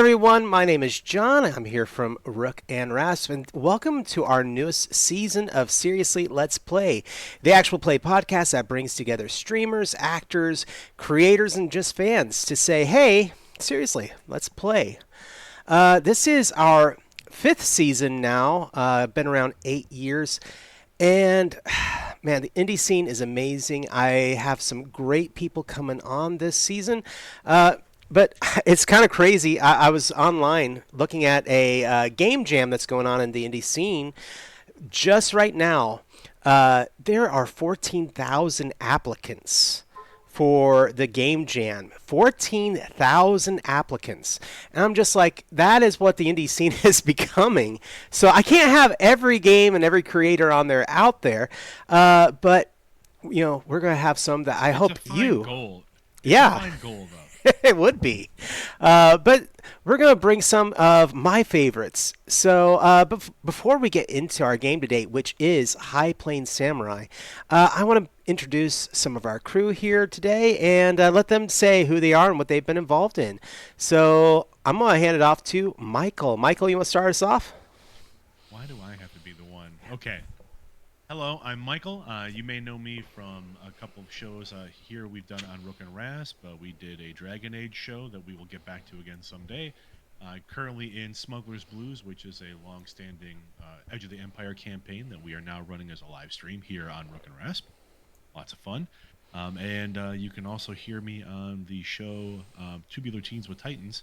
everyone, my name is John. I'm here from Rook and Rasp, and welcome to our newest season of Seriously Let's Play, the actual play podcast that brings together streamers, actors, creators, and just fans to say, hey, seriously, let's play. This is our fifth season now, been around 8 years, and man, the indie scene is amazing. I have some great people coming on this season. But it's kind of crazy. I was online looking at a game jam that's going on in the indie scene. Just right now, there are 14,000 applicants for the game jam. 14,000 applicants. And I'm just like, that is what the indie scene is becoming. So I can't have every game and every creator on there out there. But, you know, we're going to have some that I hope a fine you. Goal. Yeah. It's a fine goal, though. It would be. But we're going to bring some of my favorites. So before we get into our game today, which is High Plains Samurai, I want to introduce some of our crew here today and let them say who they are and what they've been involved in. So I'm going to hand it off to Michael. Michael, you want to start us off? Why do I have to be the one? Okay. Hello, I'm Michael. You may know me from a couple of shows here we've done on Rook and Rasp. We did a Dragon Age show that we will get back to again someday. Currently in Smuggler's Blues, which is a long-standing Edge of the Empire campaign that we are now running as a live stream here on Rook and Rasp. Lots of fun. And you can also hear me on the show Tubular Teens with Titans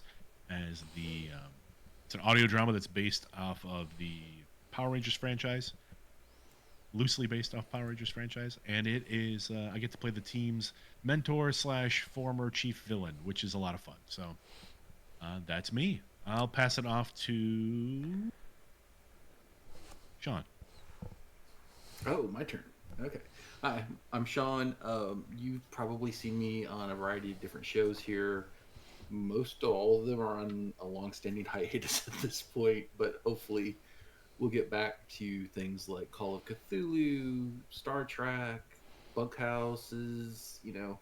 as it's an audio drama that's based off of the Power Rangers franchise. Loosely based off Power Rangers franchise, and it is I get to play the team's mentor / former chief villain, which is a lot of fun. So that's me. I'll pass it off to Sean. Oh, my turn. Okay. Hi, I'm Sean. You've probably seen me on a variety of different shows here. Most all of them are on a long-standing hiatus at this point, but hopefully we'll get back to things like Call of Cthulhu, Star Trek, Bughouses. You know,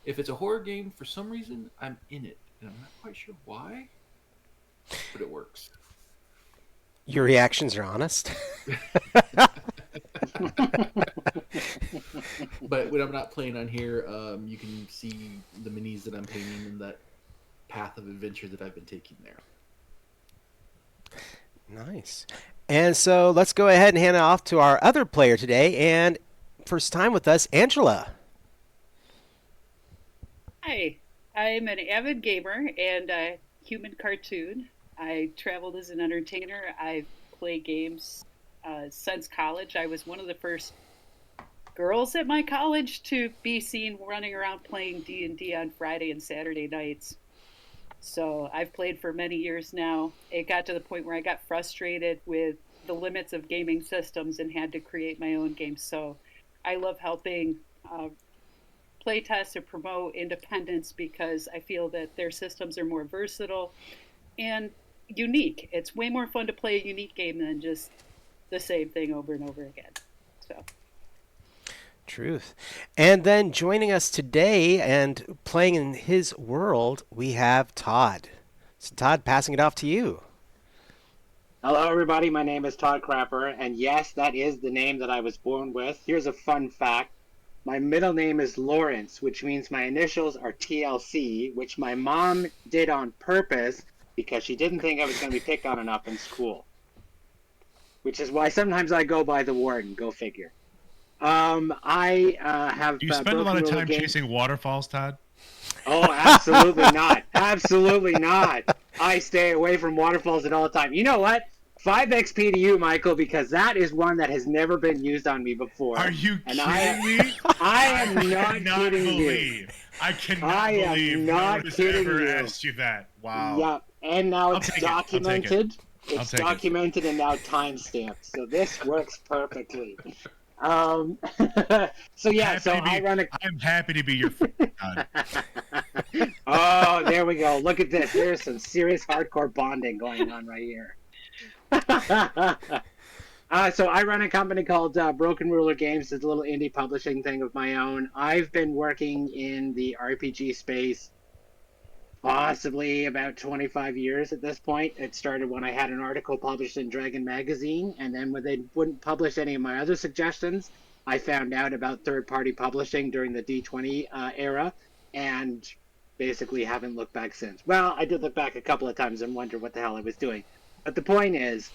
if it's a horror game, for some reason, I'm in it. And I'm not quite sure why, but it works. Your reactions are honest. But when I'm not playing on here, you can see the minis that I'm painting and that path of adventure that I've been taking there. Nice. And so let's go ahead and hand it off to our other player today. And first time with us, Angela. Hi, I'm an avid gamer and a human cartoon. I traveled as an entertainer. I've played games since college. I was one of the first girls at my college to be seen running around playing D&D on Friday and Saturday nights. So I've played for many years now. It got to the point where I got frustrated with the limits of gaming systems and had to create my own games. So I love helping play test or promote independence because I feel that their systems are more versatile and unique. It's way more fun to play a unique game than just the same thing over and over again. So. Truth. And then joining us today and playing in his world, we have Todd. So Todd, passing it off to you. Hello, everybody. My name is Todd Crapper, and yes, that is the name that I was born with. Here's a fun fact. My middle name is Lawrence, which means my initials are TLC, which my mom did on purpose because she didn't think I was going to be picked on enough in school. Which is why sometimes I go by the Warden. Go figure. I have. Do you spend a lot of time chasing waterfalls, Todd? Oh, absolutely not. Absolutely not. I stay away from waterfalls at all time. You know what? 5 XP to you, Michael, because that is one that has never been used on me before. Are you and kidding me? I am not kidding believe. you. I cannot believe not nobody's kidding ever you. asked you that. Wow. Yeah, and now it's documented. It's documented and now timestamped. So this works perfectly. So yeah, I'm happy to be your friend, Todd. Oh, there we go. Look at this. There's some serious hardcore bonding going on right here. So I run a company called Broken Ruler Games. It's a little indie publishing thing of my own. I've been working in the RPG space Possibly about 25 years at this point. It started when I had an article published in Dragon Magazine, and then when they wouldn't publish any of my other suggestions, I found out about third-party publishing during the D20 era, and basically haven't looked back since. Well, I did look back a couple of times and wonder what the hell I was doing. But the point is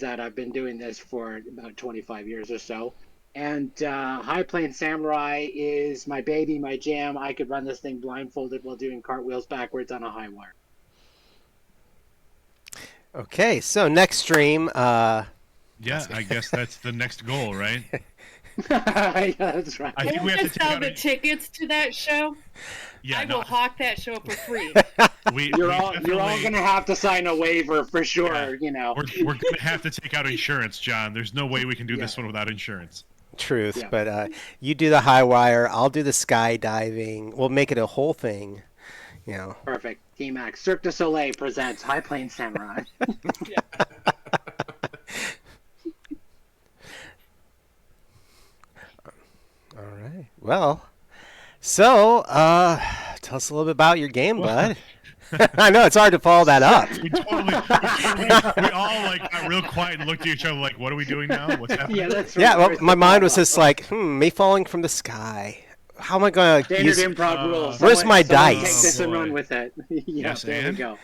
that I've been doing this for about 25 years or so. And High Plains Samurai is my baby, my jam. I could run this thing blindfolded while doing cartwheels backwards on a high wire. Okay, so next stream. Yeah, I guess that's the next goal, right? Yeah, that's right. I think Can we we have to just take sell out the tickets to that show? Yeah, I no, will hawk that show for free. You're all going to have to sign a waiver for sure. Yeah. You know, we're going to have to take out insurance, John. There's no way we can do this one without insurance. Truth, Yeah. but you do the high wire. I'll do the skydiving. We'll make it a whole thing. You know. Perfect. T-Max. Cirque du Soleil presents High Plains Samurai. All right. Well, so tell us a little bit about your game, bud. I know it's hard to follow that up. We all like got real quiet and looked at each other like, "What are we doing now? What's happening?" Yeah, that's right. Yeah, well, Where's my the mind was follow-up? just like, me falling from the sky. How am I going to Standard use? improv rules. Where's my Someone dice? Take this and Oh, boy. run with it. Yeah, Yes, there and? we go.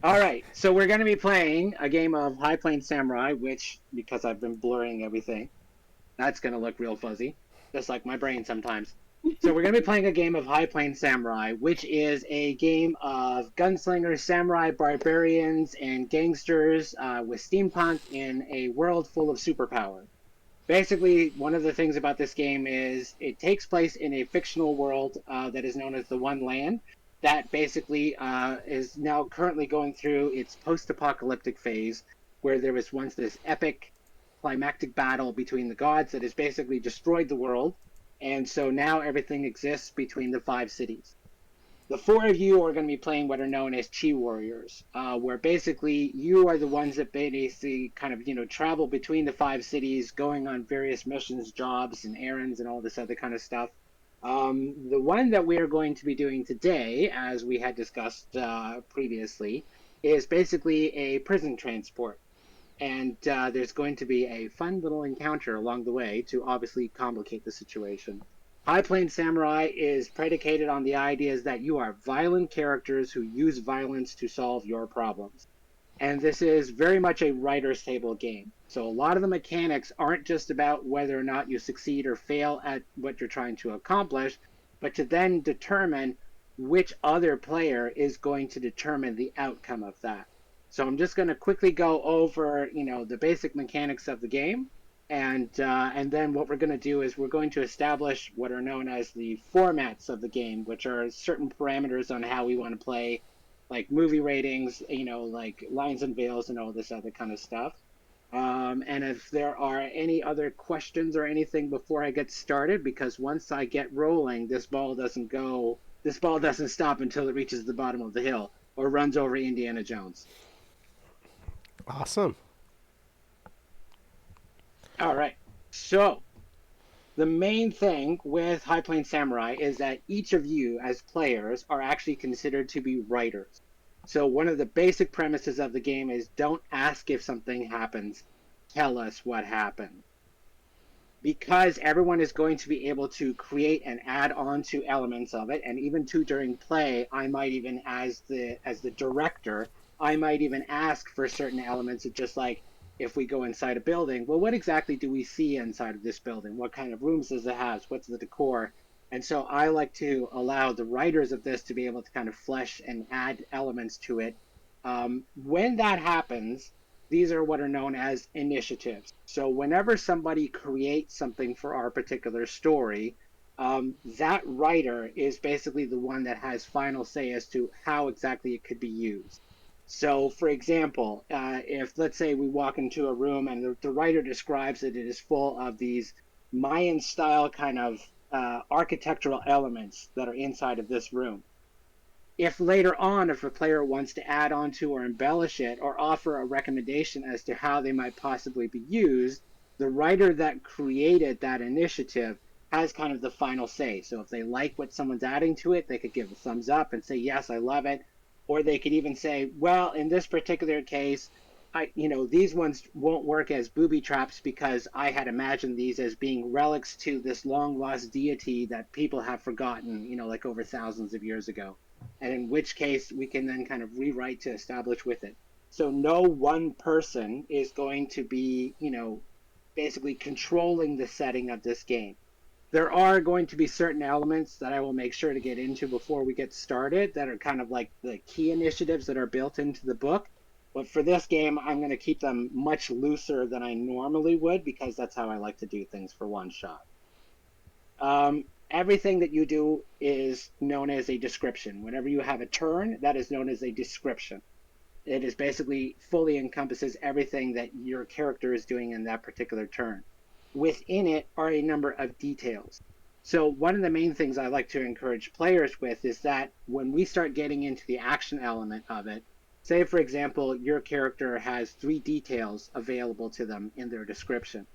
All right, so we're going to be playing a game of High Plains Samurai, which, because I've been blurring everything, that's going to look real fuzzy, just like my brain sometimes. So we're going to be playing a game of High Plains Samurai, which is a game of gunslingers, samurai, barbarians, and gangsters with steampunk in a world full of superpower. Basically, one of the things about this game is it takes place in a fictional world that is known as the One Land, that basically is now currently going through its post-apocalyptic phase, where there was once this epic climactic battle between the gods that has basically destroyed the world, and so now everything exists between the 5 cities. The 4 of you are going to be playing what are known as Chi Warriors, where basically you are the ones that basically kind of, travel between the 5 cities, going on various missions, jobs, and errands, and all this other kind of stuff. The one that we are going to be doing today, as we had discussed previously, is basically a prison transport. And there's going to be a fun little encounter along the way to obviously complicate the situation. High Plains Samurai is predicated on the ideas that you are violent characters who use violence to solve your problems. And this is very much a writer's table game. So a lot of the mechanics aren't just about whether or not you succeed or fail at what you're trying to accomplish, but to then determine which other player is going to determine the outcome of that. So I'm just going to quickly go over, the basic mechanics of the game. And then what we're going to do is we're going to establish what are known as the formats of the game, which are certain parameters on how we want to play, like movie ratings, like lines and veils and all this other kind of stuff. And if there are any other questions or anything before I get started, because once I get rolling, this ball doesn't stop until it reaches the bottom of the hill or runs over Indiana Jones. Awesome. All right. So the main thing with High Plains Samurai is that each of you as players are actually considered to be writers. So one of the basic premises of the game is don't ask if something happens, tell us what happened. Because everyone is going to be able to create and add on to elements of it, and even during play, I might even, as the director, I might even ask for certain elements of just like, if we go inside a building, well, what exactly do we see inside of this building? What kind of rooms does it have? What's the decor? And so I like to allow the writers of this to be able to kind of flesh and add elements to it. When that happens, these are what are known as initiatives. So whenever somebody creates something for our particular story, that writer is basically the one that has final say as to how exactly it could be used. So, for example, if let's say we walk into a room and the writer describes that it is full of these Mayan-style kind of architectural elements that are inside of this room. If later on, if a player wants to add on to or embellish it or offer a recommendation as to how they might possibly be used, the writer that created that initiative has kind of the final say. So if they like what someone's adding to it, they could give a thumbs up and say, yes, I love it. Or they could even say, well, in this particular case, these ones won't work as booby traps because I had imagined these as being relics to this long lost deity that people have forgotten, like over thousands of years ago. And in which case we can then kind of rewrite to establish with it. So no one person is going to be, basically controlling the setting of this game. There are going to be certain elements that I will make sure to get into before we get started that are kind of like the key initiatives that are built into the book. But for this game, I'm going to keep them much looser than I normally would because that's how I like to do things for one shot. Everything that you do is known as a description. Whenever you have a turn, that is known as a description. It is basically fully encompasses everything that your character is doing in that particular turn. Within it are a number of details. So one of the main things I like to encourage players with is that when we start getting into the action element of it, say for example, your character has 3 details available to them in their description.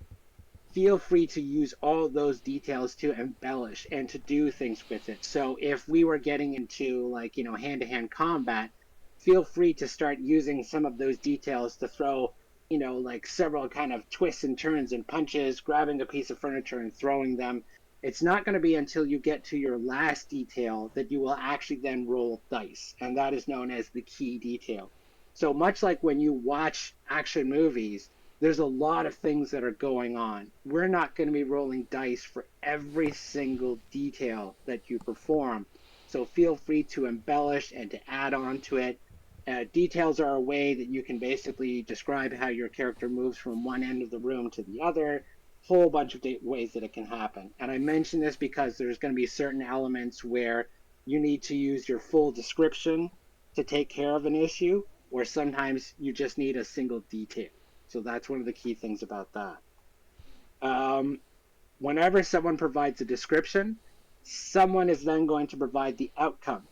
Feel free to use all those details to embellish and to do things with it. So if we were getting into like, hand-to-hand combat, feel free to start using some of those details to throw, like several kind of twists and turns and punches, grabbing a piece of furniture and throwing them. It's not going to be until you get to your last detail that you will actually then roll dice, and that is known as the key detail. So much like when you watch action movies, there's a lot of things that are going on. We're not going to be rolling dice for every single detail that you perform. So feel free to embellish and to add on to it. Details are a way that you can basically describe how your character moves from one end of the room to the other. Whole bunch of ways that it can happen. And I mention this because there's going to be certain elements where you need to use your full description to take care of an issue, or sometimes you just need a single detail. So that's one of the key things about that. Whenever someone provides a description, someone is then going to provide the outcome.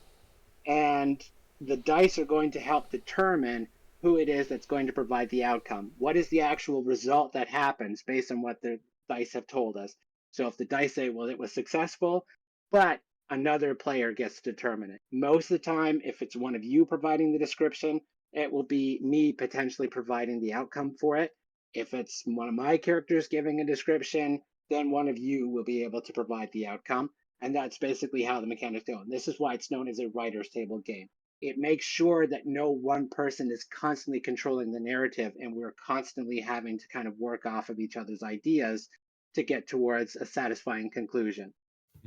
And the dice are going to help determine who it is that's going to provide the outcome. What is the actual result that happens based on what the dice have told us? So if the dice say, well, it was successful, but another player gets to determine it. Most of the time, if it's one of you providing the description, it will be me potentially providing the outcome for it. If it's one of my characters giving a description, then one of you will be able to provide the outcome. And that's basically how the mechanics go. And this is why it's known as a writer's table game. It makes sure that no one person is constantly controlling the narrative, and we're constantly having to kind of work off of each other's ideas to get towards a satisfying conclusion.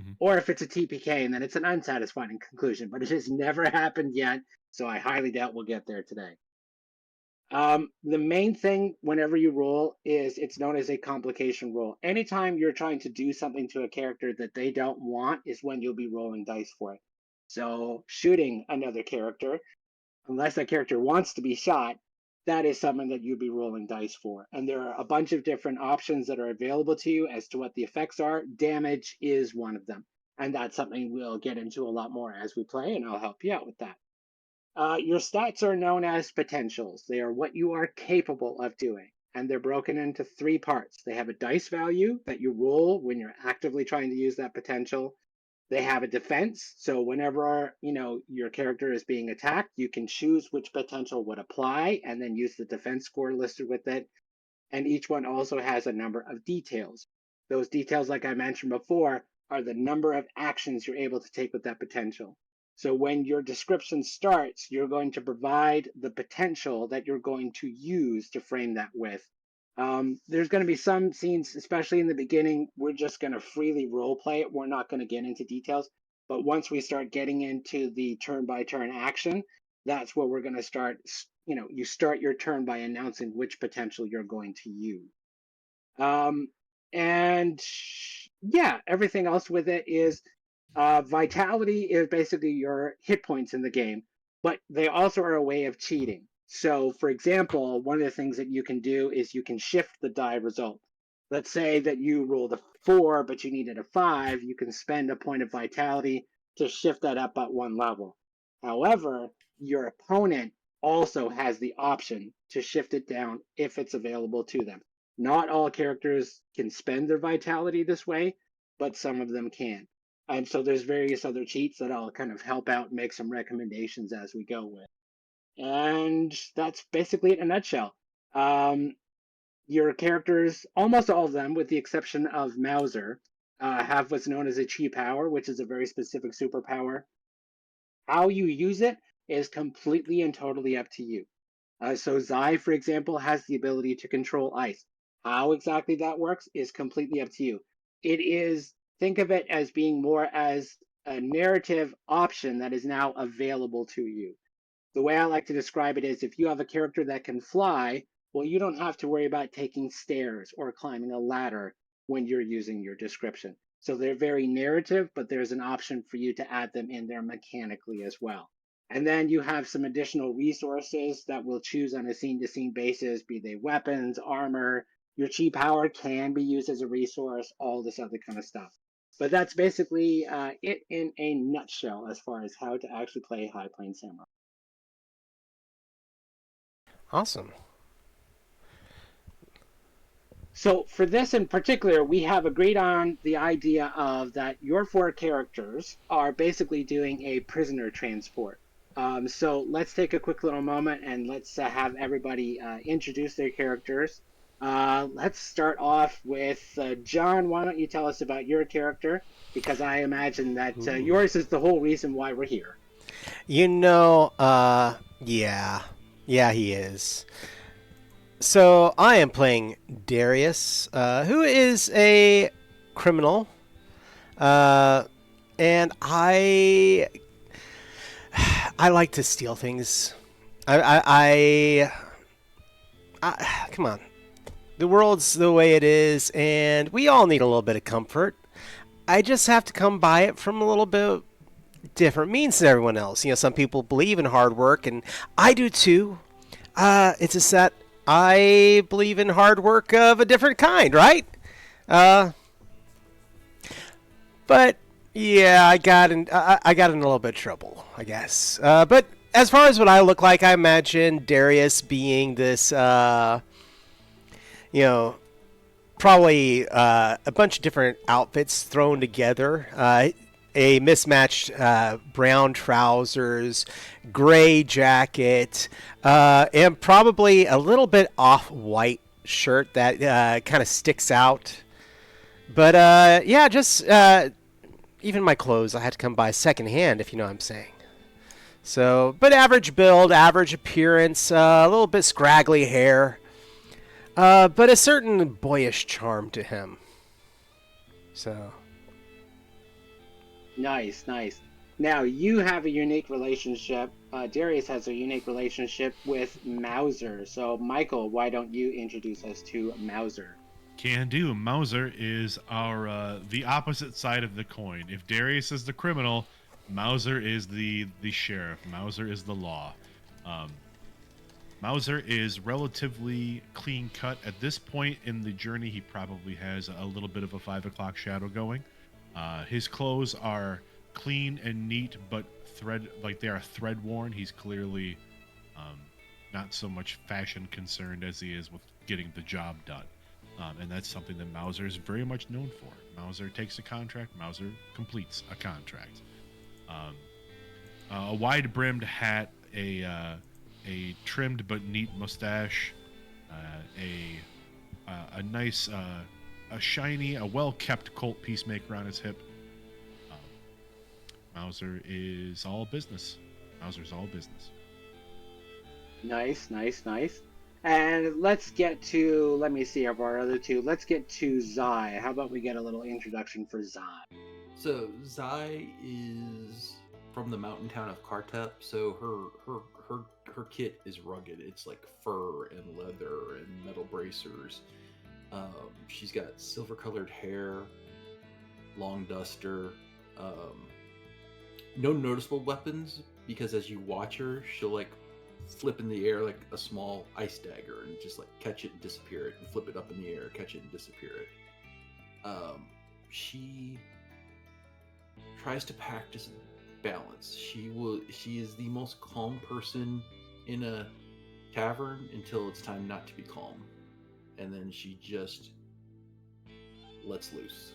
Mm-hmm. Or if it's a TPK, and then it's an unsatisfying conclusion, but it has never happened yet, so I highly doubt we'll get there today. The main thing whenever you roll is it's known as a complication roll. Anytime you're trying to do something to a character that they don't want is when you'll be rolling dice for it. So shooting another character, unless that character wants to be shot, that is something that you'd be rolling dice for. And there are a bunch of different options that are available to you as to what the effects are. Damage is one of them. And that's something we'll get into a lot more as we play, and I'll help you out with that. Your stats are known as potentials. They are what you are capable of doing. And they're broken into 3 parts. They have a dice value that you roll when you're actively trying to use that potential. They have a defense, so whenever your character is being attacked, you can choose which potential would apply and then use the defense score listed with it. And each one also has a number of details. Those details, like I mentioned before, are the number of actions you're able to take with that potential. So when your description starts, you're going to provide the potential that you're going to use to frame that with. There's going to be some scenes, especially in the beginning, we're just going to freely role play it. We're not going to get into details. But once we start getting into the turn-by-turn action, that's where we're going to start. You start your turn by announcing which potential you're going to use. And yeah, everything else with it is vitality is basically your hit points in the game, but they also are a way of cheating. So, for example, one of the things that you can do is you can shift the die result. Let's say that you rolled a 4, but you needed a 5. You can spend a point of vitality to shift that up at 1 level. However, your opponent also has the option to shift it down if it's available to them. Not all characters can spend their vitality this way, but some of them can. And so there's various other cheats that I'll kind of help out and make some recommendations as we go with. And that's basically it in a nutshell. Um, your characters, almost all of them, with the exception of Mauser, have what's known as a chi power, which is a very specific superpower. How you use it is completely and totally up to you. So Zai, for example, has the ability to control ice. How exactly that works is completely up to you. It is, think of it as being more as a narrative option that is now available to you. The way I like to describe it is if you have a character that can fly, well, you don't have to worry about taking stairs or climbing a ladder when you're using your description. So they're very narrative, but there's an option for you to add them in there mechanically as well. And then you have some additional resources that we'll choose on a scene to scene basis, be they weapons, armor. Your chi power can be used as a resource, all this other kind of stuff. But that's basically it in a nutshell as far as how to actually play High Plains Samurai. Awesome. So for this in particular, we have agreed on the idea of that your four characters are basically doing a prisoner transport. So let's take a quick little moment and let's have everybody introduce their characters. Let's start off with John. Why don't you tell us about your character? Because I imagine that yours is the whole reason why we're here. Yeah. Yeah, he is. So I am playing Darius, who is a criminal, and I like to steal things. Come on, the world's the way it is, and we all need a little bit of comfort. I just have to come by it from a little bit different means than everyone else. Some people believe in hard work, and I do too. It's just that I believe in hard work of a different kind, right? But yeah, I got in a little bit of trouble, I guess. But as far as what I look like, I imagine Darius being this, probably a bunch of different outfits thrown together. A mismatched brown trousers, gray jacket, and probably a little bit off-white shirt that kind of sticks out. But yeah, just even my clothes I had to come by secondhand, if you know what I'm saying. So, but average build, average appearance, a little bit scraggly hair, but a certain boyish charm to him. So. Nice, nice. Now you have a unique relationship. Darius has a unique relationship with Mauser. So, Michael, why don't you introduce us to Mauser? Can do. Mauser is our the opposite side of the coin. If Darius is the criminal, Mauser is the sheriff. Mauser is the law. Um, Mauser is relatively clean cut at this point in the journey. He probably has a little bit of a 5 o'clock shadow going. His clothes are clean and neat, but they are thread worn. He's clearly not so much fashion concerned as he is with getting the job done. And that's something that Mauser is very much known for. Mauser takes a contract. Mauser completes a contract. A wide-brimmed hat, a trimmed but neat mustache, a nice, a shiny, a well-kept Colt Peacemaker on his hip. Mauser is all business. Mauser's all business. Nice, nice, nice. And let's get to, let me see of our other two. Let's get to Zai. How about we get a little introduction for Zai? So Zai is from the mountain town of Kartep. So her kit is rugged. It's like fur and leather and metal bracers. She's got silver-colored hair, long duster. No noticeable weapons because as you watch her, she'll like flip in the air like a small ice dagger and just like catch it and disappear it, and flip it up in the air, catch it and disappear it. She tries to practice balance. She is the most calm person in a tavern until it's time not to be calm, and then she just lets loose.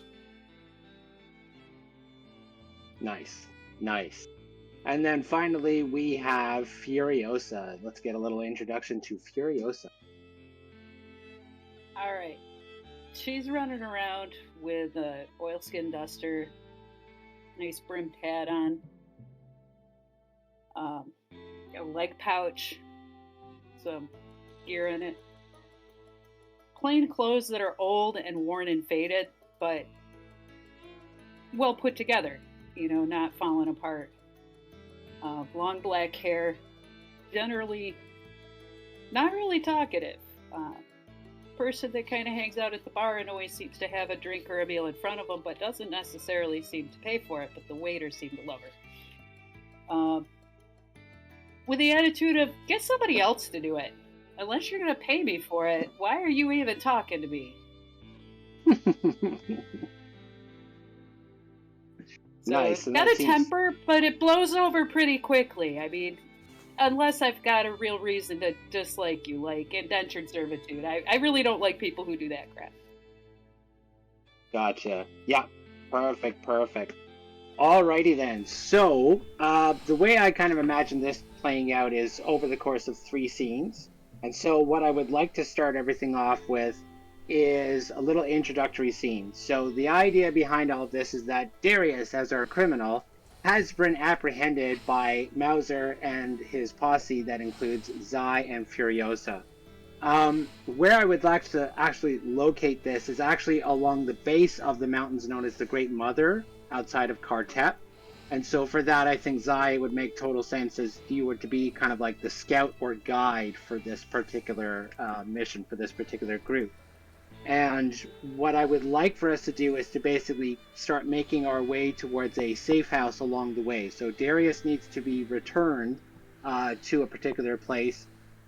Nice. Nice. And then finally, we have Furiosa. Let's get a little introduction to Furiosa. All right. She's running around with a oilskin duster, nice brimmed hat on, a leg pouch, some gear in it. Plain clothes that are old and worn and faded, but well put together, not falling apart. Long black hair, generally not really talkative. Person that kind of hangs out at the bar and always seems to have a drink or a meal in front of them, but doesn't necessarily seem to pay for it, but the waiters seem to love her. With the attitude of, get somebody else to do it. Unless you're going to pay me for it, why are you even talking to me? Nice. Got a temper, but it blows over pretty quickly. I mean, unless I've got a real reason to dislike you, like indentured servitude. I really don't like people who do that crap. Gotcha. Yeah. Perfect. Alrighty then. So, the way I kind of imagine this playing out is over the course of 3 scenes. And so what I would like to start everything off with is a little introductory scene. So the idea behind all of this is that Darius, as our criminal, has been apprehended by Mauser and his posse that includes Zai and Furiosa. Where I would like to actually locate this is actually along the base of the mountains known as the Great Mother, outside of Kartep. And so for that, I think Zai would make total sense as you were to be kind of like the scout or guide for this particular mission, for this particular group. And what I would like for us to do is to basically start making our way towards a safe house along the way. So Darius needs to be returned to a particular place.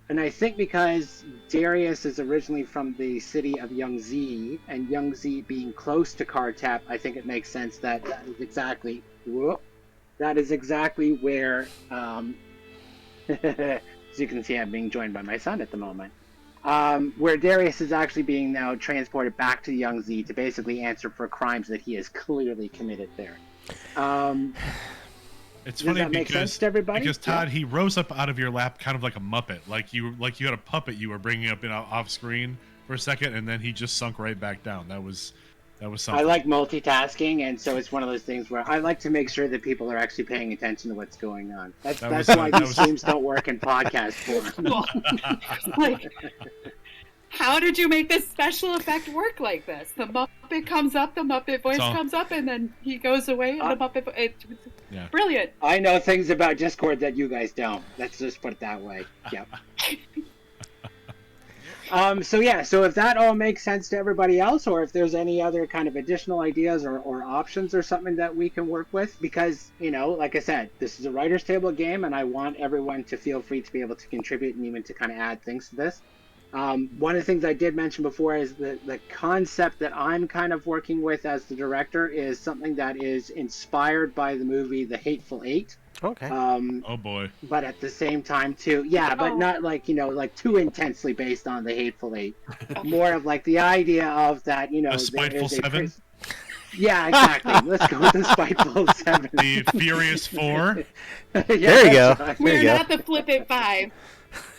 And I think because Darius is originally from the city of Yangzi, and Yangzi being close to Kartep, I think it makes sense that is exactly where, as you can see, I'm being joined by my son at the moment. Where Darius is actually being now transported back to Yangzi to basically answer for crimes that he has clearly committed there. It's does funny that make sense to everybody? because Todd, he rose up out of your lap kind of like a Muppet, like you had a puppet you were bringing up off screen for a second, and then he just sunk right back down. That was something. I like multitasking, and so it's one of those things where I like to make sure that people are actually paying attention to what's going on. That's why these streams don't work in podcast form. Like, how did you make this special effect work like this? The Muppet comes up, the Muppet voice comes up, and then he goes away, and the Muppet Yeah. Brilliant. I know things about Discord that you guys don't. Let's just put it that way. Yep. So if that all makes sense to everybody else, or if there's any other kind of additional ideas or options or something that we can work with, because, like I said, this is a writer's table game, and I want everyone to feel free to be able to contribute and even to kind of add things to this. One of the things I did mention before is the concept that I'm kind of working with as the director is something that is inspired by the movie The Hateful Eight. Okay. Oh boy. But at the same time too, but not like, like too intensely based on The Hateful Eight. More of like the idea of that, The Spiteful Seven? Yeah, exactly. Let's go with the Spiteful Seven. The Furious Four? There you go. Right. We're not the Flippant Five.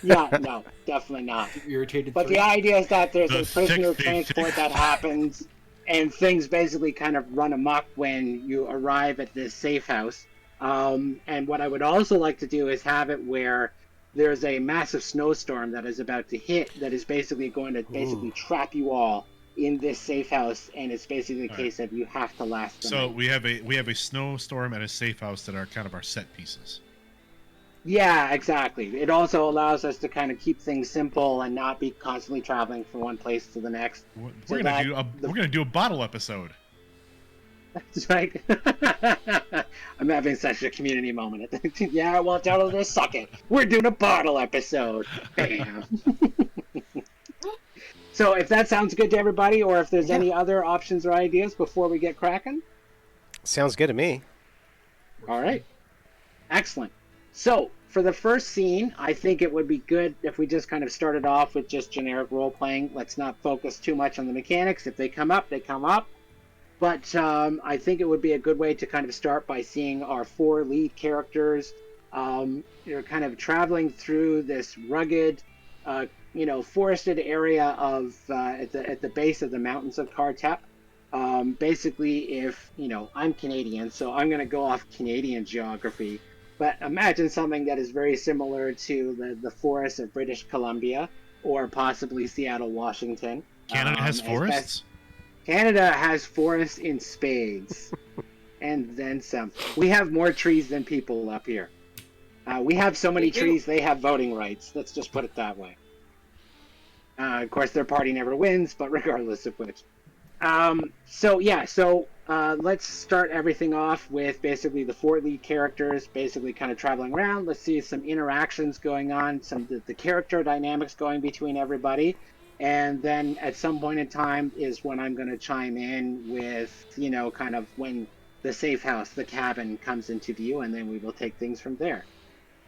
Yeah, no, definitely not. Irritated. But the idea is that there's The a prisoner 60. transport that happens, and things basically kind of run amok when you arrive at this safe house. And what I would also like to do is have it where there's a massive snowstorm that is about to hit that is basically going to trap you all in this safe house, and it's basically the case of you have to last the So night. we have a snowstorm and a safe house that are kind of our set pieces. Yeah, exactly. It also allows us to kind of keep things simple and not be constantly traveling from one place to the next. We're gonna do a bottle episode. That's right. I'm having such a community moment. Yeah, well, tell her to suck it. We're doing a bottle episode. Bam. So if that sounds good to everybody, or if there's any other options or ideas before we get cracking. Sounds good to me. All right. Excellent. So for the first scene, I think it would be good if we just kind of started off with just generic role playing. Let's not focus too much on the mechanics. If they come up, they come up. But I think it would be a good way to kind of start by seeing our 4 lead characters. You're kind of traveling through this rugged, forested area of at the base of the mountains of Kartep. Basically, if I'm Canadian, so I'm going to go off Canadian geography. But imagine something that is very similar to the forests of British Columbia or possibly Seattle, Washington. Canada has forests? Canada has forests in spades. And then some. We have more trees than people up here. We have so many trees, they have voting rights. Let's just put it that way. Of course, their party never wins, but regardless of which. So let's start everything off with basically the 4 lead characters, basically kind of traveling around. Let's see some interactions going on, the character dynamics going between everybody. And then at some point in time is when I'm going to chime in with, kind of when the safe house, the cabin comes into view, and then we will take things from there.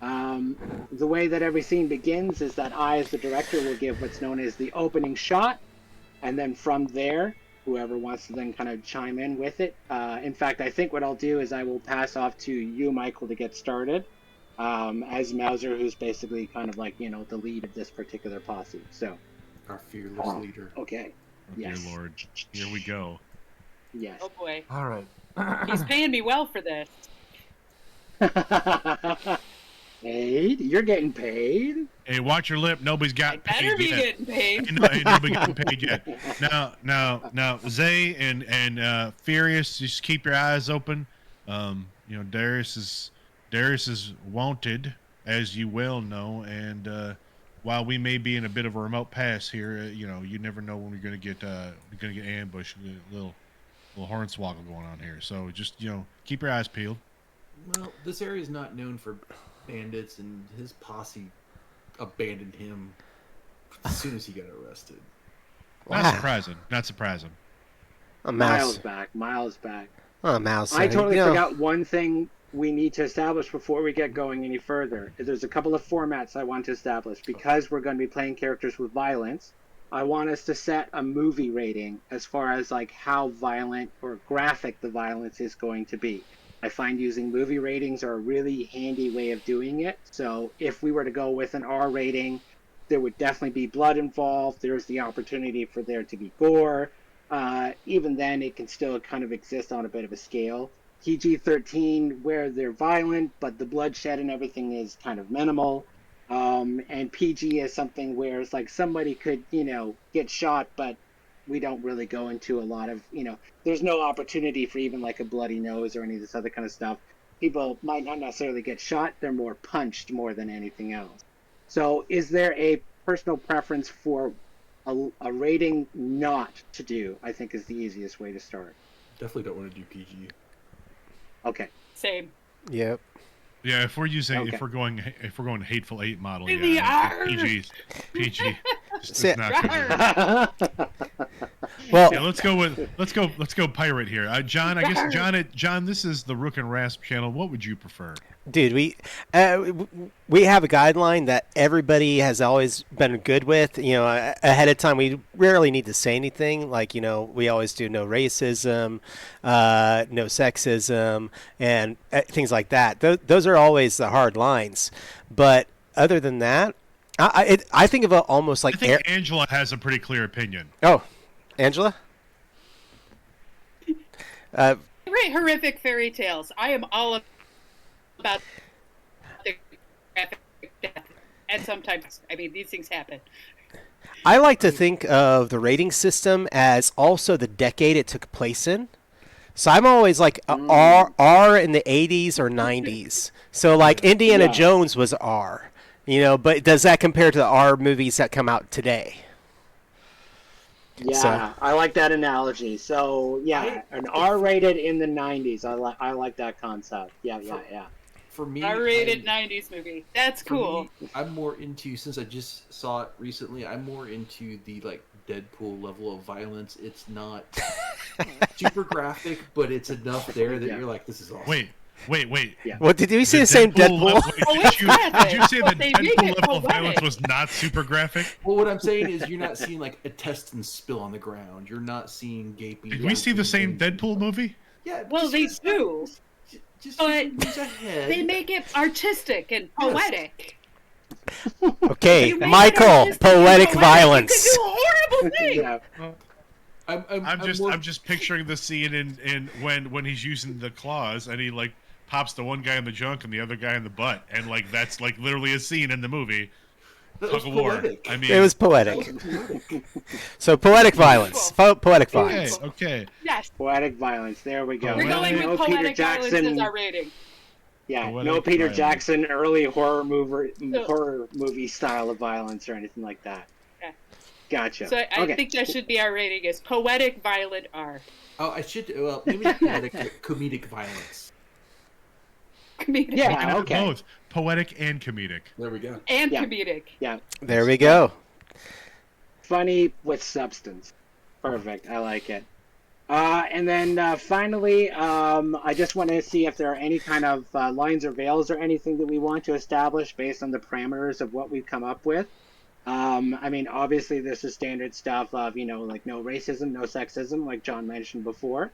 The way that every scene begins is that I, as the director, will give what's known as the opening shot. And then from there, whoever wants to then kind of chime in with it. In fact, I think what I'll do is I will pass off to you, Michael, to get started. As Mauser, who's basically kind of like, the lead of this particular posse. So. Our fearless leader. Okay. Oh, yes. Dear Lord. Here we go. Yes. Oh boy. All right. He's paying me well for this. Paid? You're getting paid? Hey, watch your lip. Nobody's got I better paid be yet. getting paid. Ain't nobody getting paid yet. Now, Zay and Furious, just keep your eyes open. Darius is wanted, as you well know, and while we may be in a bit of a remote pass here, you never know when we're gonna get ambushed. A little hornswoggle going on here. So just keep your eyes peeled. Well, this area is not known for bandits, and his posse abandoned him as soon as he got arrested. Wow. Not surprising. A mouse. Miles back. Oh, mouse. I totally forgot one thing we need to establish before we get going any further. There's a couple of formats I want to establish. Because we're going to be playing characters with violence, I want us to set a movie rating as far as like how violent or graphic the violence is going to be. I find using movie ratings are a really handy way of doing it. So if we were to go with an R rating, there would definitely be blood involved. There's the opportunity for there to be gore. Even then, it can still kind of exist on a bit of a scale. PG-13, where they're violent, but the bloodshed and everything is kind of minimal. And PG is something where it's like somebody could, get shot, but we don't really go into a lot of, there's no opportunity for even like a bloody nose or any of this other kind of stuff. People might not necessarily get shot. They're more punched more than anything else. So is there a personal preference for a rating not to do? I think is the easiest way to start. Definitely don't want to do PG. Okay. Same. Yep. Yeah, if we're going Hateful Eight model, PG. Just not good. Well, Yeah, let's go pirate here. John, John, this is the Rook and Rasp channel. What would you prefer? dude, we have a guideline that everybody has always been good with. Ahead of time, we rarely need to say anything. Like, we always do no racism, no sexism, and things like that. Those are always the hard lines. But other than that, I think of it almost like. I think Angela has a pretty clear opinion. Oh, Angela. I write horrific fairy tales. I am all about the graphic death. And sometimes, these things happen. I like to think of the rating system as also the decade it took place in. So I'm always like R in the 80s or 90s. So like Indiana Jones was R, but does that compare to the R movies that come out today? Yeah, So- I like that analogy. So yeah, an R-rated in the 90s. I like that concept. Yeah. For me, R-rated 90s movie. That's for cool. me, I'm more into, since I just saw it recently, I'm more into the Deadpool level of violence. It's not super graphic, but it's enough there that you're like, this is awesome. Wait, Wait. Yeah. What did we say? The same Deadpool? level- Oh, did, it's you, graphic, did you say but that they make Deadpool it level of poetic. violence was not super graphic? Well, what I'm saying is you're not seeing like a intestine spill on the ground. You're not seeing gaping. Did we see the same veins. Deadpool movie? Yeah. Well, they do. Just But use a head. They make it artistic and poetic. Okay, You make it Michael, artistic and poetic poetic, violence. You can do horrible things. Yeah. I'm just picturing the scene in when he's using the claws and he like pops the one guy in the junk and the other guy in the butt, and like that's like literally a scene in the movie. That Tug was of war. poetic. I mean, It was poetic. So poetic violence. Poetic okay, violence. okay. Yes, Poetic violence. There we go. We're we're Well, going No with Peter poetic violence Jackson. as our rating. Yeah, Poetic no Peter violence. Jackson early horror movie style of violence or anything like that. Yeah. Gotcha. So I Okay. think that should be our rating: is poetic violent R. Oh, I should. Well, maybe comedic violence. Comedic Yeah. And okay. Both poetic and comedic. There we go. and Yeah. comedic. Yeah. There we go. Funny with substance. Perfect. I like it. And then finally, I just want to see if there are any kind of lines or veils or anything that we want to establish based on the parameters of what we've come up with. I mean, obviously, there's the standard stuff of, like no racism, no sexism, like John mentioned before.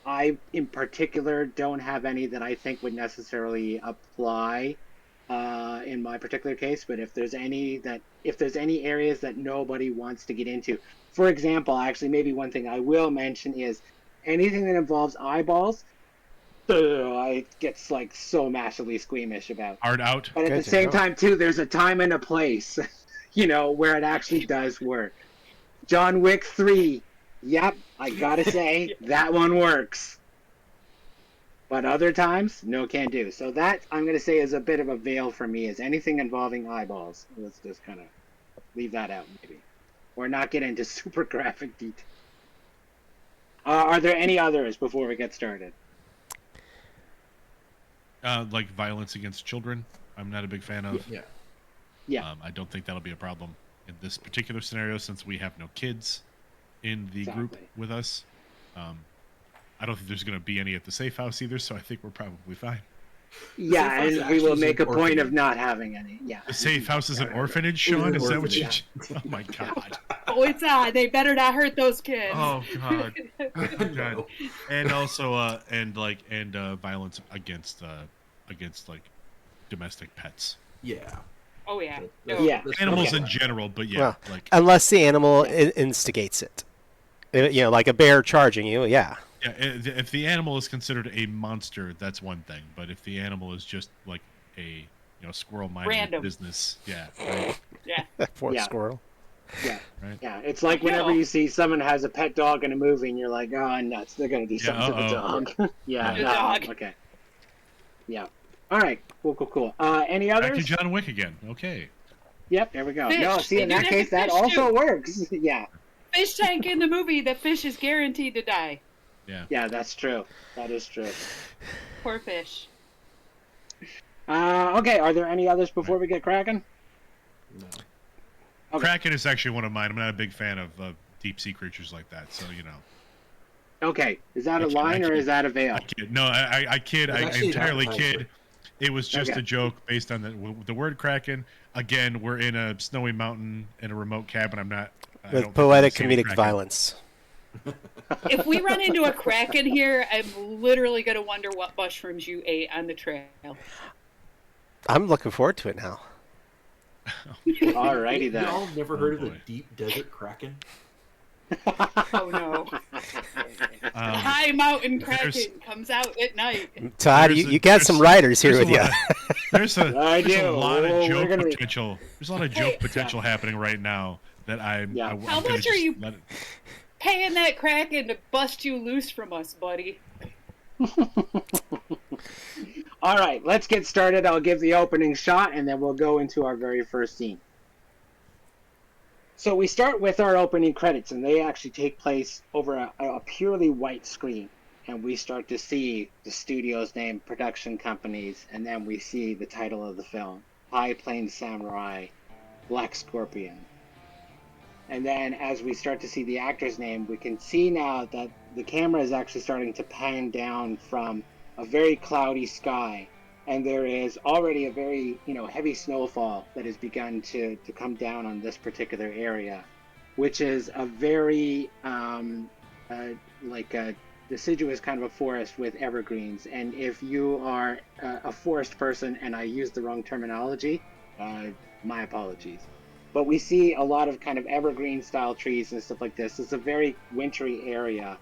I, in particular, don't have any that I think would necessarily apply in my particular case. But if there's any areas that nobody wants to get into, for example, actually, maybe one thing I will mention is anything that involves eyeballs. I get like so massively squeamish about. Hard out. But at Good the to same know. time, too, there's a time and a place, where it actually does work. John Wick 3, yep, I gotta say, that one works. But other times, no can do. So that, I'm gonna say, is a bit of a veil for me, is anything involving eyeballs. Let's just kind of leave that out, maybe. Or not get into super graphic detail. Are there any others before we get started? Like violence against children, I'm not a big fan of. Yeah. Yeah. I don't think that'll be a problem in this particular scenario since we have no kids in the group Exactly. with us. I don't think there's going to be any at the safe house either, so I think we're probably fine. Yeah, Safe House and we will actually is make a an point of orphanage. not having any. Yeah. The safe house is an orphanage, It is Sean? an Is that what you? orphanage. Oh my god! Oh, it's they better not hurt those kids. Oh god! No. And also, violence against like domestic pets, Yeah. Oh yeah. That's- Yeah. that's animals Okay. in general. But yeah, Well, like Unless the animal instigates it. Like a bear charging you, yeah. yeah, if the animal is considered a monster, that's one thing. But if the animal is just like a squirrel minding Random. business, yeah, right? Yeah. Poor Yeah. squirrel. Yeah. Right. Yeah. It's like whenever you see someone has a pet dog in a movie and you're like, oh, nuts, they're going to do something to the dog. yeah. The no, dog. Okay. Yeah. All right. Cool. Any Back others? to John Wick again. Okay. Yep. There we go. Fish. No, see, They in do that that case, with that fish, also too. works. Yeah. Fish tank in the movie. The fish is guaranteed to die. Yeah. Yeah, that's true. That is true. Poor fish. Okay. Are there any others before we get cracking? No. Okay. Kraken is actually one of mine. I'm not a big fan of deep sea creatures like that. So Okay. Is that a I kid- line I or kid. is that a veil? I kid. No, I kid. It's I actually entirely not kid. It was just Okay. a joke based on the word Kraken. Again, we're in a snowy mountain in a remote cabin. I don't With think poetic I'm gonna say comedic Kraken. violence. If we run into a kraken here, I'm literally gonna wonder what mushrooms you ate on the trail. I'm looking forward to it now. Alrighty then. Y'all never heard of the boy. deep desert kraken? Oh no! Um, High mountain there's- kraken comes out at night. Todd, There's you got some writers here there's with you. There's a I there's a do. lot of Oh, we're joke gonna be- potential. There's a lot of joke potential happening right now that I'm. Yeah. I'm How gonna much are just you- let it- Paying that kraken to bust you loose from us, buddy. All right, let's get started. I'll give the opening shot, and then we'll go into our very first scene. So we start with our opening credits, and they actually take place over a purely white screen. And we start to see the studio's name, production companies, and then we see the title of the film, High Plains Samurai, Black Scorpion. And then as we start to see the actor's name, we can see now that the camera is actually starting to pan down from a very cloudy sky, and there is already a very heavy snowfall that has begun to come down on this particular area, which is a very like a deciduous kind of a forest with evergreens. And if you are a forest person and I used the wrong terminology, my apologies. But we see a lot of kind of evergreen style trees and stuff like this. It's a very wintry area.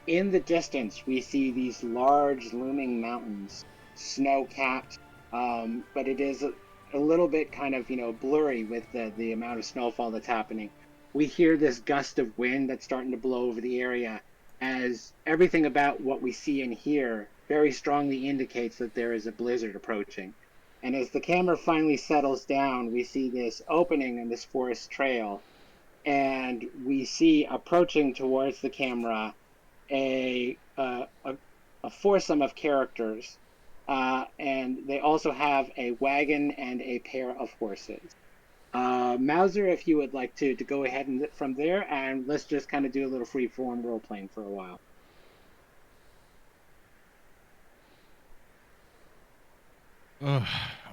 In the distance, we see these large looming mountains, snow-capped, but it is a little bit kind of blurry with the amount of snowfall that's happening. We hear this gust of wind that's starting to blow over the area, as everything about what we see and hear very strongly indicates that there is a blizzard approaching. And as the camera finally settles down, we see this opening in this forest trail, and we see approaching towards the camera a foursome of characters, and they also have a wagon and a pair of horses. Mauser, if you would like to go ahead and from there, and let's just kind of do a little free-form role-playing for a while.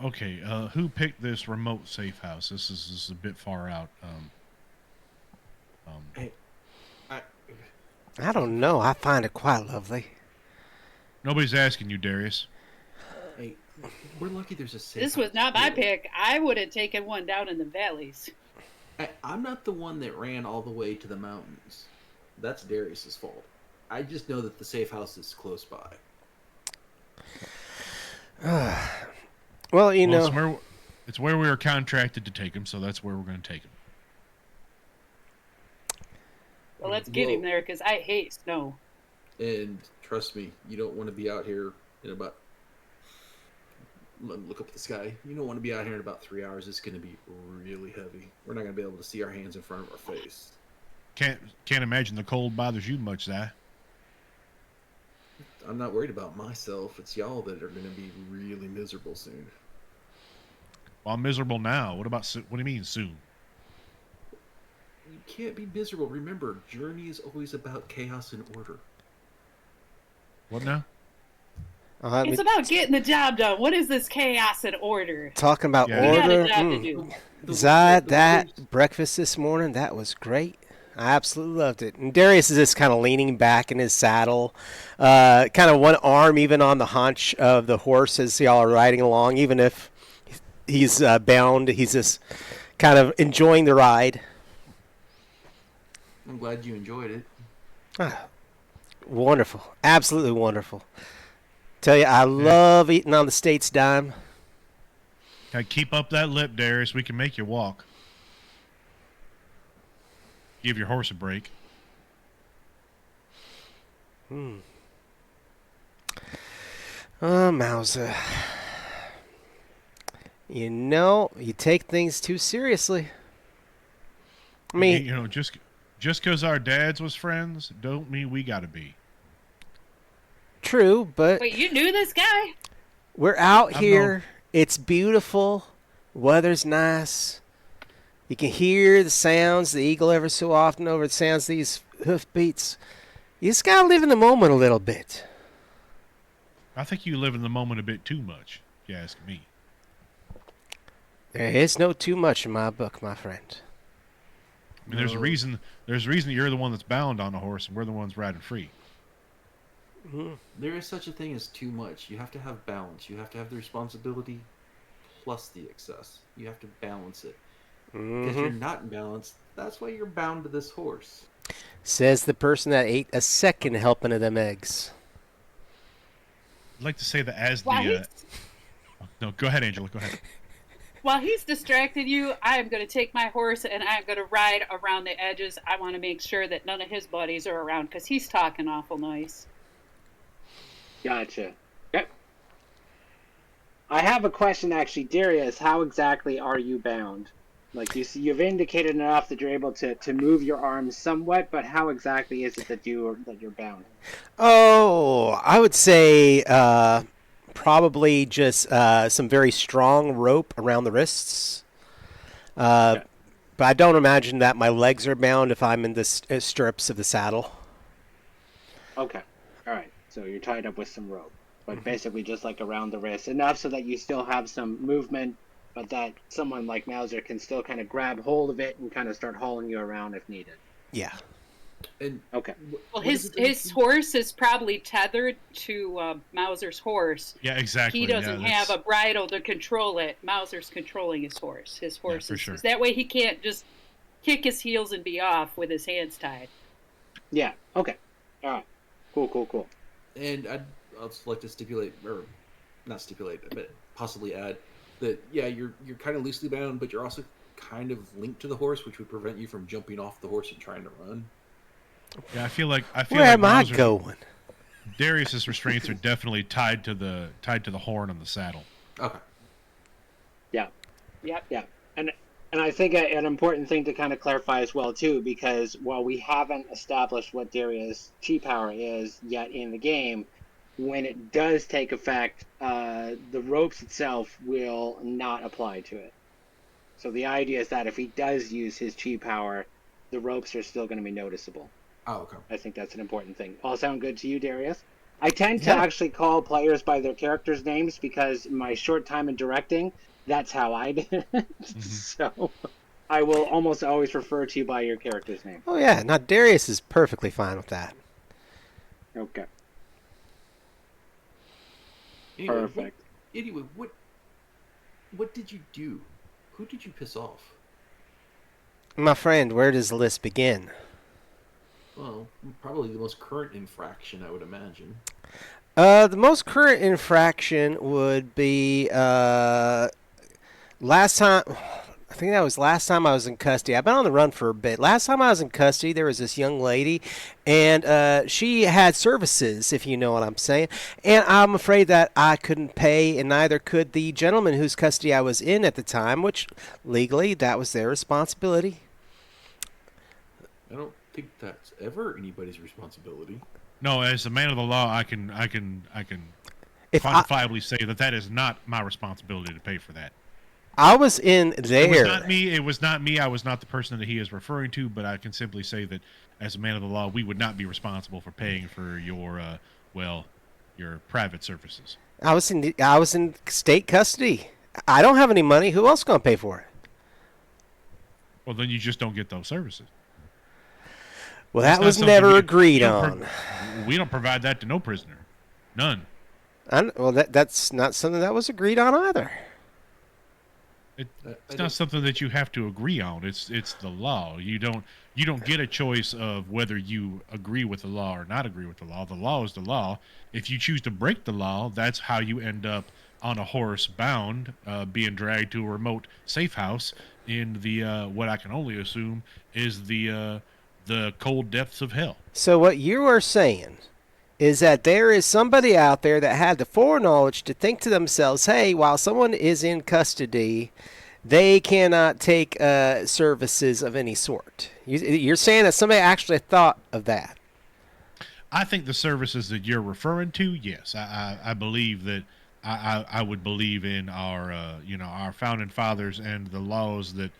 Okay, who picked this remote safe house? This is a bit far out. Hey, I don't know. I find it quite lovely. Nobody's asking you, Darius. hey, we're lucky there's a safe This was house not my here. pick. I would have taken one down in the valleys. I'm not the one that ran all the way to the mountains. That's Darius's fault. I just know that the safe house is close by. Well, It's where we were contracted to take him, so that's where we're going to take him. Well, let's get him there, because I hate snow. And trust me, you don't want to be out here in about... Look up at the sky. You don't want to be out here in about 3 hours. It's going to be really heavy. We're not going to be able to see our hands in front of our face. Can't imagine the cold bothers you much, Zai. I'm not worried about myself. It's y'all that are going to be really miserable soon. Well, I'm miserable now. What do you mean soon? You can't be miserable. Remember, Journey is always about chaos and order. What now? It's about getting the job done. What is this chaos and order? Talking about Yeah. We got order. a job to do. Zod, that breakfast this morning, that was great. I absolutely loved it. And Darius is just kind of leaning back in his saddle, kind of one arm even on the haunch of the horse as y'all are riding along. Even if he's bound, he's just kind of enjoying the ride. I'm glad you enjoyed it. Ah, wonderful. Absolutely wonderful. Tell you, I love eating on the state's dime. Gotta keep up that lip, Darius. We can make you walk. Give your horse a break. Oh, Mauser. You take things too seriously. I mean, just because our dads was friends, don't mean we gotta be. true, but Wait, you knew this guy? we're out I've here. It's beautiful. Weather's nice. You can hear the sounds, the eagle ever so often over the sounds of these hoofbeats. You just gotta live in the moment a little bit. I think you live in the moment a bit too much, if you ask me. There is no too much in my book, my friend. I mean, there's a reason you're the one that's bound on a horse and we're the ones riding free. There is such a thing as too much. You have to have balance. You have to have the responsibility plus the excess. You have to balance it. Because you're not in balance, that's why you're bound to this horse. Says the person that ate a second helping of them eggs. I'd like to say that as While the... he's, No, go ahead, Angela. Go ahead. while he's distracted you, I am going to take my horse and I'm going to ride around the edges. I want to make sure that none of his buddies are around because he's talking awful nice. Gotcha. Yep. I have a question, actually, Darius. How exactly are you bound? Like you've indicated enough that you're able to move your arms somewhat, but how exactly is it that you're bound? Oh, I would say probably just some very strong rope around the wrists. But I don't imagine that my legs are bound if I'm in the stirrups of the saddle. Okay. All right. So you're tied up with some rope, but Mm-hmm. basically just like around the wrist, enough so that you still have some movement, but that someone like Mauser can still kind of grab hold of it and kind of start hauling you around if needed. Yeah. And Okay. Well, what is his it that you his can... horse is probably tethered to Mauser's horse. Yeah, exactly. He doesn't Yeah, have that's, a bridle to control it. Mauser's controlling his horse. His yeah, horse for sure. is that way he can't just kick his heels and be off with his hands tied. Yeah. Okay. All right. Cool. And I'd also like to stipulate, or not stipulate, but possibly add that you're kind of loosely bound, but you're also kind of linked to the horse, which would prevent you from jumping off the horse and trying to run. Yeah, I feel like Where am I Mauser's- going? Darius's restraints are definitely tied to the horn on the saddle. Okay. Yeah. Yep. Yeah. And I think an important thing to kind of clarify as well too, because while we haven't established what Darius' chi power is yet in the game, when it does take effect, the ropes itself will not apply to it. So the idea is that if he does use his chi power, the ropes are still going to be noticeable. Oh, okay. I think that's an important thing. All sound good to you, Darius? I tend to Yeah. actually call players by their characters' names because my short time in directing, that's how I did it. Mm-hmm. So I will almost always refer to you by your character's name. Oh yeah. Now Darius is perfectly fine with that. Okay. Anyway, Perfect. what did you do? Who did you piss off? My friend, where does the list begin? Well, probably the most current infraction, I would imagine. The most current infraction would be last time. I think that was last time I was in custody. I've been on the run for a bit. Last time I was in custody, there was this young lady, and she had services, if you know what I'm saying. And I'm afraid that I couldn't pay, and neither could the gentleman whose custody I was in at the time, which legally that was their responsibility. I don't think that's ever anybody's responsibility. No, as a man of the law, I can If I, quantifiably say that is not my responsibility to pay for that. I was in there. It was not me. It was not me. I was not the person that he is referring to. But I can simply say that, as a man of the law, we would not be responsible for paying for your your private services. I was in state custody. I don't have any money. Who else is going to pay for it? Well, then you just don't get those services. Well, That's that not was something never you- agreed you on. don't we don't provide that to no prisoner. None. Well, that's not something that was agreed on either. It's not something that you have to agree on. It's the law. You don't get a choice of whether you agree with the law or not agree with the law. The law is the law. If you choose to break the law, that's how you end up on a horse bound, being dragged to a remote safe house in the what I can only assume is the cold depths of hell. So what you are saying is that there is somebody out there that had the foreknowledge to think to themselves, hey, while someone is in custody, they cannot take services of any sort. You're saying that somebody actually thought of that. I think the services that you're referring to, yes, I believe that I would believe in our our founding fathers and the laws that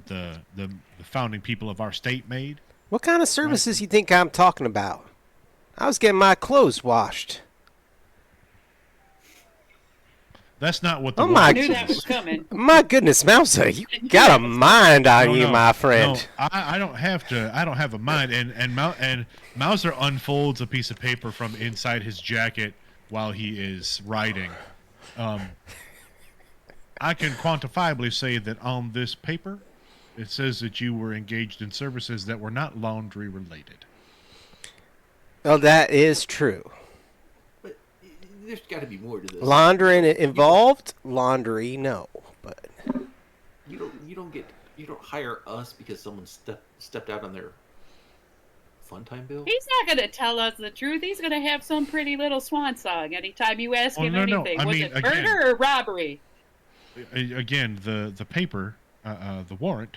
the founding people of our state made. What kind of services you think I'm talking about? I was getting my clothes washed. That's not what the Oh law my I knew says. that was coming. My goodness, Mouser, you got a mind on you, my friend. No, I don't have to. I don't have a mind. And Mauser unfolds a piece of paper from inside his jacket while he is writing. I can quantifiably say that on this paper, it says that you were engaged in services that were not laundry related. Oh, that is true. But there's got to be more to this. Laundering involved? Laundry, no. But You don't hire us because someone stepped out on their fun time bill. He's not going to tell us the truth. He's going to have some pretty little swan song anytime you ask him no. anything. I Was mean, it again- murder or robbery? Again, the paper, the warrant,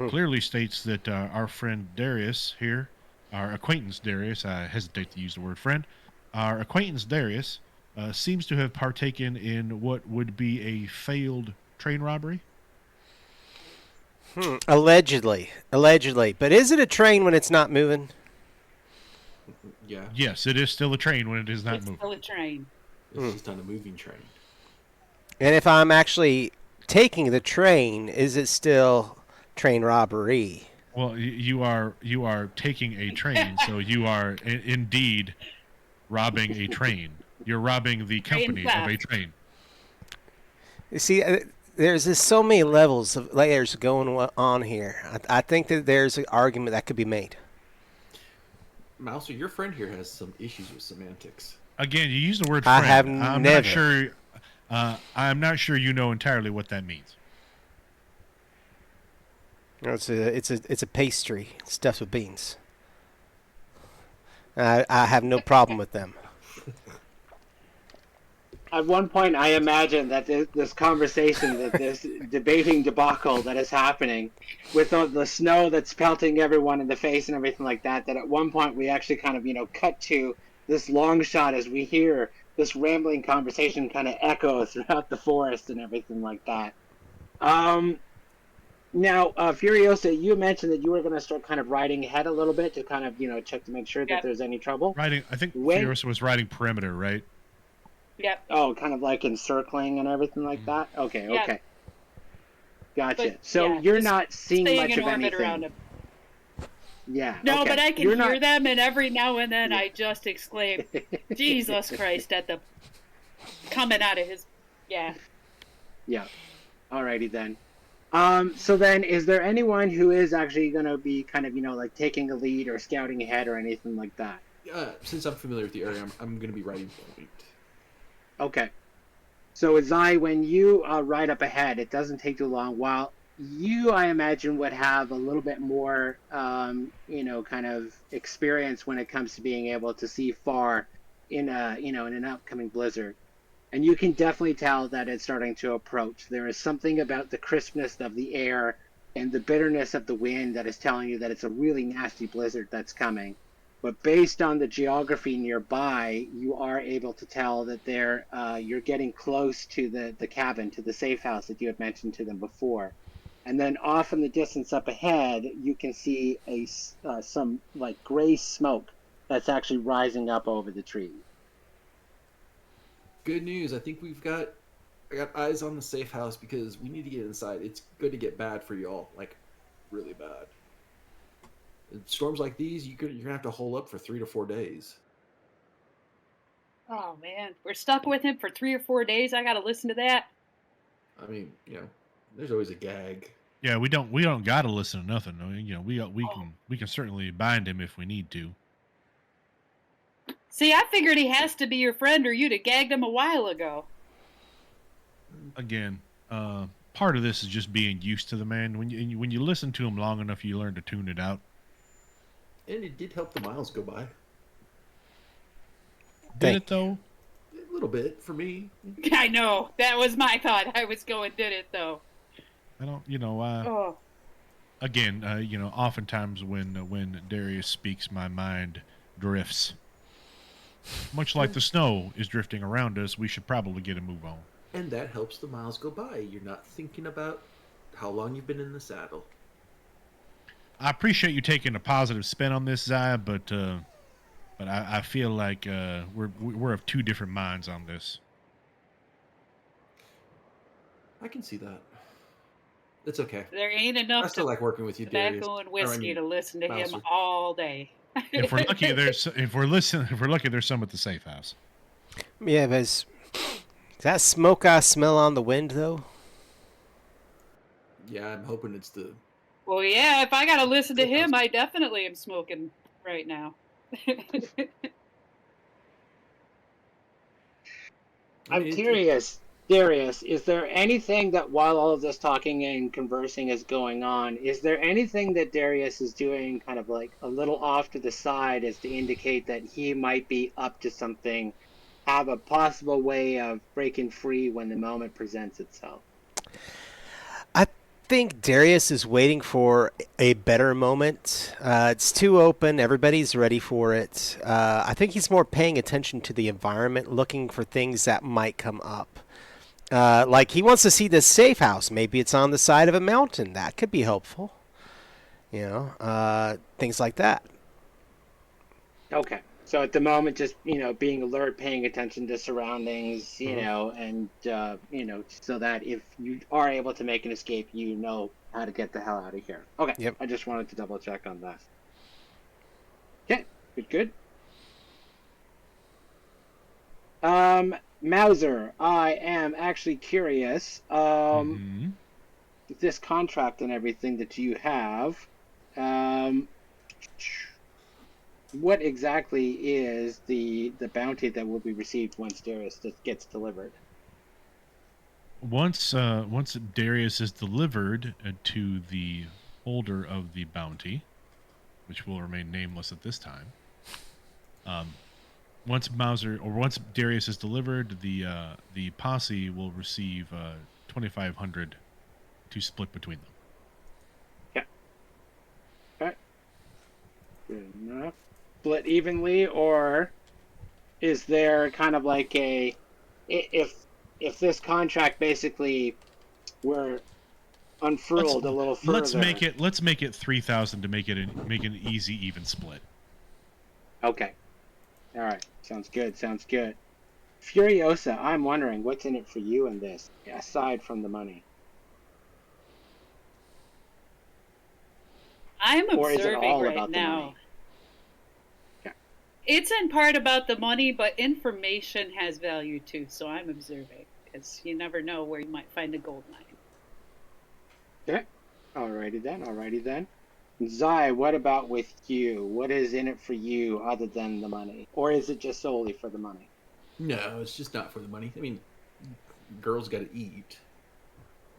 clearly states that our friend Darius here, our acquaintance Darius, I hesitate to use the word friend, our acquaintance Darius seems to have partaken in what would be a failed train robbery. allegedly. But is it a train when it's not moving? Yeah, Yes, it is still a train when it is not It's moving. still a train. it's just on a moving train. And if I'm actually taking the train, is it still train robbery? Well, you are taking a train, so you are indeed robbing a train. You're robbing the Train company of a theft. train. You see, there's just so many levels of layers going on here. I think that there's an argument that could be made. Mouser, your friend here has some issues with semantics. Again, you use the word I have friend. I'm not never. sure. I'm not sure you know entirely what that means. It's a pastry stuffed with beans. I have no problem with them. At one point, I imagine that this conversation, that this debating debacle that is happening, with the snow that's pelting everyone in the face and everything like that, that at one point we actually kind of, cut to this long shot as we hear this rambling conversation kind of echo throughout the forest and everything like that. Now, Furiosa, you mentioned that you were going to start kind of riding ahead a little bit to kind of, check to make sure that Yep. there's any trouble. Riding. I think When- Furiosa was riding perimeter, right? Yep. Oh, kind of like encircling and everything like that? Okay, Yeah. okay. Gotcha. But, So yeah, you're just not seeing Staying much in of orbit around anything. him. Yeah. No, okay. but I can You're hear not... them, and every now and then Yeah. I just exclaim, "Jesus Christ!" at the coming out of his. Yeah. Yeah. Alrighty then. So then, is there anyone who is actually going to be kind of, like taking a lead or scouting ahead or anything like that? Since I'm familiar with the area, I'm going to be riding point. Okay. So, Zai, when you ride up ahead, it doesn't take too long. While you, I imagine, would have a little bit more, kind of experience when it comes to being able to see far in in an upcoming blizzard. And you can definitely tell that it's starting to approach. There is something about the crispness of the air and the bitterness of the wind that is telling you that it's a really nasty blizzard that's coming. But based on the geography nearby, you are able to tell that you're getting close to the cabin, to the safe house that you had mentioned to them before. And then off in the distance up ahead, you can see some like gray smoke that's actually rising up over the trees. Good news. I think I got eyes on the safe house because we need to get inside. It's going to get bad for y'all, like really bad. Storms like these, you're gonna have to hole up for 3 to 4 days. Oh man, we're stuck with him for 3 or 4 days. I got to listen to that. I mean, there's always a gag. Yeah, we don't gotta listen to nothing. I mean, we can certainly bind him if we need to. See, I figured he has to be your friend, or you'd have gagged him a while ago. Again, part of this is just being used to the man. When you listen to him long enough, you learn to tune it out. And it did help the miles go by. Did it though? A little bit for me. I know. That was my thought. I was going, did it though? I don't. Oh. Again, oftentimes when Darius speaks, my mind drifts. Much like the snow is drifting around us, we should probably get a move on. And that helps the miles go by. You're not thinking about how long you've been in the saddle. I appreciate you taking a positive spin on this, Zai, but I feel like we're of two different minds on this. I can see that. It's okay. There ain't I enough still like working with you, Darius. tobacco and whiskey to listen to him Mouser. all day. If we're lucky, there's some at the safe house. Yeah, but is that smoke I smell on the wind though? Yeah, I'm hoping it's the... Well, yeah, if I got to listen to him, I definitely am smoking right now. I'm curious, Darius, is there anything that while all of this talking and conversing is going on, is there anything that Darius is doing kind of like a little off to the side as to indicate that he might be up to something, have a possible way of breaking free when the moment presents itself? I think Darius is waiting for a better moment. It's too open. Everybody's ready for it. I think he's more paying attention to the environment, looking for things that might come up. Like he wants to see this safe house. Maybe it's on the side of a mountain. That could be helpful. Things like that. Okay. So at the moment, just being alert, paying attention to surroundings, and so that if you are able to make an escape, you know how to get the hell out of here. Okay, Yep. I just wanted to double check on that. Okay, good. Mauser, I am actually curious. This contract and everything that you have, what exactly is the bounty that will be received once Darius gets delivered? Once Darius is delivered to the holder of the bounty, which will remain nameless at this time. Once Darius is delivered, the posse will receive 2,500 to split between them. Yeah. Okay. Good enough. Split evenly, or is there kind of like if this contract basically were unfurled a little further? Let's make it 3,000 to make an easy even split. Okay. All right. Sounds good. Furiosa, I'm wondering what's in it for you in this, aside from the money. I'm Or is it observing all right about the now. money? Yeah. It's in part about the money, but information has value too. So I'm observing because you never know where you might find a gold mine. Okay. Alrighty then. Zai, what about with you? What is in it for you other than the money? Or is it just solely for the money? No, it's just not for the money. I mean, girls got to eat,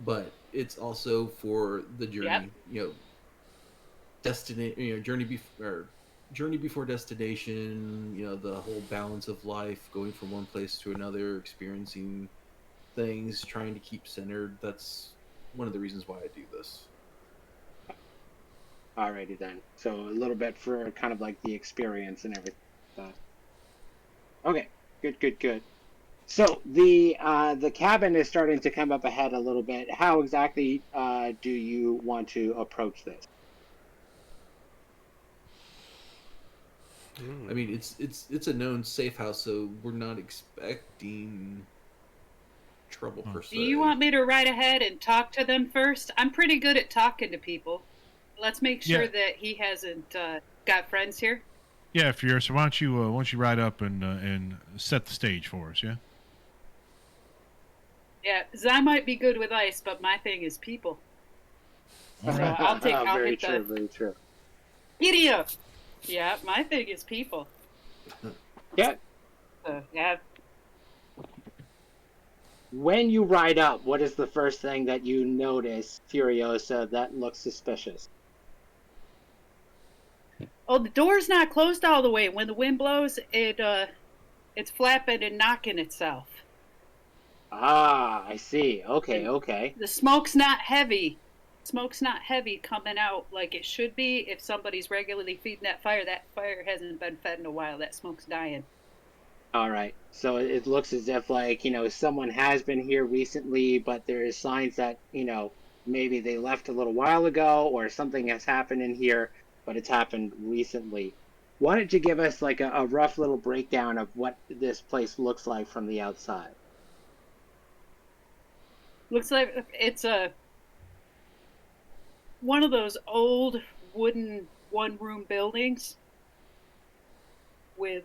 but it's also for the journey. Yep. Journey before destination. The whole balance of life, going from one place to another, experiencing things, trying to keep centered. That's one of the reasons why I do this. Alrighty then. So a little bit for kind of like the experience and everything. Okay. Good. So the cabin is starting to come up ahead a little bit. How exactly do you want to approach this? I mean, it's a known safe house, so we're not expecting trouble per se. Do you want me to ride ahead and talk to them first? I'm pretty good at talking to people. Let's make sure that he hasn't got friends here. Yeah, Fierce. Why don't you ride up and set the stage for us? Yeah. Yeah, because I might be good with ice, but my thing is people. So I'll very hit the... Very true. Giddy up! Yeah, my thing is people. Yeah. Yeah. When you ride up, what is the first thing that you notice, Furiosa, that looks suspicious? Oh, the door's not closed all the way. When the wind blows, it's flapping and knocking itself. Ah, I see. Okay. The smoke's not heavy. Smoke's not heavy coming out like it should be. If somebody's regularly feeding that fire hasn't been fed in a while. That smoke's dying. All right. So it looks as if someone has been here recently, but there is signs that, maybe they left a little while ago or something has happened in here, but it's happened recently. Why don't you give us a rough little breakdown of what this place looks like from the outside? Looks like it's one of those old wooden one-room buildings with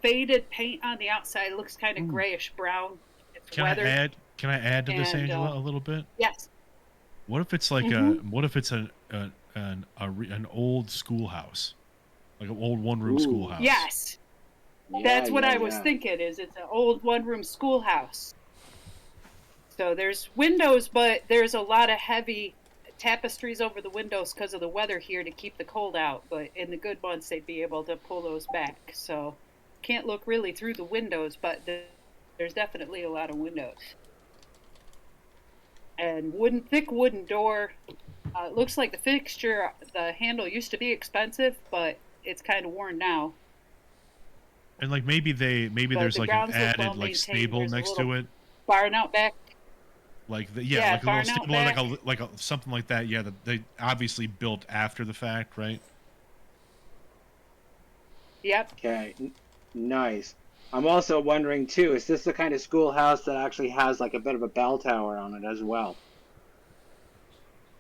faded paint on the outside. It looks kind of grayish brown. It's weathered. Can I add to this, Angela, a little bit? Yes. What if it's an old schoolhouse, like an old one-room schoolhouse? Yes. That's what I was thinking. It's an old one-room schoolhouse. So there's windows, but there's a lot of heavy tapestries over the windows because of the weather here to keep the cold out. But in the good months, they'd be able to pull those back. So can't look really through the windows, but there's definitely a lot of windows. And thick wooden door. It looks like the fixture, the handle used to be expensive, but it's kind of worn now. And maybe there's an added stable next to it. Barn out back. Like Yeah, like a far little out stable, back. like a something like that. Yeah, that they obviously built after the fact, right? Yep. Okay, nice. I'm also wondering too, is this the kind of schoolhouse that actually has like a bit of a bell tower on it as well?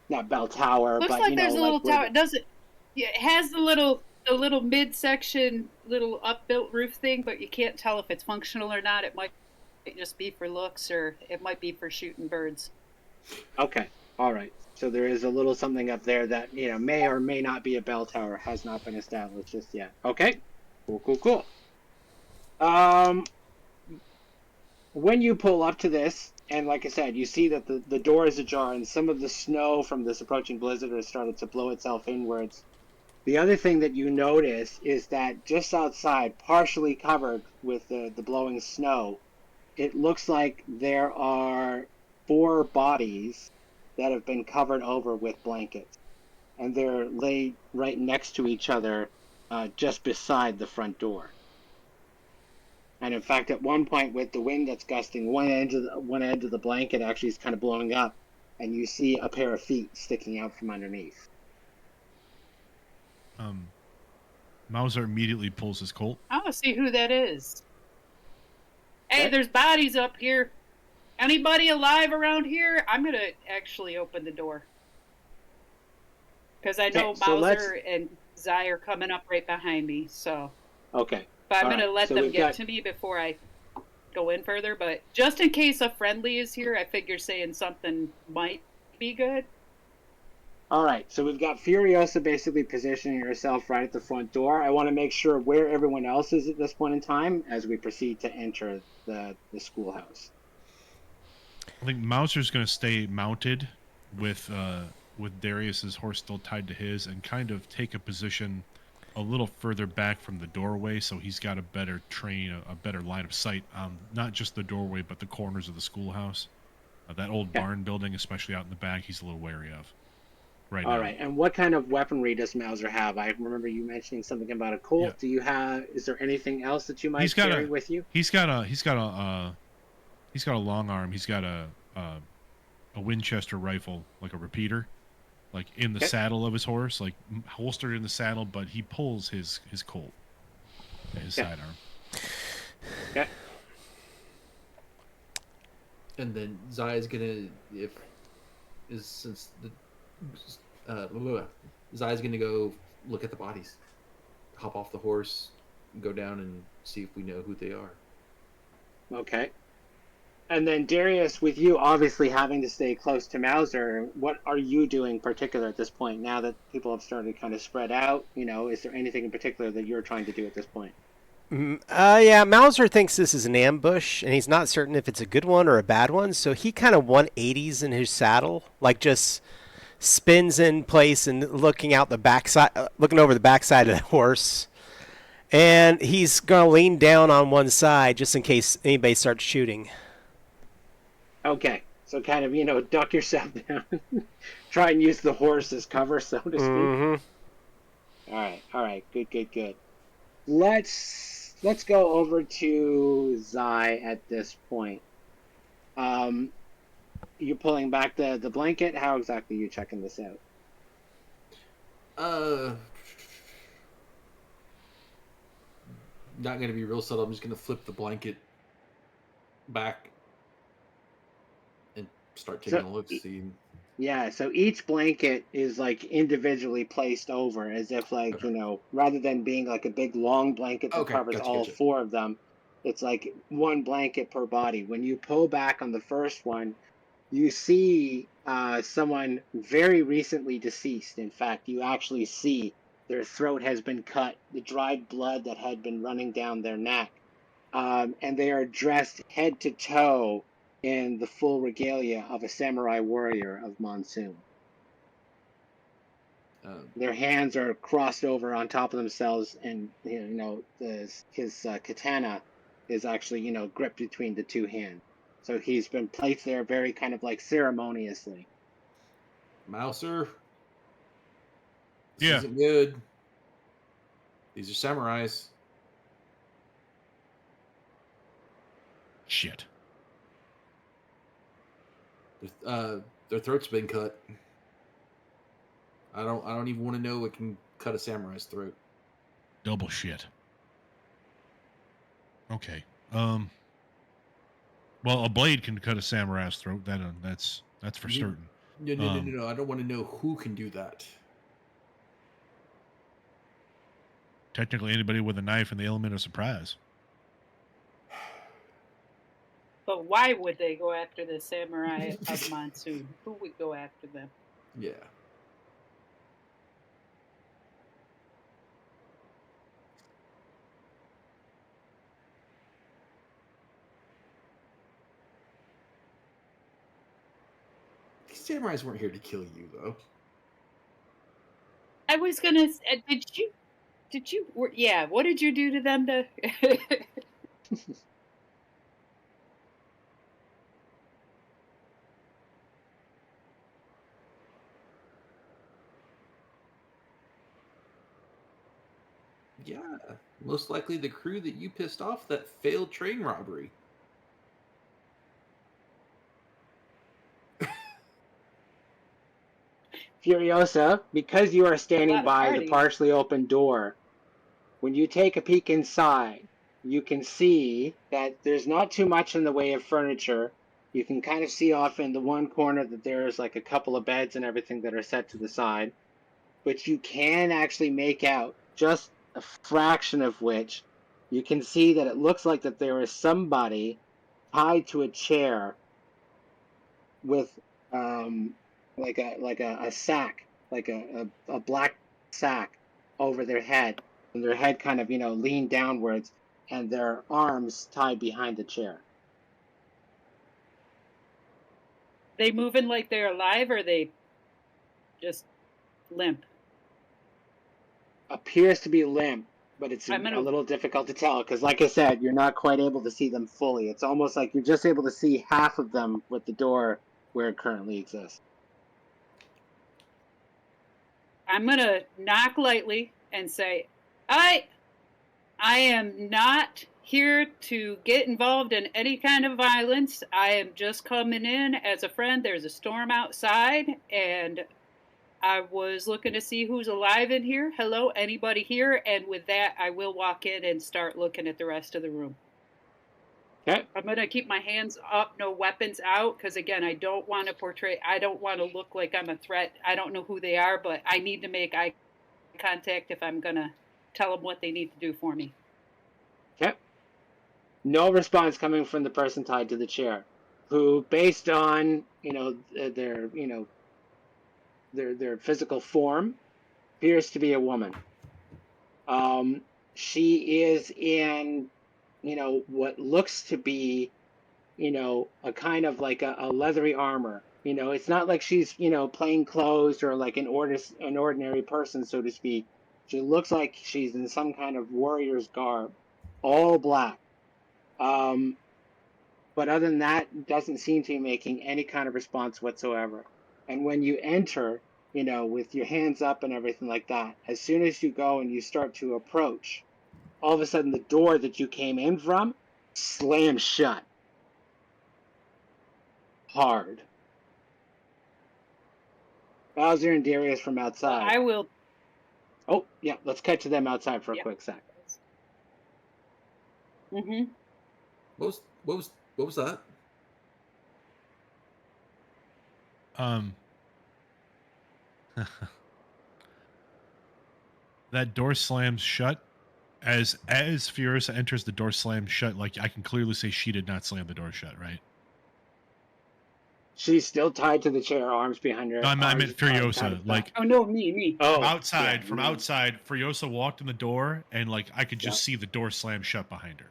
Not bell tower, Looks but like you there's know, a like little where tower. the It doesn't. Yeah, it has the little midsection, little upbuilt roof thing, but you can't tell if it's functional or not. It might just be for looks, or it might be for shooting birds. Okay, all right. So there is a little something up there that you know may or may not be a bell tower. Has not been established just yet. Okay, cool, cool, cool. Um, when you pull up to this, and like I said, you see that the door is ajar, and some of the snow from this approaching blizzard has started to blow itself inwards. The other thing that you notice is that just outside, partially covered with the blowing snow, it looks like there are four bodies that have been covered over with blankets, and they're laid right next to each other, just beside the front door. And in fact, at one point, with the wind that's gusting, one end of the blanket actually is kind of blowing up, and you see a pair of feet sticking out from underneath. Mauser immediately pulls his Colt. I want to see who that is. Hey, Okay. there's bodies up here. Anybody alive around here? I'm gonna actually open the door because I know Okay, so let's. Mauser and Zai are coming up right behind me. So, Okay, but I'm all gonna right. let So them we've get got. to me before I go in further. But just in case a friendly is here, I figure saying something might be good. All right, so we've got Furiosa basically positioning herself right at the front door. I want to make sure where everyone else is at this point in time as we proceed to enter the schoolhouse. I think Mauser's going to stay mounted with Darius's horse still tied to his, and kind of take a position a little further back from the doorway, so he's got a better a better line of sight on not just the doorway but the corners of the schoolhouse. That old Okay. barn building, especially out in the back, he's a little wary of right All now. right, and what kind of weaponry does Mauser have? I remember you mentioning something about a Colt. Yeah, Do you have? Is there anything else that you he's might got carry a with you? he's got a he's got he's got a long arm. He's got a Winchester rifle, like a repeater, like in the Okay. saddle of his horse, like holstered in the saddle, but he pulls his Colt, his Okay. sidearm. Okay. And then Zai is gonna since the Zai's gonna go look at the bodies, hop off the horse, go down and see if we know who they are. Okay. And then Darius, with you obviously having to stay close to Mauser, what are you doing in particular at this point? Now that people have started to kind of spread out, you know, is there anything in particular that you're trying to do at this point? Yeah, Mauser thinks this is an ambush, and he's not certain if it's a good one or a bad one. So he kind of 180s in his saddle, like just spins in place and looking out the backside, looking over the backside of the horse. And he's gonna lean down on one side just in case anybody starts shooting. Okay. So kind of, you know, duck yourself down. Try and use the horse as cover, so to speak. Mm-hmm. All right. All right. Good, good, good. Let's go over to Zai at this point. You're pulling back the blanket. How exactly are you checking this out? Not gonna be real subtle. I'm just gonna flip the blanket back and start taking So a look. See. yeah, so each blanket is like individually placed over as if like, Okay. you know, rather than being like a big long blanket that Okay. covers Gotcha. all Gotcha. four of them, it's like one blanket per body. When you pull back on the first one, you see someone very recently deceased. In fact, you actually see their throat has been cut, the dried blood that had been running down their neck, and they are dressed head to toe in the full regalia of a samurai warrior of Monsoon. Their hands are crossed over on top of themselves, and you know his katana is actually gripped between the two hands. So he's been placed there very kind of like ceremoniously. Mouser, this Yeah. isn't good. These are samurais. Shit. Their throat's been cut. I don't even want to know what can cut a samurai's throat. Double shit. Okay. Well, a blade can cut a samurai's throat. That's for certain. No. I don't want to know who can do that. Technically, anybody with a knife and the element of surprise. But why would they go after the samurai of Monsoon? Who would go after them? Yeah. These samurais weren't here to kill you, though. I was gonna. Did you? Yeah. What did you do to them? To. Yeah, most likely the crew that you pissed off that failed train robbery. Furiosa, because you are standing of by the parties. partially open door, when you take a peek inside, you can see that there's not too much in the way of furniture. You can kind of see off in the one corner that there's like a couple of beds and everything that are set to the side. But you can actually make out just a fraction of which you can see that it looks like that there is somebody tied to a chair with a sack, like a black sack over their head, and their head kind of leaned downwards, and their arms tied behind the chair. They moving like they're alive, or they just limp? Appears to be limp, but it's a little difficult to tell because, like I said, you're not quite able to see them fully. It's almost like you're just able to see half of them with the door where it currently exists. I'm gonna knock lightly and say, I am not here to get involved in any kind of violence. I am just coming in as a friend. There's a storm outside, and I was looking to see who's alive in here. Hello, anybody here? And with that, I will walk in and start looking at the rest of the room. Okay. I'm going to keep my hands up, no weapons out, because again, I don't want to look like I'm a threat. I don't know who they are, but I need to make eye contact if I'm going to tell them what they need to do for me. Okay. No response coming from the person tied to the chair, who, based on their physical form, appears to be a woman. She is in what looks to be a kind of like a leathery armor. It's not like she's plain clothes or like an ordinary person, so to speak. She looks like she's in some kind of warrior's garb, all black. But other than that, doesn't seem to be making any kind of response whatsoever. And when you enter, with your hands up and everything like that, as soon as you go and you start to approach, all of a sudden the door that you came in from slams shut. Hard. Bowser and Darius from outside. I will. Oh, yeah, let's cut to them outside for a quick sec. Mm-hmm. What was that? That door slams shut. As Furiosa enters, the door slams shut. Like, I can clearly say she did not slam the door shut, right? She's still tied to the chair, arms behind her. No, I meant Furiosa. Oh no, me. Oh, from outside, Furiosa walked in the door, and like I could just see the door slam shut behind her.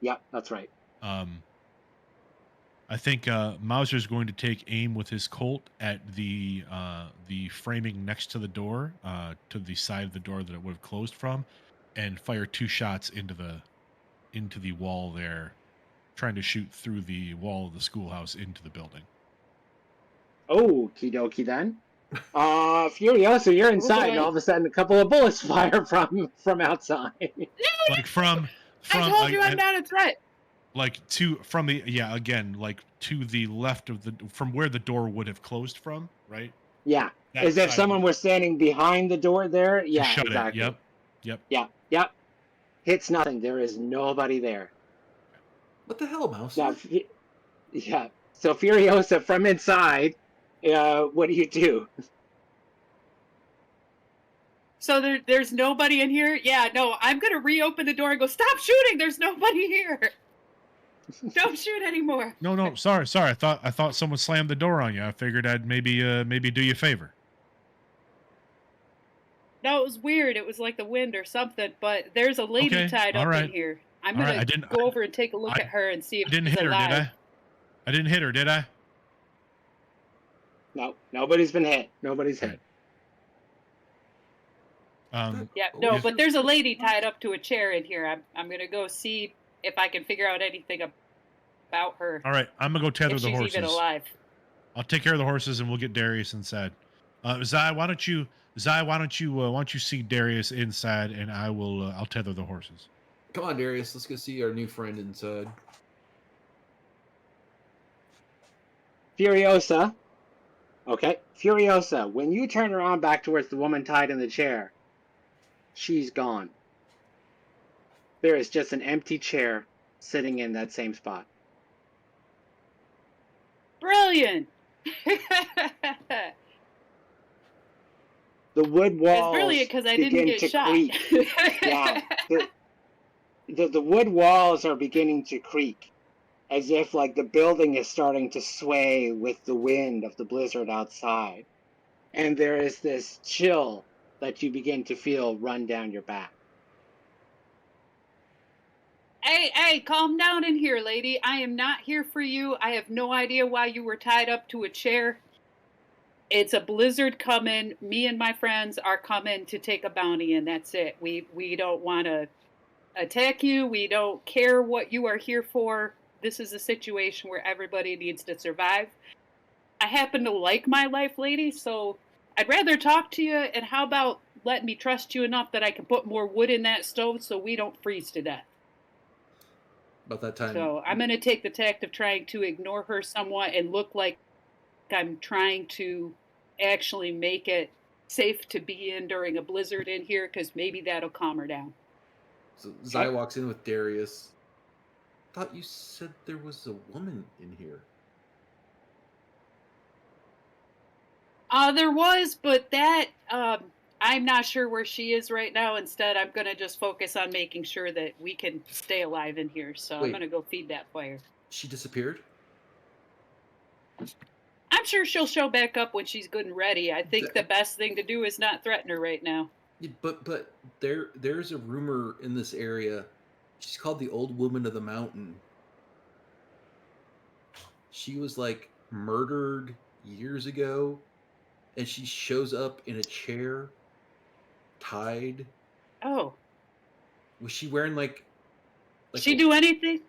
Yep, that's right. I think Mauser's going to take aim with his Colt at the framing next to the door, to the side of the door that it would have closed from, and fire 2 shots into the wall there, trying to shoot through the wall of the schoolhouse into the building. Okie dokie then. Furiosa, you're inside, and all of a sudden a couple of bullets fire from outside. Like from I told you I'm not a threat. Like like to the left of from where the door would have closed from, right? Yeah. That As if side someone were standing behind the door there. to Yeah, shut exactly. it. Yep. Yep. Hits nothing. There is nobody there. What the hell, Mouser? Now, yeah. So Furiosa from inside, what do you do? So there's nobody in here? Yeah, no, I'm going to reopen the door and go, stop shooting! There's nobody here! Don't shoot anymore! No, sorry. I thought someone slammed the door on you. I figured I'd maybe do you a favor. No, it was weird. It was like the wind or something, but there's a lady tied up in here. I'm going to go over and take a look at her and see if she's alive. Did I? I didn't hit her, did I? No, nobody's been hit. Nobody's hit. But there's a lady tied up to a chair in here. I'm going to go see if I can figure out anything about her. All right, I'm going to go tether the horses. She's even alive. I'll take care of the horses and we'll get Darius inside. Zai, why don't you see Darius inside and I'll tether the horses. Come on, Darius, let's go see our new friend inside. Furiosa. Okay, Furiosa, when you turn around back towards the woman tied in the chair, she's gone. There is just an empty chair sitting in that same spot. Brilliant! The wood walls it's brilliant because I didn't get shot. Yeah, the wood walls are beginning to creak, as if like the building is starting to sway with the wind of the blizzard outside. And there is this chill that you begin to feel run down your back. Hey, calm down in here, lady. I am not here for you. I have no idea why you were tied up to a chair. It's a blizzard coming. Me and my friends are coming to take a bounty, and that's it. We don't want to attack you. We don't care what you are here for. This is a situation where everybody needs to survive. I happen to like my life, lady, so I'd rather talk to you, and how about letting me trust you enough that I can put more wood in that stove so we don't freeze to death. About that time. So I'm going to take the tact of trying to ignore her somewhat and look like I'm trying to actually make it safe to be in during a blizzard in here, because maybe that'll calm her down. So Zai walks in with Darius. Thought you said there was a woman in here. There was, but that, I'm not sure where she is right now. Instead, I'm going to just focus on making sure that we can stay alive in here. So I'm going to go feed that fire. She disappeared? I'm sure she'll show back up when she's good and ready. I think the best thing to do is not threaten her right now. Yeah, but there's a rumor in this area. She's called the Old Woman of the Mountain. She was like murdered years ago, and she shows up in a chair, tied. Oh. Was she wearing like she do anything?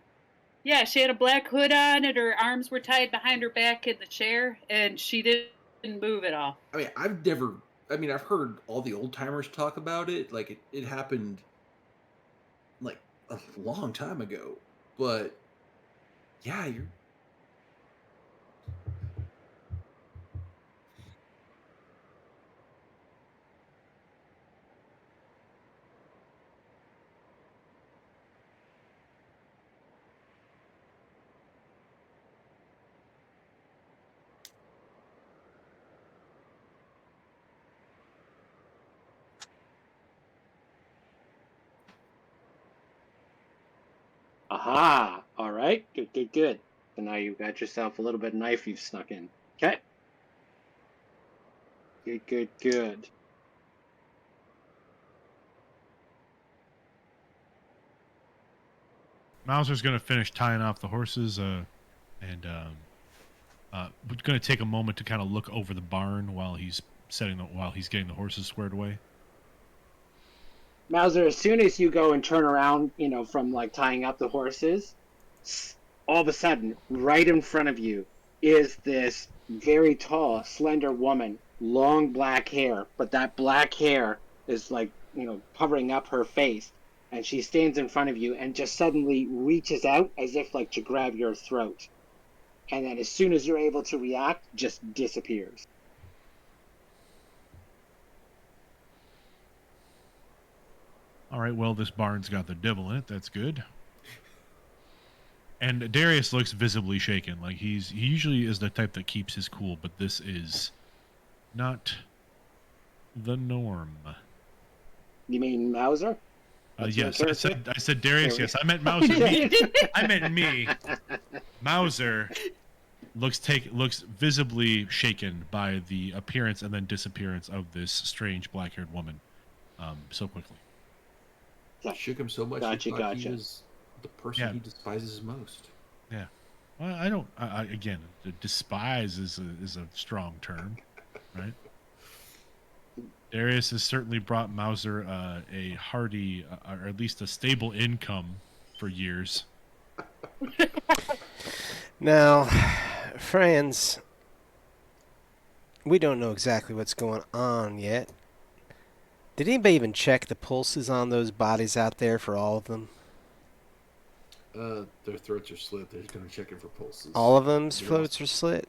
Yeah, she had a black hood on, and her arms were tied behind her back in the chair, and she didn't move at all. I mean, I've heard all the old timers talk about it. Like it happened like a long time ago. But yeah, you're Aha! All right. Good. So now you've got yourself a little bit of knife you've snuck in. Okay. Good. Mauser's going to finish tying off the horses, and we're going to take a moment to kind of look over the barn while he's getting the horses squared away. Mauser, as soon as you go and turn around, from like tying up the horses, all of a sudden, right in front of you is this very tall, slender woman, long black hair, but that black hair is like, covering up her face. and she stands in front of you and just suddenly reaches out as if like to grab your throat. And then as soon as you're able to react, just disappears. All right, well, this barn's got the devil in it. That's good. And Darius looks visibly shaken. Like he usually is the type that keeps his cool, but this is not the norm. You mean Mauser? Yes, I said Darius. Yes, I meant Mauser. I meant me. Mauser looks visibly shaken by the appearance and then disappearance of this strange black-haired woman so quickly. That shook him so much he thought he was the person he despises most. Yeah. Well, I don't. Again, despise is a strong term, right? Darius has certainly brought Mauser a hearty, or at least a stable income for years. Now, friends, we don't know exactly what's going on yet. Did anybody even check the pulses on those bodies out there for all of them? Their throats are slit. They're going to check it for pulses. All of them's throats are slit?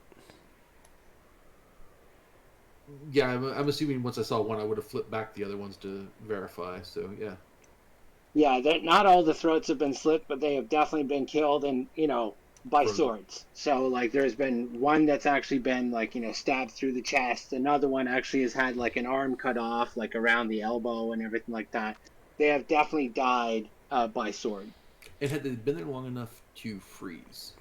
Yeah, I'm assuming once I saw one, I would have flipped back the other ones to verify. So, yeah. Yeah, not all the throats have been slit, but they have definitely been killed and, by swords. So, like, there's been one that's actually been, like, stabbed through the chest. Another one actually has had, like, an arm cut off, like, around the elbow and everything like that. They have definitely died by sword. And had they been there long enough to freeze?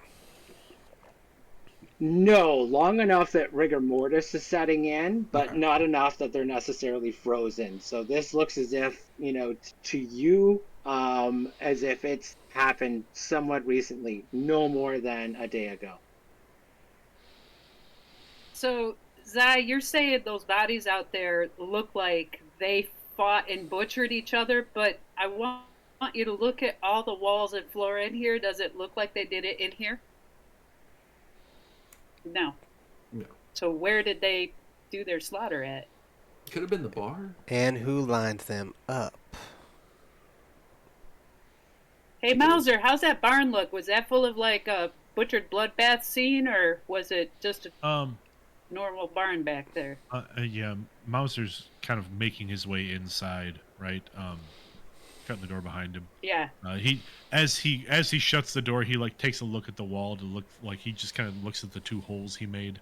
No, long enough that rigor mortis is setting in, but not enough that they're necessarily frozen. So this looks as if, to you, as if it's happened somewhat recently, no more than a day ago. So, Zai, you're saying those bodies out there look like they fought and butchered each other, but I want you to look at all the walls and floor in here. Does it look like they did it in here? No. So where did they do their slaughter at? Could have been the bar. And who lined them up? Hey, Mauser, how's that barn look? Was that full of like a butchered bloodbath scene, or was it just a normal barn back there? Yeah, Mauser's kind of making his way inside, right? Shutting the door behind him. Yeah. As he shuts the door, he like takes a look at the wall to look like he just kind of looks at the two holes he made.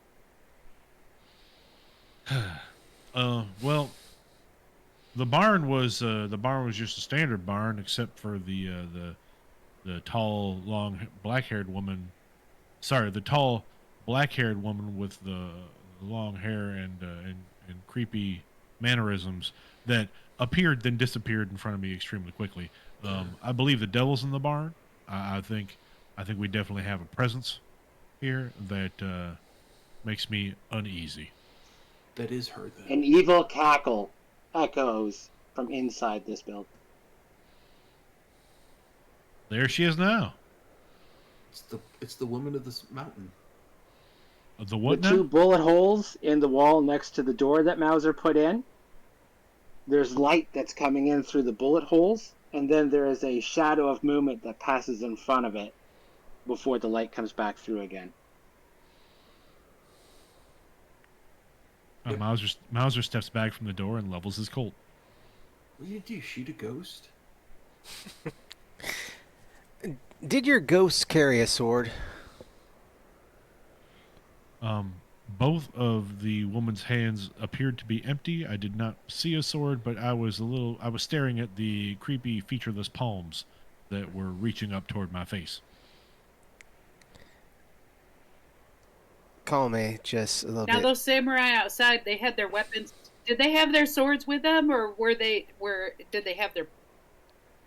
Well, the barn was just a standard barn, except for the tall, long, black-haired woman. Sorry, the tall, black-haired woman with the long hair and creepy mannerisms that appeared then disappeared in front of me extremely quickly. I believe the devil's in the barn. I think we definitely have a presence here that makes me uneasy. That is her, then. An evil cackle echoes from inside this building. There she is now. It's the woman of this mountain. The what now? 2 bullet holes in the wall next to the door that Mauser put in. There's light that's coming in through the bullet holes, and then there is a shadow of movement that passes in front of it before the light comes back through again. Mauser steps back from the door and levels his Colt. What did you do? Shoot a ghost? Did your ghost carry a sword? Both of the woman's hands appeared to be empty. I did not see a sword, but I was staring at the creepy featureless palms that were reaching up toward my face. Call me just a little bit. Now those samurai outside, they had their weapons. Did they have their swords with them, or did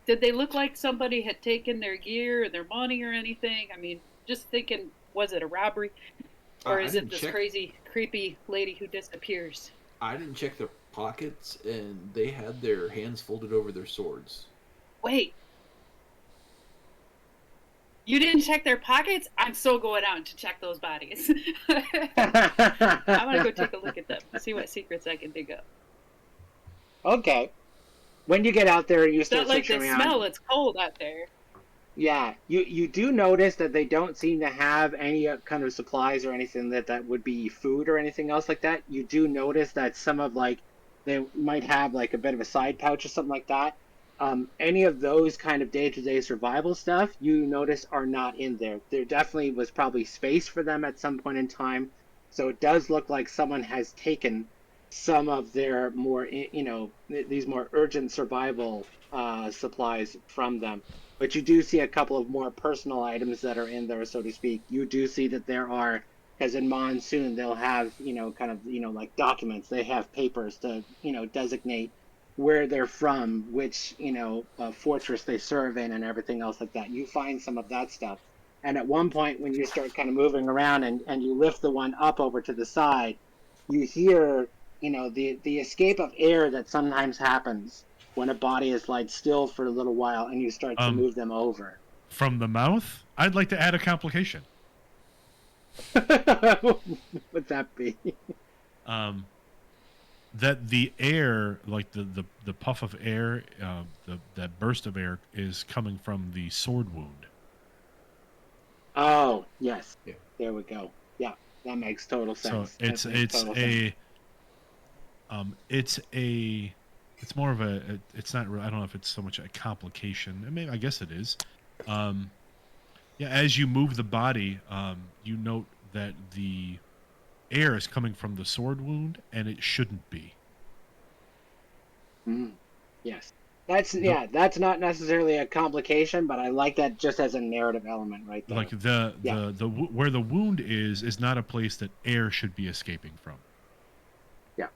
they look like somebody had taken their gear or their money or anything? I mean, just thinking, was it a robbery? Or is it this crazy, creepy lady who disappears? I didn't check their pockets, and they had their hands folded over their swords. Wait. You didn't check their pockets? I'm so going out to check those bodies. I want to go take a look at them and see what secrets I can dig up. Okay. when you get out there, you It's not start like searching they around. smell. It's cold out there. Yeah, you do notice that they don't seem to have any kind of supplies or anything that would be food or anything else like that. You do notice that some of like they might have like a bit of a side pouch or something like that. Any of those kind of day-to-day survival stuff you notice are not in there. There definitely was probably space for them at some point in time. So it does look like someone has taken some of their more, these more urgent survival supplies from them. But you do see a couple of more personal items that are in there, so to speak. You do see that there are, because in Monsoon, they'll have, like documents. They have papers to, designate where they're from, which, fortress they serve in and everything else like that. You find some of that stuff. And at one point, when you start kind of moving around and you lift the one up over to the side, you hear, the escape of air that sometimes happens when a body is laid still for a little while and you start to move them over. From the mouth? I'd like to add a complication. What would that be? That the air, like the puff of air, that burst of air is coming from the sword wound. Oh, yes. Yeah. There we go. Yeah, that makes total sense. So it's more of a, it's not, I don't know if it's so much a complication. I mean, I guess it is. As you move the body, you note that the air is coming from the sword wound, and it shouldn't be. Yes. That's not necessarily a complication, but I like that just as a narrative element right there. Like the where the wound is not a place that air should be escaping from. Yeah.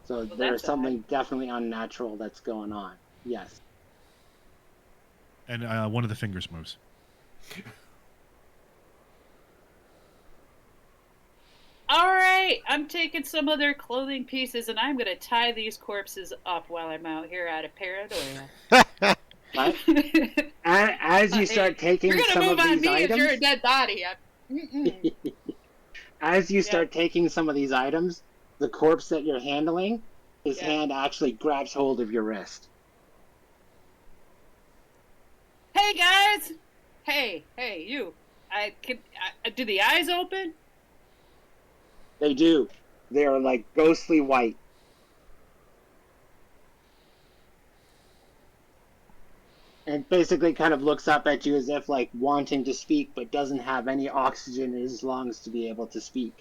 So Well, there's that's something definitely unnatural that's going on. Yes. And one of the fingers moves. All right, I'm taking some of their clothing pieces and I'm going to tie these corpses up while I'm out here out of paranoia. Right? As you start taking You're some gonna of move on these me if you're a items, dead body. as you start taking some of these items, the corpse that you're handling, his hand actually grabs hold of your wrist. Hey guys! Hey, you! Do the eyes open? They do. They are like ghostly white. And basically kind of looks up at you as if like wanting to speak, but doesn't have any oxygen in his lungs to be able to speak.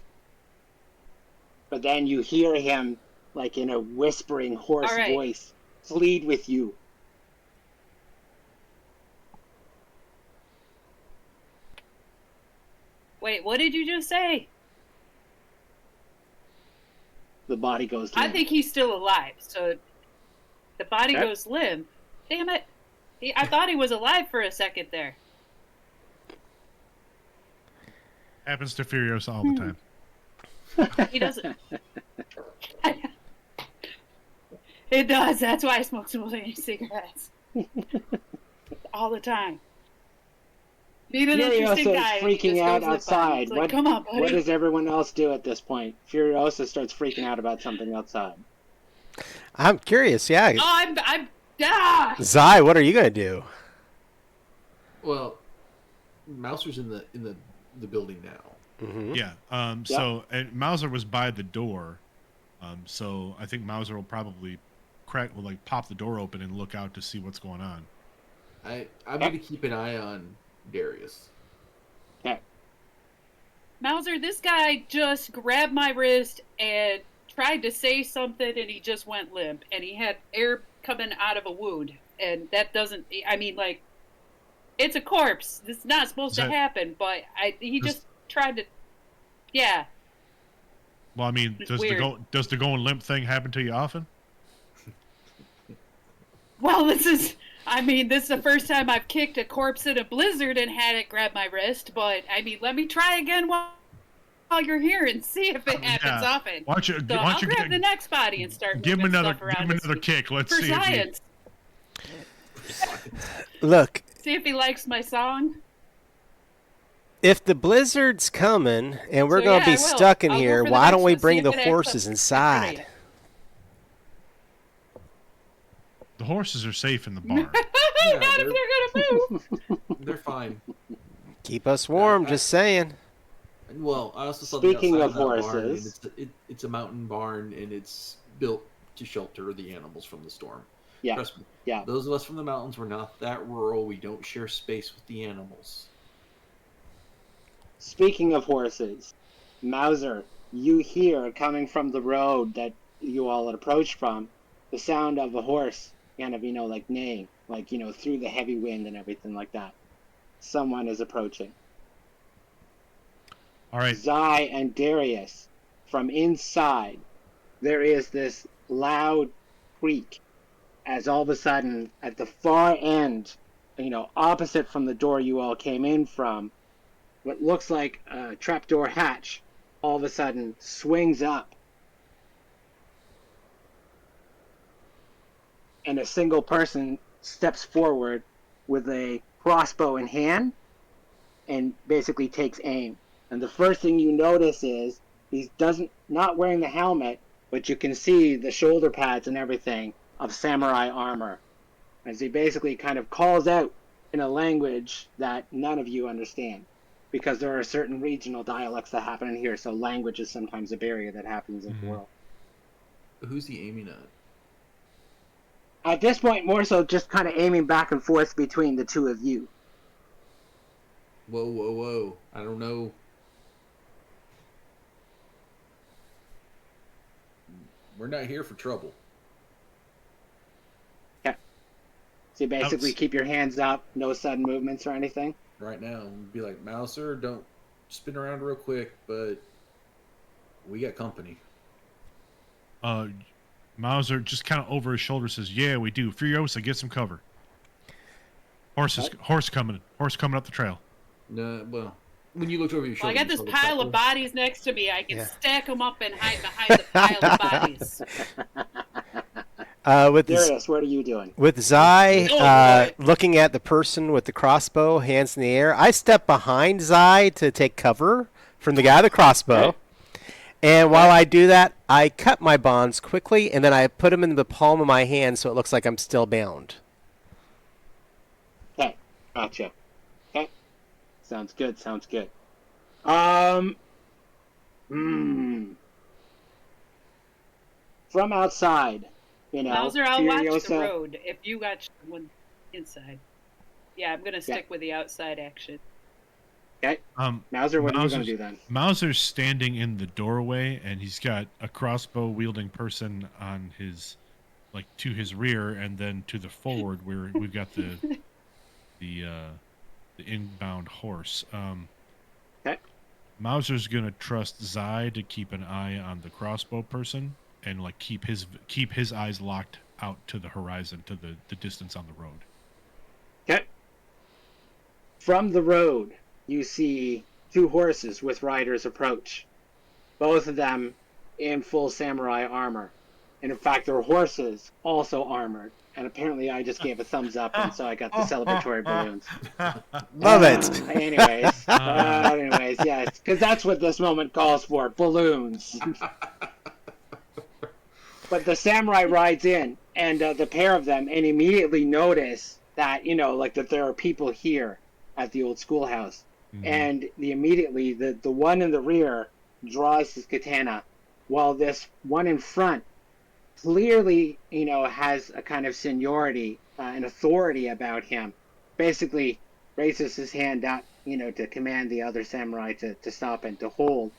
But then you hear him, like in a whispering, hoarse voice, plead with you. Wait, what did you just say? The body goes limp. I think he's still alive, so the body goes limp. Damn it. I thought he was alive for a second there. Happens to Furiosa all the time. He doesn't. It does. That's why I smoke so many cigarettes. All the time. Need an interesting guy. Furiosa is freaking out outside. Like, come on, buddy. What does everyone else do at this point? Furiosa starts freaking out about something outside. I'm curious, yeah. Oh, I'm Zai, what are you gonna do? Well, Mouser's in the building now. Mm-hmm. Yeah. So and Mauser was by the door. So I think Mauser will probably pop the door open and look out to see what's going on. I'm going to keep an eye on Darius. Okay. Mauser, this guy just grabbed my wrist and tried to say something, and he just went limp, and he had air coming out of a wound, and that doesn't. I mean, like, it's a corpse. It's not supposed to happen, but he just tried to. Yeah. Well, I mean, does the going limp thing happen to you often? Well, this is the first time I've kicked a corpse in a blizzard and had it grab my wrist, but, I mean, let me try again while you're here and see if it happens often. Why don't you grab the next body and start give him moving another, stuff around give him another kick. Let's for see. science. Look. See if he likes my song. If the blizzard's coming and we're going to be stuck in here, why don't we bring the horses inside? horses are safe in the barn. Yeah, Not if they're gonna move. they're fine. Keep us warm, just saying. Well, I also saw Speaking the outside of of that barn, and horses. it's a mountain barn, and it's built to shelter the animals from the storm. Yeah. Trust me. Yeah. Those of us from the mountains, we're not that rural. We don't share space with the animals. Speaking of horses, Mauser, you hear coming from the road that you all had approached from, the sound of a horse kind of, like neighing, like, through the heavy wind and everything like that. Someone is approaching. All right. Zai and Darius, from inside, there is this loud creak as all of a sudden, at the far end, opposite from the door you all came in from, what looks like a trapdoor hatch all of a sudden swings up. And a single person steps forward with a crossbow in hand and basically takes aim. And the first thing you notice is he's not wearing the helmet, but you can see the shoulder pads and everything of samurai armor. As he basically kind of calls out in a language that none of you understand. Because there are certain regional dialects that happen in here, so language is sometimes a barrier that happens in the world. Who's he aiming at? At this point, more so just kind of aiming back and forth between the two of you. Whoa. I don't know. We're not here for trouble. Okay. So you basically keep your hands up, no sudden movements or anything? Right now, we'd be like, Mouser, don't spin around real quick, but we got company. Mauser just kind of over his shoulder says, "Yeah, we do. Furiosa, get some cover. Horse coming up the trail." No, well, when you looked over your Well, shoulder, I got this pile of bodies next to me. I can stack them up and hide behind the pile of bodies. Darius, what are you doing? With Zai looking at the person with the crossbow, hands in the air, I step behind Zai to take cover from the guy with the crossbow. Okay. And while I do that, I cut my bonds quickly, and then I put them in the palm of my hand so it looks like I'm still bound. Okay, gotcha. Okay, sounds good. From outside, Mauser, I'll watch the Furiosa. road if you got one inside. Yeah, I'm gonna stick with the outside action. Okay. Mauser, what are you going to do then? Mauser's standing in the doorway, and he's got a crossbow wielding person on his, to his rear, and then to the forward where we've got the inbound horse. Okay. Mauser's gonna trust Zai to keep an eye on the crossbow person and keep his eyes locked out to the horizon, to the distance on the road. Okay. From the road, you see two horses with riders approach. Both of them in full samurai armor. And in fact, their horses also armored. And apparently I just gave a thumbs up, and so I got the celebratory balloons. Love it. Anyways, yes. Because that's what this moment calls for, balloons. But the samurai rides in, and the pair of them, and immediately notice that, that there are people here at the old schoolhouse. And immediately the one in the rear draws his katana, while this one in front clearly, has a kind of seniority and authority about him. Basically raises his hand up, to command the other samurai to stop and to hold,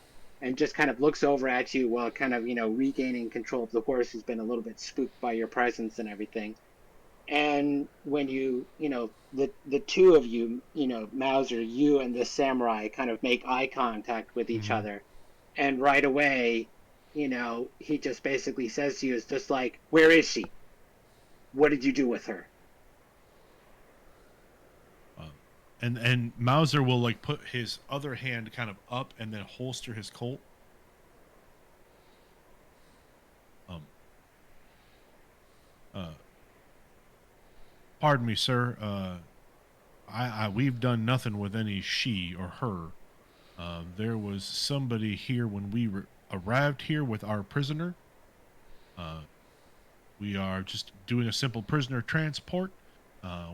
and just kind of looks over at you while kind of, regaining control of the horse who's been a little bit spooked by your presence and everything. And when you, the two of you, Mauser, you and this samurai kind of make eye contact with each other. And right away, he just basically says to you, it's just like, where is she? What did you do with her? And Mauser will put his other hand kind of up and then holster his Colt. Pardon me, sir. We've done nothing with any she or her. There was somebody here when we arrived here with our prisoner. We are just doing a simple prisoner transport.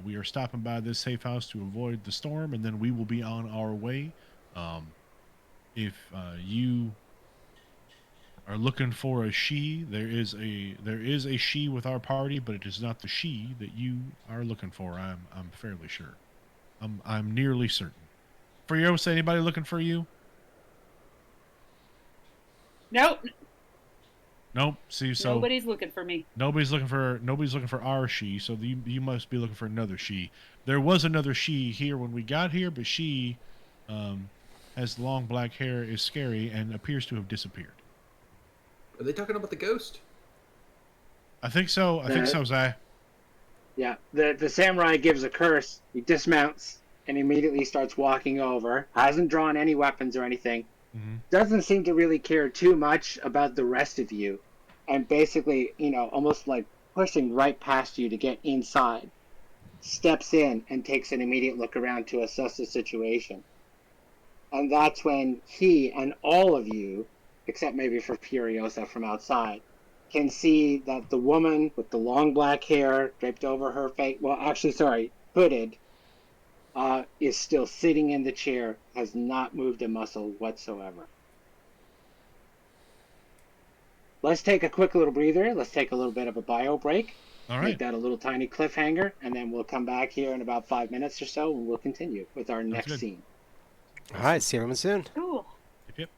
We are stopping by this safe house to avoid the storm, and then we will be on our way. If you are looking for a she, there is a she with our party, but it is not the she that you are looking for. I'm fairly sure. I'm nearly certain. For you, say anybody looking for you? Nope, Nope. See, so nobody's looking for me. nobody's looking for our she. So you must be looking for another she. There was another she here when we got here, but she um, has long black hair, is scary, and appears to have disappeared. Are they talking about the ghost? I think so. I think so, Zai. Yeah, the samurai gives a curse. He dismounts and immediately starts walking over. Hasn't drawn any weapons or anything. Mm-hmm. Doesn't seem to really care too much about the rest of you, and basically, almost like pushing right past you to get inside. Steps in and takes an immediate look around to assess the situation. And that's when he and all of you, except maybe for Furiosa from outside, can see that the woman with the long black hair draped over her face, well, actually, sorry, hooded, is still sitting in the chair, has not moved a muscle whatsoever. Let's take a quick little breather. Let's take a little bit of a bio break. All Make right. that a little tiny cliffhanger, and then we'll come back here in about 5 minutes or so, and we'll continue with our next good. scene. All right, see everyone soon. Cool. Yep.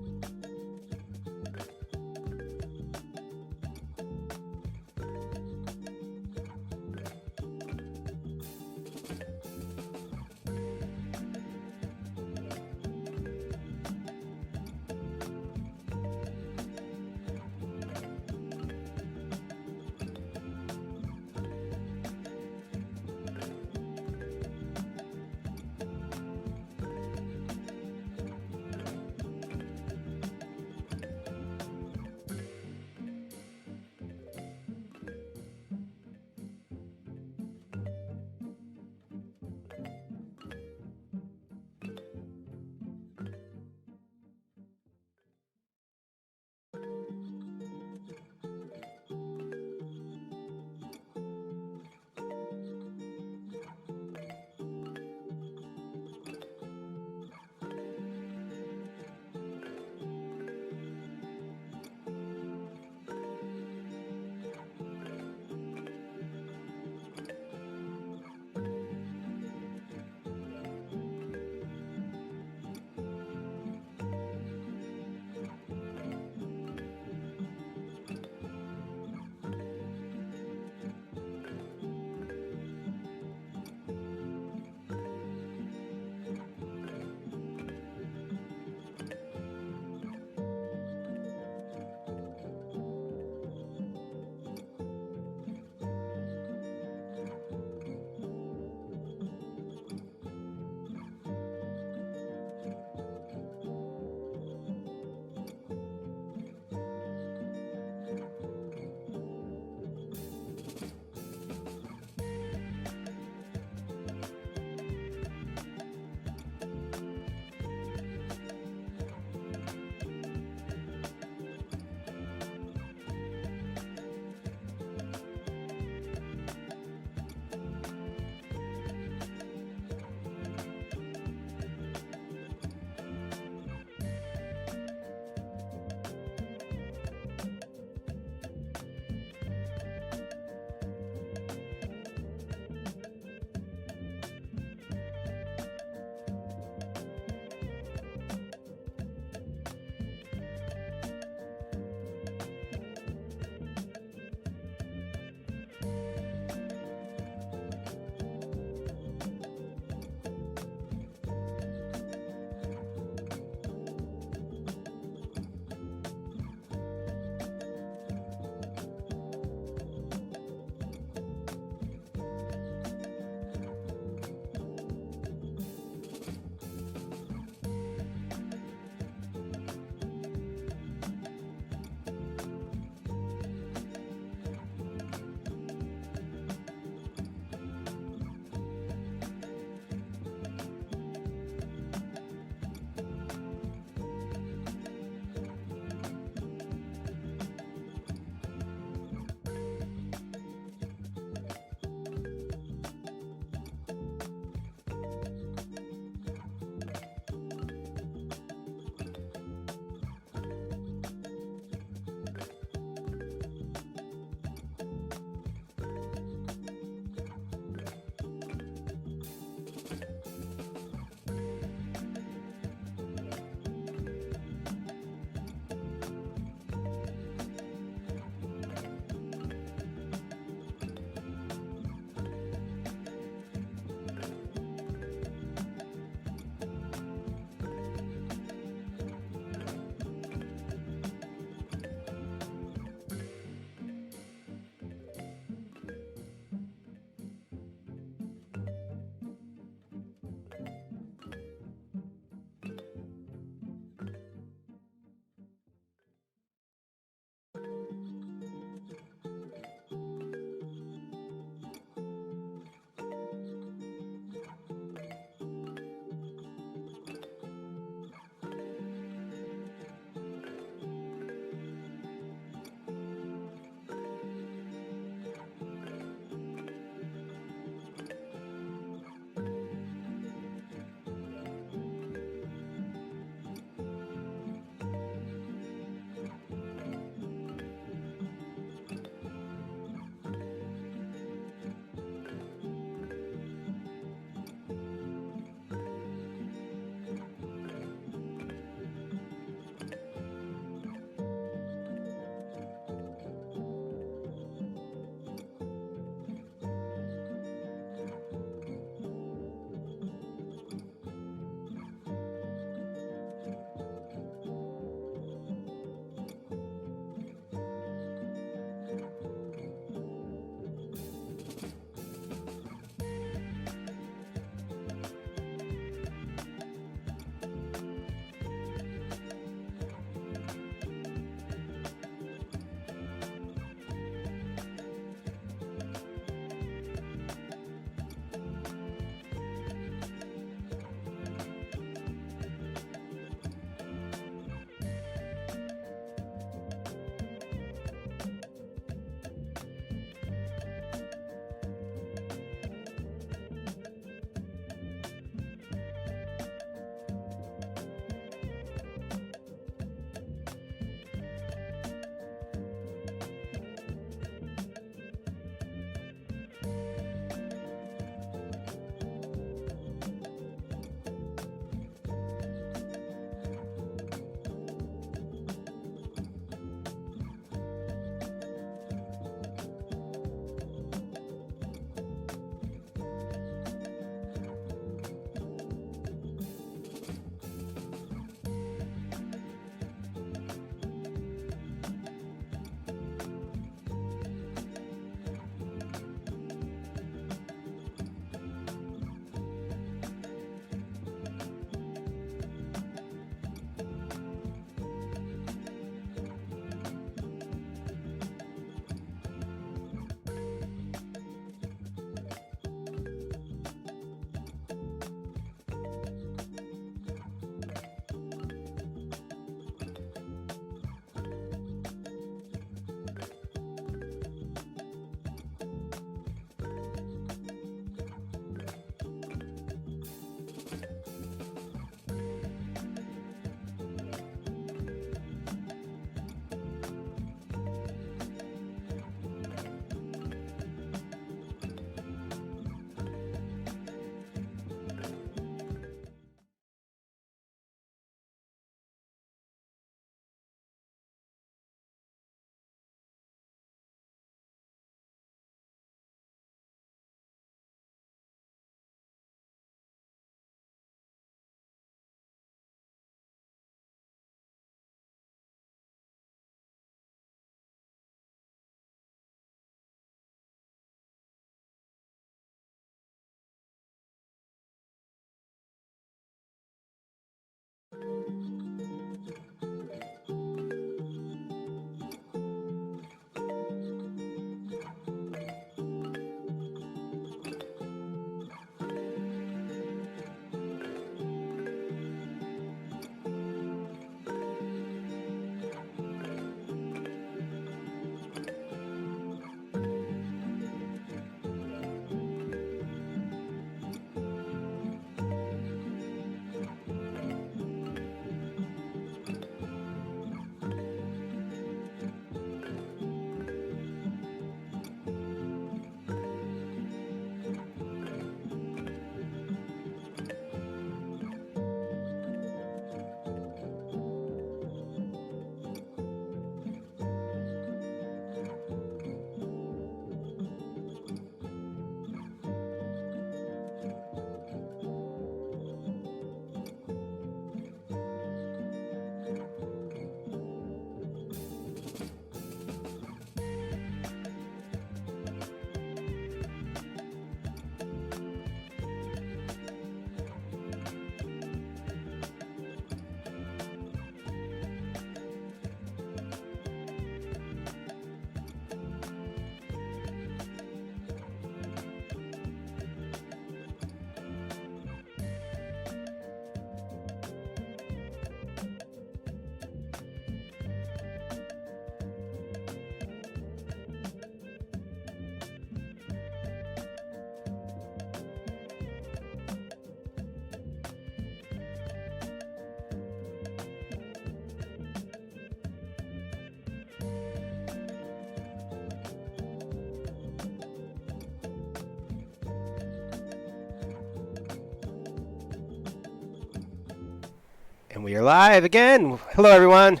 And we are live again. Hello, everyone.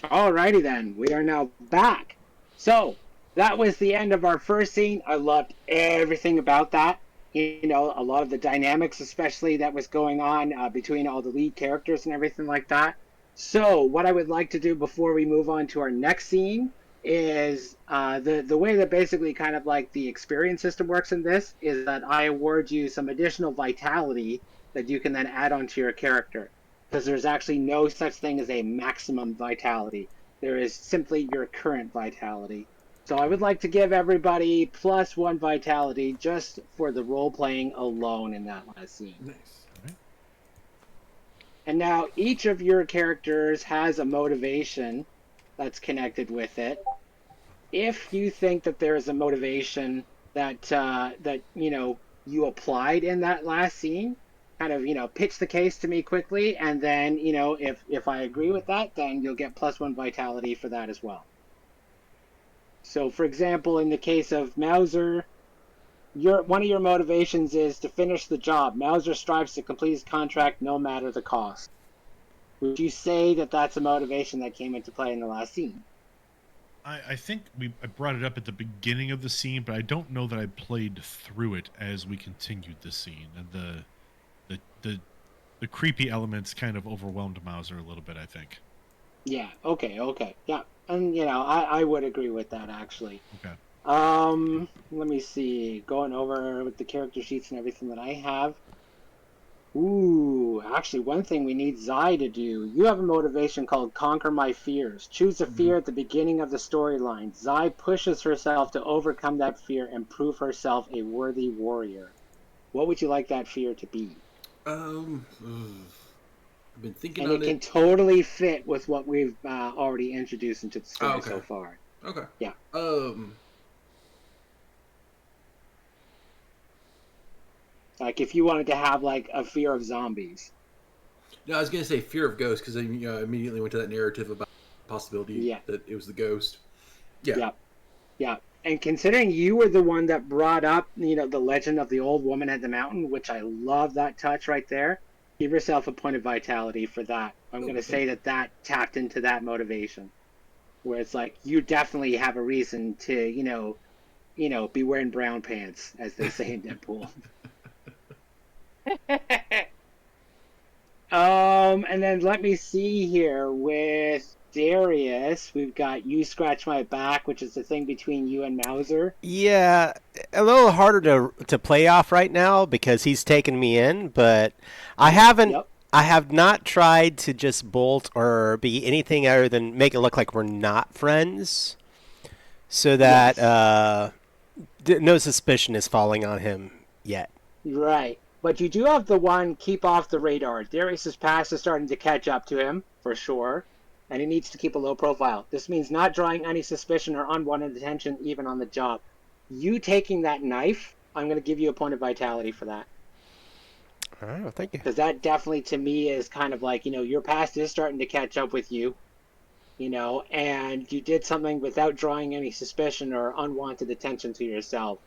Alrighty then, we are now back. So, that was the end of our first scene. I loved everything about that. You know, a lot of the dynamics, especially that was going on between all the lead characters and everything like that. So, what I would like to do before we move on to our next scene is the way that basically kind of like the experience system works in this is that I award you some additional vitality that you can then add onto your character. Because there's actually no such thing as a maximum vitality. There is simply your current vitality. So I would like to give everybody +1 vitality just for the role playing alone in that last scene. Nice. And now each of your characters has a motivation that's connected with it. If you think that there is a motivation that you applied in that last scene, kind of pitch the case to me quickly, and then if I agree with that, then you'll get +1 vitality for that as well. So, for example, in the case of Mauser, one of your motivations is to finish the job. Mauser strives to complete his contract no matter the cost. Would you say that that's a motivation that came into play in the last scene? I think I brought it up at the beginning of the scene, but I don't know that I played through it as we continued the scene. And the creepy elements kind of overwhelmed Mauser a little bit, I think. Yeah, okay. Yeah, and I would agree with that, actually. Okay. Let me see. Going over with the character sheets and everything that I have. Ooh, actually, one thing we need Zai to do. You have a motivation called Conquer My Fears. Choose a fear at the beginning of the storyline. Zai pushes herself to overcome that fear and prove herself a worthy warrior. What would you like that fear to be? I've been thinking and on it can totally fit with what we've already introduced into the story so far. Okay. Yeah. Like if you wanted to have like a fear of zombies. No, I was gonna say fear of ghosts because I immediately went to that narrative about the possibility that it was the ghost. Yeah. And considering you were the one that brought up, the legend of the old woman at the mountain, which I love that touch right there. Give yourself a point of vitality for that. I'm going to say that tapped into that motivation, where it's like you definitely have a reason to, be wearing brown pants, as they say in Deadpool. And then let me see here with Darius. We've got You Scratch My Back, which is the thing between you and Mauser. Yeah, a little harder to play off right now because he's taken me in, but I haven't. Yep. I have not tried to just bolt or be anything other than make it look like we're not friends, so that no suspicion is falling on him yet. Right. But you do have the one keep off the radar. Darius's past is starting to catch up to him, for sure. And he needs to keep a low profile. This means not drawing any suspicion or unwanted attention even on the job. You taking that knife, I'm going to give you a point of vitality for that. All right, well, thank you. Because that definitely, to me, is kind of like, your past is starting to catch up with you. And you did something without drawing any suspicion or unwanted attention to yourself.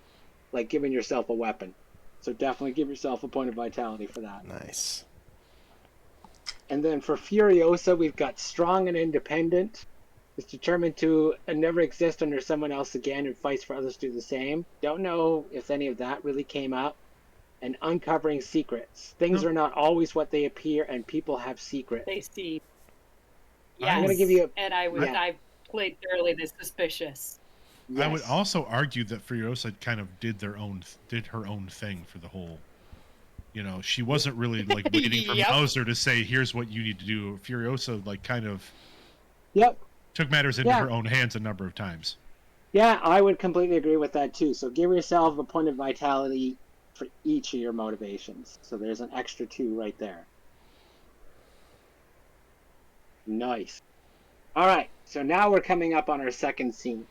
Like giving yourself a weapon. So definitely give yourself a point of vitality for that. Nice. And then for Furiosa, we've got Strong and Independent. Is determined to never exist under someone else again and fights for others to do the same. Don't know if any of that really came up. And Uncovering Secrets. Things are not always what they appear, and people have secrets. They see. Yes. I'm going to give you I played thoroughly the suspicious. Yes. I would also argue that Furiosa kind of did her own thing for the whole. She wasn't really like waiting for Mauser to say, "Here's what you need to do." Furiosa kind of took matters into her own hands a number of times. Yeah, I would completely agree with that too. So give yourself a point of vitality for each of your motivations. So there's an extra 2 right there. Nice. All right, so now we're coming up on our second scene.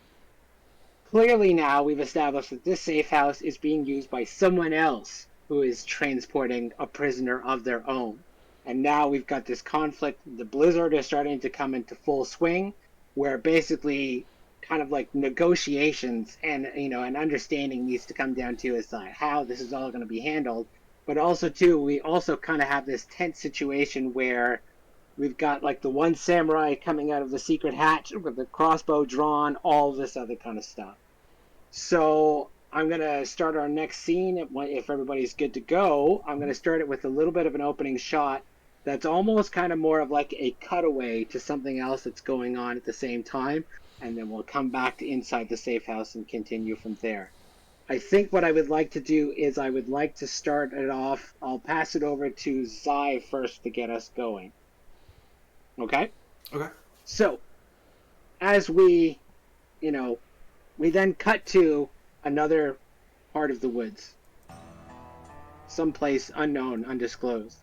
Clearly now we've established that this safe house is being used by someone else who is transporting a prisoner of their own. And now we've got this conflict. The blizzard is starting to come into full swing, where basically kind of like negotiations and an understanding needs to come down to is how this is all going to be handled. but also too, we also kind of have this tense situation where we've got like the one samurai coming out of the secret hatch with the crossbow drawn, all this other kind of stuff. So I'm going to start our next scene. If everybody's good to go, I'm going to start it with a little bit of an opening shot that's almost kind of more of like a cutaway to something else that's going on at the same time. And then we'll come back to inside the safe house and continue from there. I think what I would like to do is I would like to start it off. I'll pass it over to Zai first to get us going. Okay? Okay. So, as we then cut to another part of the woods, someplace unknown, undisclosed.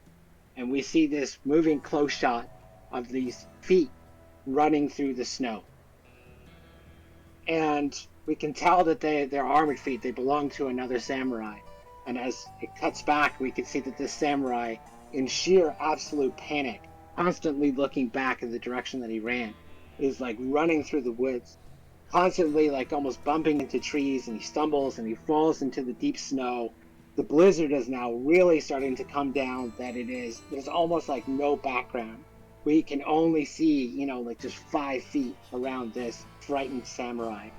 And we see this moving close shot of these feet running through the snow. And we can tell that they're armored feet. They belong to another samurai. And as it cuts back, we can see that this samurai, in sheer absolute panic, constantly looking back in the direction that he ran, is like running through the woods, constantly like almost bumping into trees, and he stumbles and he falls into the deep snow. The blizzard is now really starting to come down, there's almost like no background. We can only see, like just 5 feet around this frightened samurai.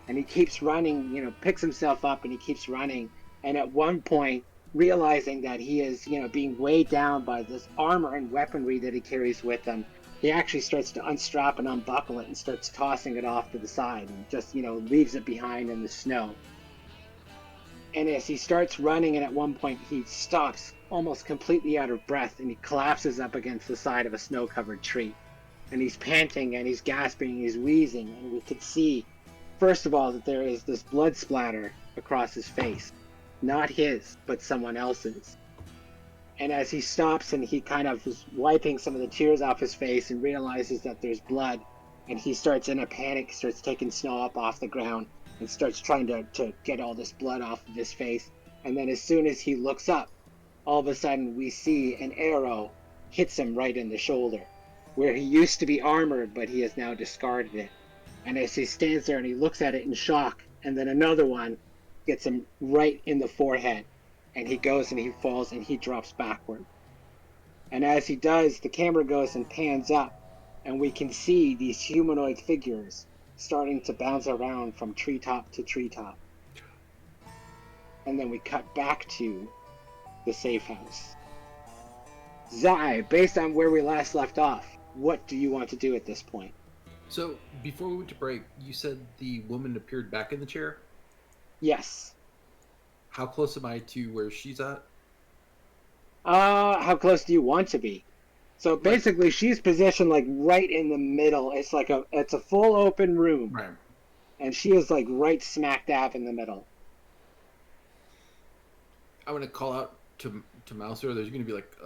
And he keeps running, picks himself up and he keeps running. And at one point, realizing that he is, being weighed down by this armor and weaponry that he carries with him, he actually starts to unstrap and unbuckle it and starts tossing it off to the side and just, leaves it behind in the snow. And as he starts running, and at one point he stops almost completely out of breath and he collapses up against the side of a snow-covered tree. And he's panting and he's gasping, he's wheezing, and we can see, first of all, that there is this blood splatter across his face. Not his, but someone else's. And as he stops and he kind of is wiping some of the tears off his face and realizes that there's blood, and he starts in a panic, starts taking snow up off the ground and starts trying to get all this blood off of his face. And then as soon as he looks up, all of a sudden we see an arrow hits him right in the shoulder, where he used to be armored, but he has now discarded it. And as he stands there and he looks at it in shock, and then another one gets him right in the forehead, and he goes and he falls and he drops backward. And as he does, the camera goes and pans up, and we can see these humanoid figures starting to bounce around from treetop to treetop. And then we cut back to the safe house. Zai, based on where we last left off, what do you want to do at this point? So, before we went to break, you said the woman appeared back in the chair? Yes. How close am I to where she's at? How close do you want to be? So basically, she's positioned like right in the middle. It's a full open room, Right. And she is like right smack dab in the middle. I'm gonna call out to Mouser. There's gonna be like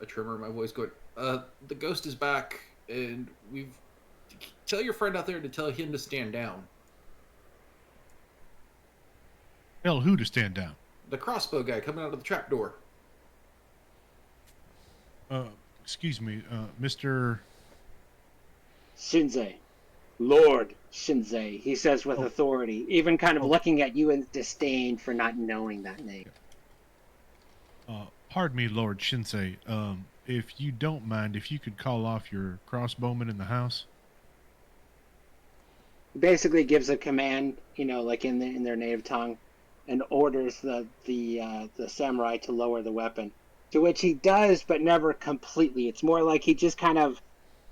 a tremor in my voice going, the ghost is back, and tell your friend out there to tell him to stand down. Tell who to stand down? The crossbow guy coming out of the trapdoor. Excuse me, Mr. Shinzei. Lord Shinzei, he says with authority, even kind of looking at you in disdain for not knowing that name. Pardon me, Lord Shinsei. If you don't mind, if you could call off your crossbowmen in the house. Basically gives a command, like in their native tongue, and orders the samurai to lower the weapon. To which he does, but never completely. It's more like he just kind of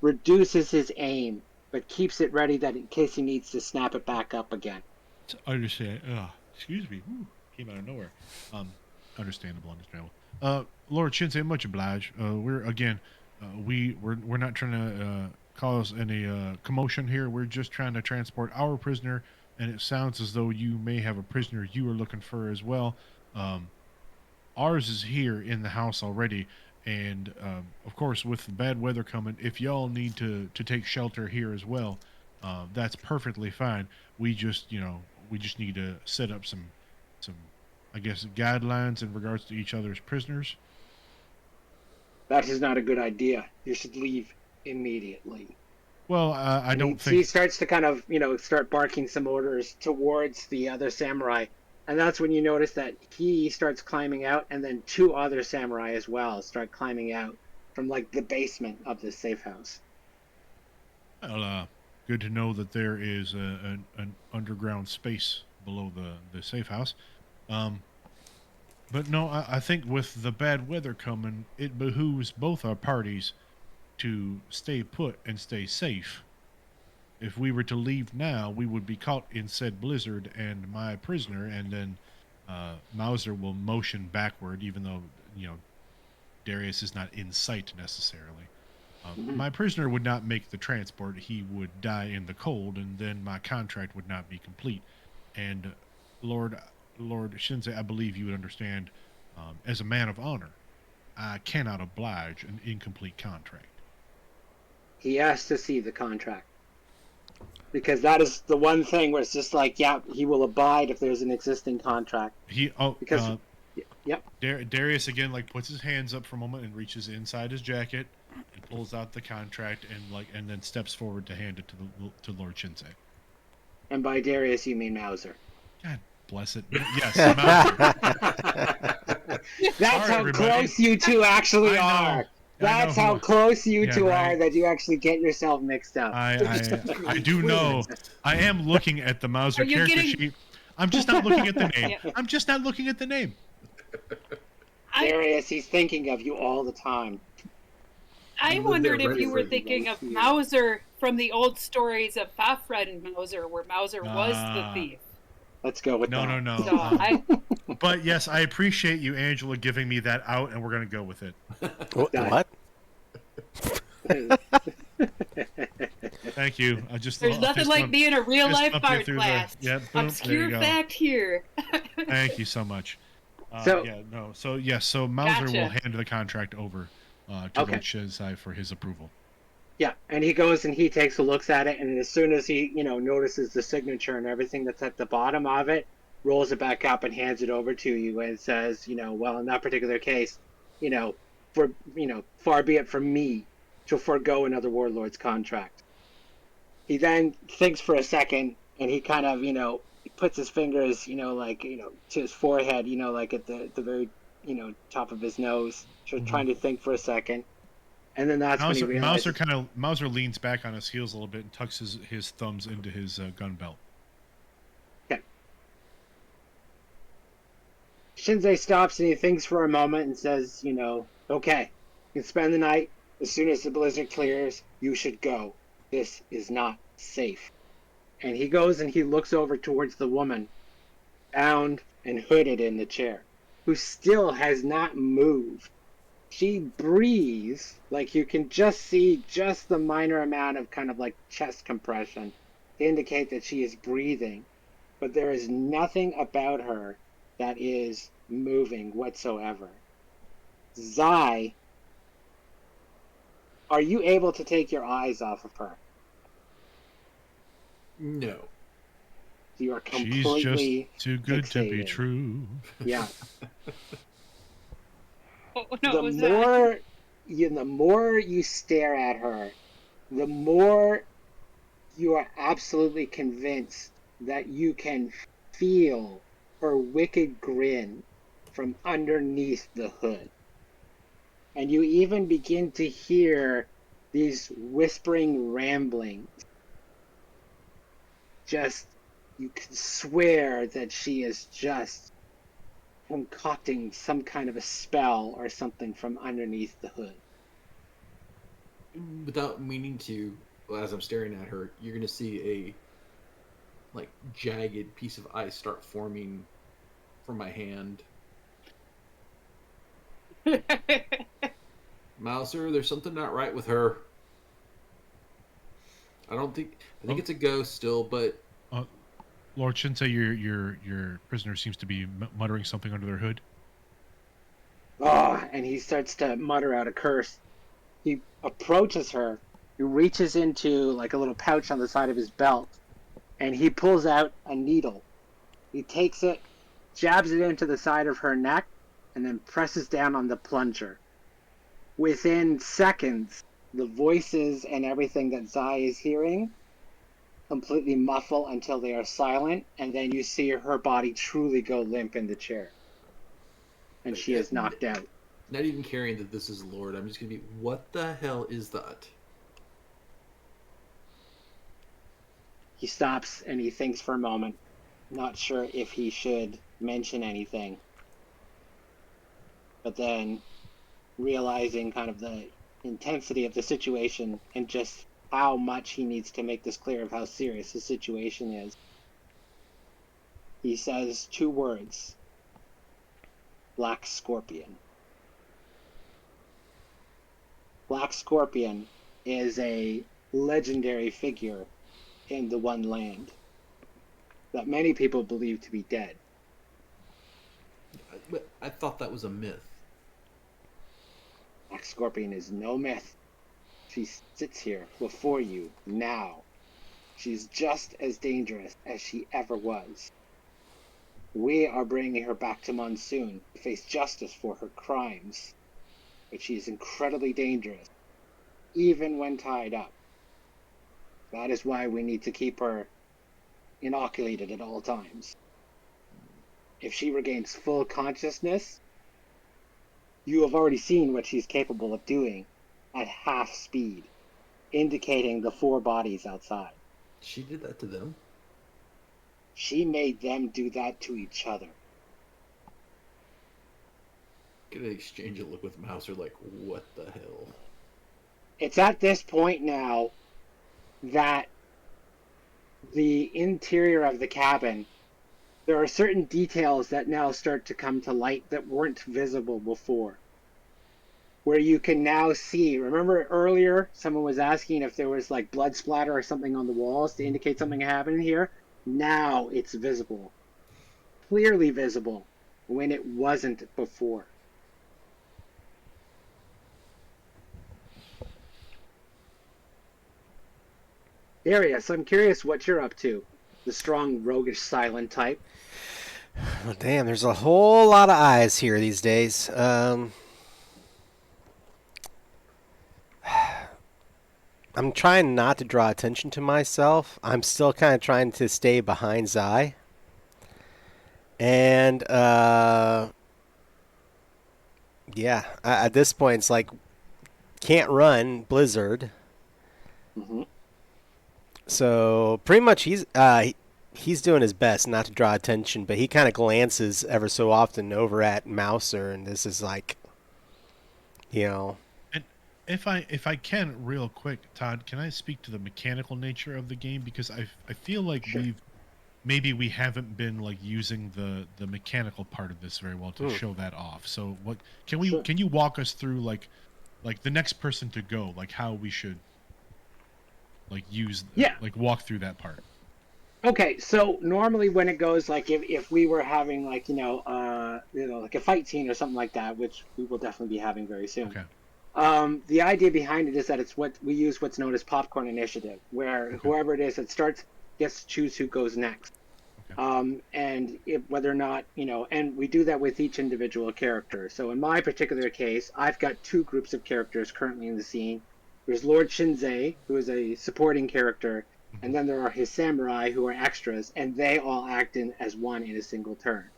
reduces his aim, but keeps it ready that in case he needs to snap it back up again. I understand. Excuse me. Whew, came out of nowhere. Understandable. Lord Shinsei, much obliged. We're not trying to cause any commotion here. We're just trying to transport our prisoner, and it sounds as though you may have a prisoner you are looking for as well. Ours is here in the house already, and of course, with the bad weather coming, if y'all need to take shelter here as well, that's perfectly fine. We just need to set up some I guess guidelines in regards to each other's prisoners. That is not a good idea. You should leave immediately. Well, I don't think he starts to kind of start barking some orders towards the other samurai, And that's when you notice that he starts climbing out, and then 2 other samurai as well start climbing out from like the basement of this safe house. Well, good to know that there is an underground space below the safe house. But no, I think with the bad weather coming, it behooves both our parties to stay put and stay safe. If we were to leave now, we would be caught in said blizzard and my prisoner, and then Mauser will motion backward, even though, Darius is not in sight necessarily. My prisoner would not make the transport. He would die in the cold, and then my contract would not be complete. And Lord Shinzei, I believe you would understand, as a man of honor, I cannot oblige an incomplete contract. He has to see the contract. Because that is the one thing where it's just like, yeah, he will abide if there's an existing contract. Darius again puts his hands up for a moment and reaches inside his jacket and pulls out the contract and then steps forward to hand it to Lord Shinsei. And by Darius you mean Mauser. God bless it. Yes, Mauser. That's how close you two actually are. That's how close you two are that you actually get yourself mixed up. I do know. I am looking at the Mauser character sheet. I'm just not looking at the name. I'm just not looking at the name. Darius, he's thinking of you all the time. I wondered if you were thinking of Mauser from the old stories of Fafred and Mauser, where Mauser was the thief. Let's go with that. No. So But yes, I appreciate you, Angela, giving me that out, and we're going to go with it. What? Thank you. There's nothing like being a real life art class. Obscure fact here. Thank you so much. So Mauser will hand the contract over to Lord Shinsei for his approval. Yeah, and he goes and he takes a look at it, and as soon as he, notices the signature and everything that's at the bottom of it, rolls it back up and hands it over to you and says, well, in that particular case, far be it from me to forego another warlord's contract. He then thinks for a second, and he kind of, he puts his fingers, to his forehead, at the very, top of his nose, trying to think for a second. And then that's when he realizes... Mauser leans back on his heels a little bit and tucks his thumbs into his gun belt. Okay. Shinsei stops and he thinks for a moment and says, okay, you can spend the night. As soon as the blizzard clears, you should go. This is not safe. And he goes and he looks over towards the woman, bound and hooded in the chair, who still has not moved. She breathes, you can just see just the minor amount of kind of chest compression to indicate that she is breathing. But there is nothing about her that is moving whatsoever. Zai, are you able to take your eyes off of her? No. You are completely She's just too good fixated. to be true. Yeah. The more you stare at her, the more you are absolutely convinced that you can feel her wicked grin from underneath the hood. And you even begin to hear these whispering ramblings. You can swear that she is just concocting some kind of a spell or something from underneath the hood. Without meaning to, as I'm staring at her, you're going to see a jagged piece of ice start forming from my hand. Mauser, there's something not right with her. I think it's a ghost still, but Lord Shinsei, your prisoner seems to be muttering something under their hood. And he starts to mutter out a curse. He approaches her. He reaches into a little pouch on the side of his belt, and he pulls out a needle. He takes it, jabs it into the side of her neck, and then presses down on the plunger. Within seconds, the voices and everything that Zai is hearing completely muffle until they are silent, and then you see her body truly go limp in the chair. And she is knocked out. Not even caring that this is Lord, I'm just going to be, what the hell is that? He stops and he thinks for a moment, not sure if he should mention anything. But then, realizing kind of the intensity of the situation and just how much he needs to make this clear of how serious the situation is, he says 2 words: Black Scorpion. Black Scorpion is a legendary figure in the One Land that many people believe to be dead. But I thought that was a myth. Black Scorpion is no myth. She sits here before you now. She's just as dangerous as she ever was. We are bringing her back to Monsoon to face justice for her crimes. But she is incredibly dangerous, even when tied up. That is why we need to keep her inoculated at all times. If she regains full consciousness, you have already seen what she's capable of doing at half speed, indicating the 4 bodies outside. She did that to them? She made them do that to each other. Gonna exchange a look with Mouser like, what the hell? It's at this point now that the interior of the cabin, there are certain details that now start to come to light that weren't visible before. Where you can now see, remember earlier someone was asking if there was like blood splatter or something on the walls to indicate something happened here? Now it's visible. Clearly visible when it wasn't before. Darius, I'm curious what you're up to. The strong, roguish, silent type. Well, damn, there's a whole lot of eyes here these days. I'm trying not to draw attention to myself. I'm still kind of trying to stay behind Zai. And, yeah, at this point, it's like, can't run, Blizzard. Mm-hmm. So, pretty much he's doing his best not to draw attention, but he kind of glances ever so often over at Mouser, and this is like, you know... If I can, real quick, Todd, can I speak to the mechanical nature of the game? Because I feel like Sure. we haven't been like using the mechanical part of this very well to show that off. So what can you walk us through like the next person to go, like how we should like use like walk through that part? Okay, so normally when it goes like if we were having like like a fight scene or something like that, which we will definitely be having very soon. Okay. The idea behind it is that it's what we use what's known as popcorn initiative, where whoever it is that starts gets to choose who goes next. Okay. And whether or not, and we do that with each individual character. So in my particular case, I've got 2 groups of characters currently in the scene. There's Lord Shinzei, who is a supporting character, and then there are his samurai, who are extras, and they all act as one in a single turn.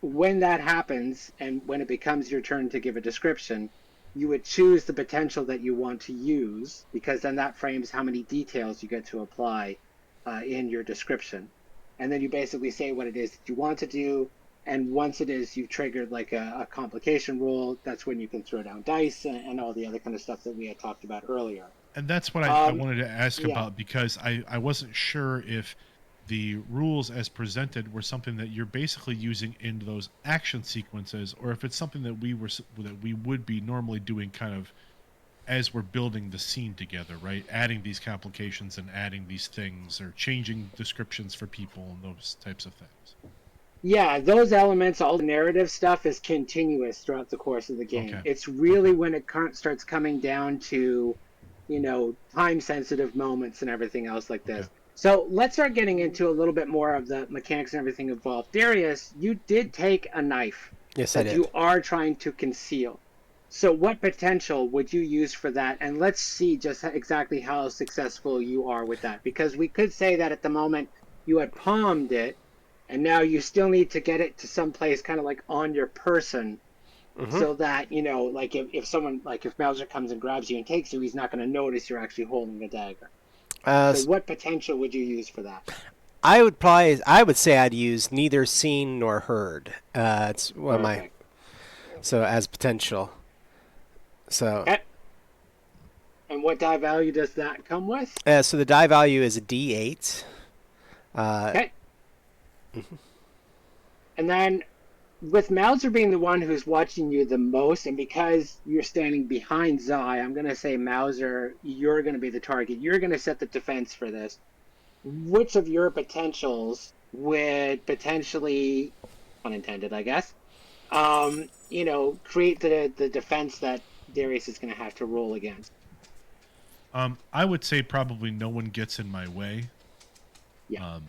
When that happens, and when it becomes your turn to give a description, you would choose the potential that you want to use, because then that frames how many details you get to apply in your description. And then you basically say what it is that you want to do, and once it is you've triggered like a complication roll, that's when you can throw down dice and all the other kind of stuff that we had talked about earlier. And that's what I wanted to ask about, because I wasn't sure if the rules as presented were something that you're basically using in those action sequences, or if it's something that we would be normally doing kind of as we're building the scene together, right? Adding these complications and adding these things, or changing descriptions for people and those types of things. Yeah, those elements, all the narrative stuff is continuous throughout the course of the game. Okay. It's really when it starts coming down to, time-sensitive moments and everything else like this. Okay. So let's start getting into a little bit more of the mechanics and everything involved. Darius, you did take a knife Yes, I that did. you are trying to conceal. So what potential would you use for that? And let's see just exactly how successful you are with that. Because we could say that at the moment you had palmed it, and now you still need to get it to some place kind of like on your person, so that, like if someone, like if Mauser comes and grabs you and takes you, he's not going to notice you're actually holding the dagger. So what potential would you use for that? I would say I'd use neither seen nor heard. It's one of my, so as potential. So. Okay. And what die value does that come with? So the die value is a D8. Okay. And then, with Mauser being the one who's watching you the most, and because you're standing behind Zai, I'm going to say, Mauser, you're going to be the target. You're going to set the defense for this. Which of your potentials would potentially, unintended, I guess, create the defense that Darius is going to have to roll against? I would say probably no one gets in my way. Yeah.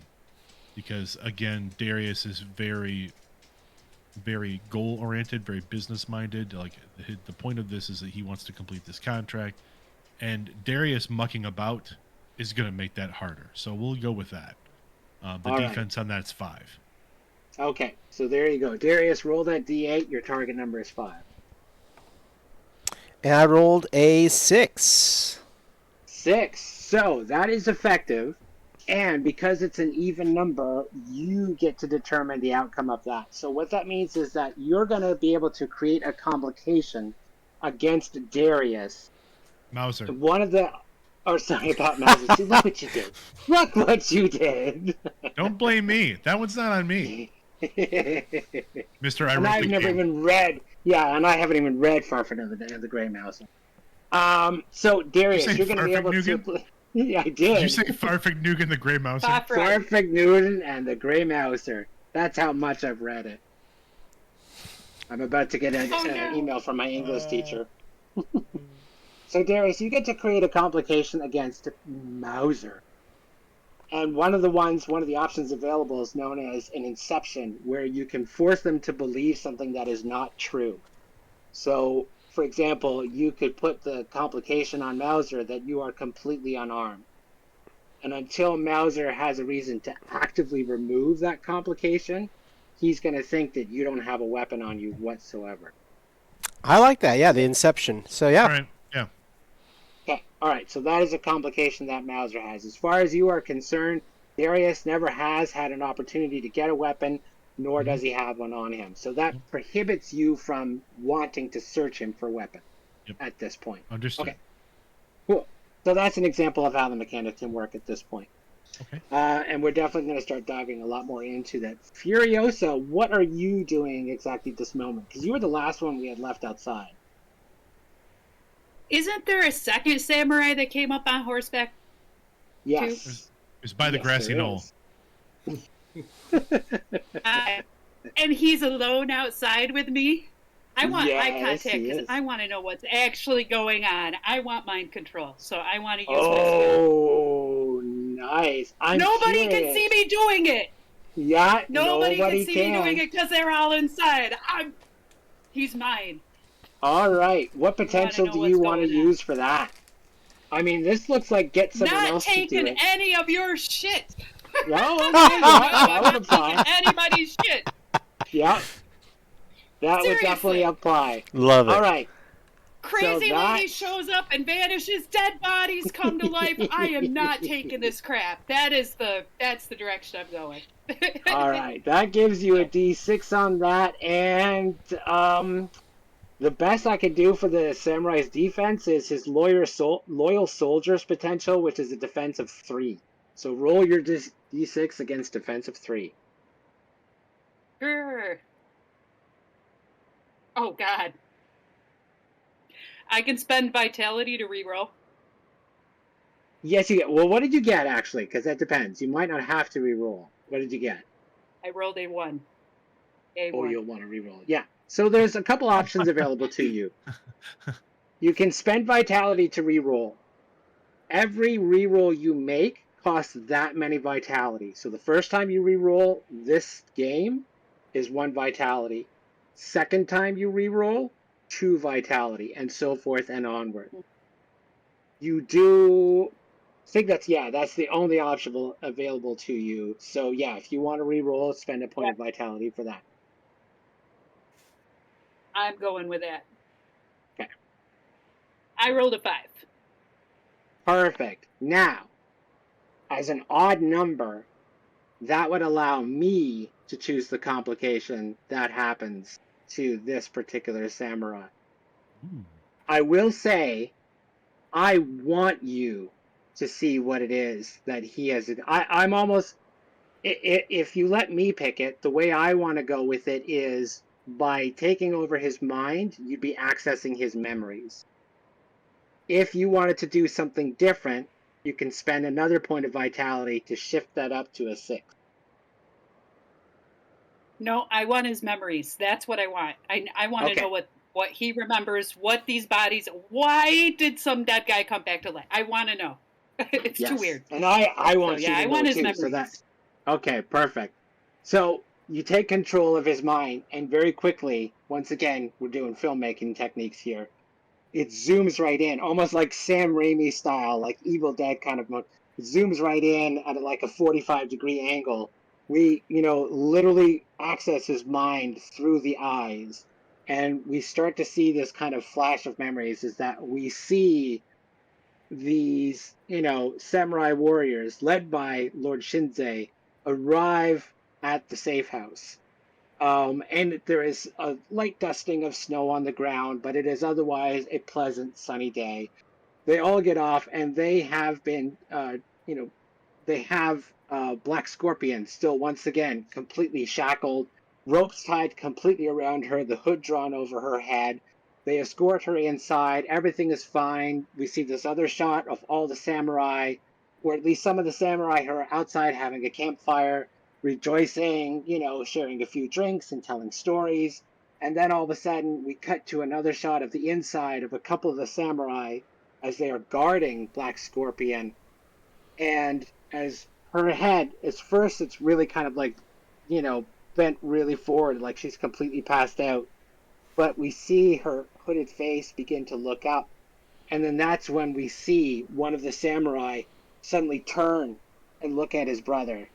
Because, again, Darius is very, very goal-oriented, very business-minded. Like, the point of this is that he wants to complete this contract. And Darius mucking about is going to make that harder. So we'll go with that. The defense on that's 5. Okay, so there you go. Darius, roll that D8. Your target number is 5. And I rolled a 6. 6. So that is effective. And because it's an even number, you get to determine the outcome of that. So what that means is that you're going to be able to create a complication against Darius. Mauser. One of the... Oh, sorry about Mauser. See, look what you did. Look what you did. Don't blame me. That one's not on me. Mr. And I've never even read... Yeah, and I haven't even read Farfig and the Grey Mauser. So, Darius, you're going to be able to... Yeah, I did. Did you say Farfig Nugan the Grey Mauser? Farfig Nugan and the Grey Mauser. That's how much I've read it. I'm about to get an email from my English teacher. So, Darius, you get to create a complication against Mauser. And one of the options available is known as an inception, where you can force them to believe something that is not true. So, for example, you could put the complication on Mauser that you are completely unarmed. And until Mauser has a reason to actively remove that complication, he's going to think that you don't have a weapon on you whatsoever. I like that, yeah, the inception. So, yeah. All right, yeah. Okay, all right, so that is a complication that Mauser has. As far as you are concerned, Darius never has had an opportunity to get a weapon, nor does he have one on him. So that prohibits you from wanting to search him for a weapon at this point. Understood. Okay, cool. So that's an example of how the mechanics can work at this point. Okay. And we're definitely going to start diving a lot more into that. Furiosa, what are you doing exactly at this moment? Because you were the last one we had left outside. Isn't there a second samurai that came up on horseback? Yes. It's by the grassy knoll. And he's alone outside with me. I want eye contact because is. I want to know what's actually going on. I want mind control, so I want to use my Oh, skill. nice. Nobody can see me doing it. Yeah, nobody can see me doing it because they're all inside. He's mine. All right. What potential do you want to use for that? I mean, this looks like get someone else to do it. Not taking any of your shit. No, that would apply. Anybody's shit. Yeah. That would definitely apply. Love it. All right. Crazy lady shows up and vanishes. Dead bodies come to life. I am not taking this crap. That's the direction I'm going. All right. That gives you a D6 on that, and the best I could do for the samurai's defense is his loyal soldier's potential, which is a defense of 3. So roll your D6 against defense of 3. Grr. Oh, God. I can spend vitality to reroll. Yes, you get. Well, what did you get, actually? Because that depends. You might not have to reroll. What did you get? I rolled a 1. Oh, you'll want to reroll. Yeah. So there's a couple options available to you. You can spend vitality to reroll. Every reroll you make costs that many vitality. So the first time you reroll this game is 1 vitality. Second time you reroll 2 vitality, and so forth and onward. You do think that's the only option available to you. So yeah, if you want to re-roll, spend a point of vitality for that. I'm going with that. Okay. I rolled a 5. Perfect. Now, as an odd number, that would allow me to choose the complication that happens to this particular samurai. Ooh. I will say, I want you to see what it is that he has. I'm almost, if you let me pick it, the way I want to go with it is by taking over his mind, you'd be accessing his memories. If you wanted to do something different, you can spend another point of vitality to shift that up to a 6. No, I want his memories. That's what I want. I want to Okay. know what he remembers, what these bodies. Why did some dead guy come back to life? I want to know. It's too weird. And I want So, you yeah, to I know want his too. memories. So that's okay, perfect. So you take control of his mind, and very quickly, once again, we're doing filmmaking techniques here. It zooms right in, almost like Sam Raimi style, like Evil Dead kind of mode. It zooms right in at like a 45-degree angle. We, literally access his mind through the eyes, and we start to see this kind of flash of memories. Is that we see these, samurai warriors led by Lord Shinzei arrive at the safe house. And there is a light dusting of snow on the ground, but it is otherwise a pleasant sunny day. They all get off, and they have been, they have Black Scorpion still once again completely shackled, ropes tied completely around her, the hood drawn over her head. They escort her inside. Everything is fine. We see this other shot of all the samurai, or at least some of the samurai who are outside having a campfire, rejoicing, sharing a few drinks and telling stories. And then all of a sudden, we cut to another shot of the inside of a couple of the samurai as they are guarding Black Scorpion. And as her head, at first, it's really kind of like, bent really forward, like she's completely passed out. But we see her hooded face begin to look up. And then that's when we see one of the samurai suddenly turn and look at his brother,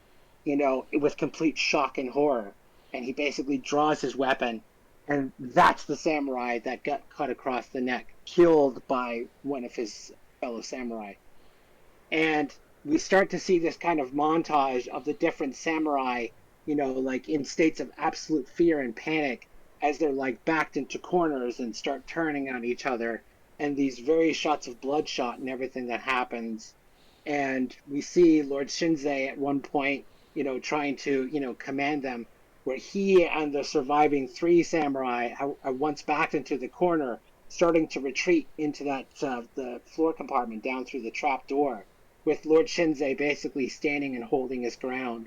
with complete shock and horror. And he basically draws his weapon. And that's the samurai that got cut across the neck, killed by one of his fellow samurai. And we start to see this kind of montage of the different samurai, like in states of absolute fear and panic as they're like backed into corners and start turning on each other, and these various shots of bloodshot and everything that happens. And we see Lord Shinzei at one point, trying to, command them, where he and the surviving 3 samurai are once backed into the corner, starting to retreat into that the floor compartment down through the trap door, with Lord Shinzei basically standing and holding his ground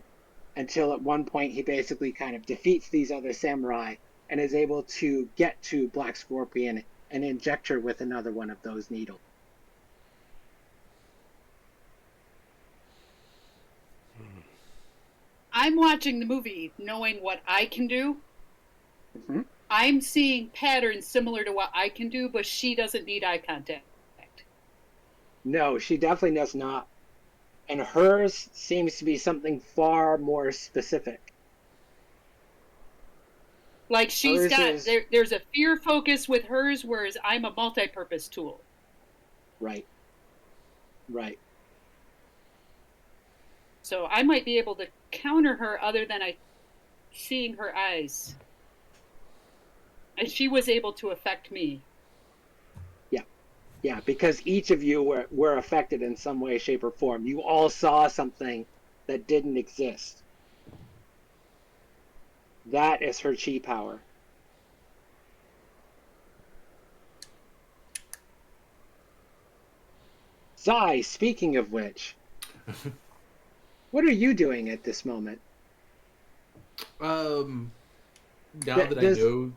until at one point he basically kind of defeats these other samurai and is able to get to Black Scorpion and inject her with another one of those needles. I'm watching the movie knowing what I can do. Mm-hmm. I'm seeing patterns similar to what I can do, but she doesn't need eye contact. No, she definitely does not. And hers seems to be something far more specific. Like she's there's a fear focus with hers, whereas I'm a multi-purpose tool. Right. So I might be able to counter her other than seeing her eyes. And she was able to affect me. Yeah, because each of you were affected in some way, shape, or form. You all saw something that didn't exist. That is her chi power. Zai, speaking of which, what are you doing at this moment? Now that I know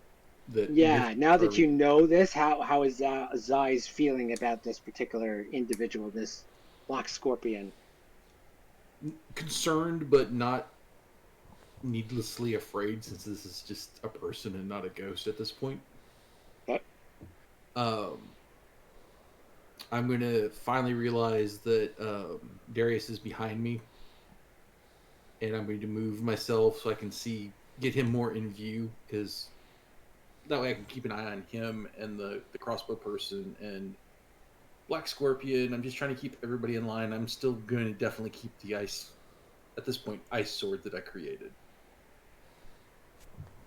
that. Yeah, now that you know this, how is Zai's feeling about this particular individual, this Black Scorpion? Concerned, but not needlessly afraid, since this is just a person and not a ghost at this point. Okay. Um, I'm going to finally realize that Darius is behind me, and I'm going to move myself so I can get him more in view, because that way I can keep an eye on him and the crossbow person and Black Scorpion. I'm just trying to keep everybody in line. I'm still going to definitely keep the ice, at this point, ice sword that I created.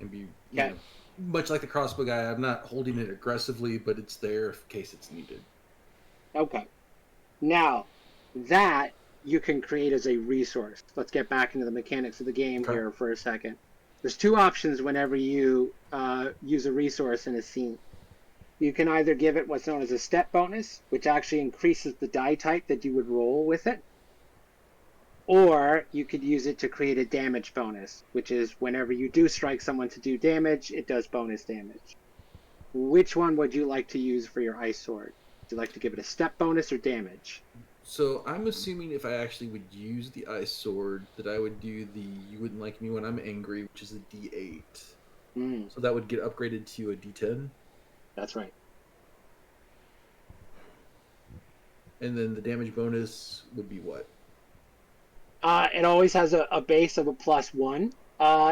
And be, much like the crossbow guy, I'm not holding it aggressively, but it's there in case it's needed. Okay. Now, that you can create as a resource. Let's get back into the mechanics of the game here for a second. There's two options whenever you use a resource in a scene. You can either give it what's known as a step bonus, which actually increases the die type that you would roll with it, or you could use it to create a damage bonus, which is whenever you do strike someone to do damage, it does bonus damage. Which one would you like to use for your ice sword? Would you like to give it a step bonus or damage? So I'm assuming if I actually would use the ice sword, that I would do the "you wouldn't like me when I'm angry," which is a D8. So that would get upgraded to a D10. That's right. And then the damage bonus would be what? It always has a base of a +1.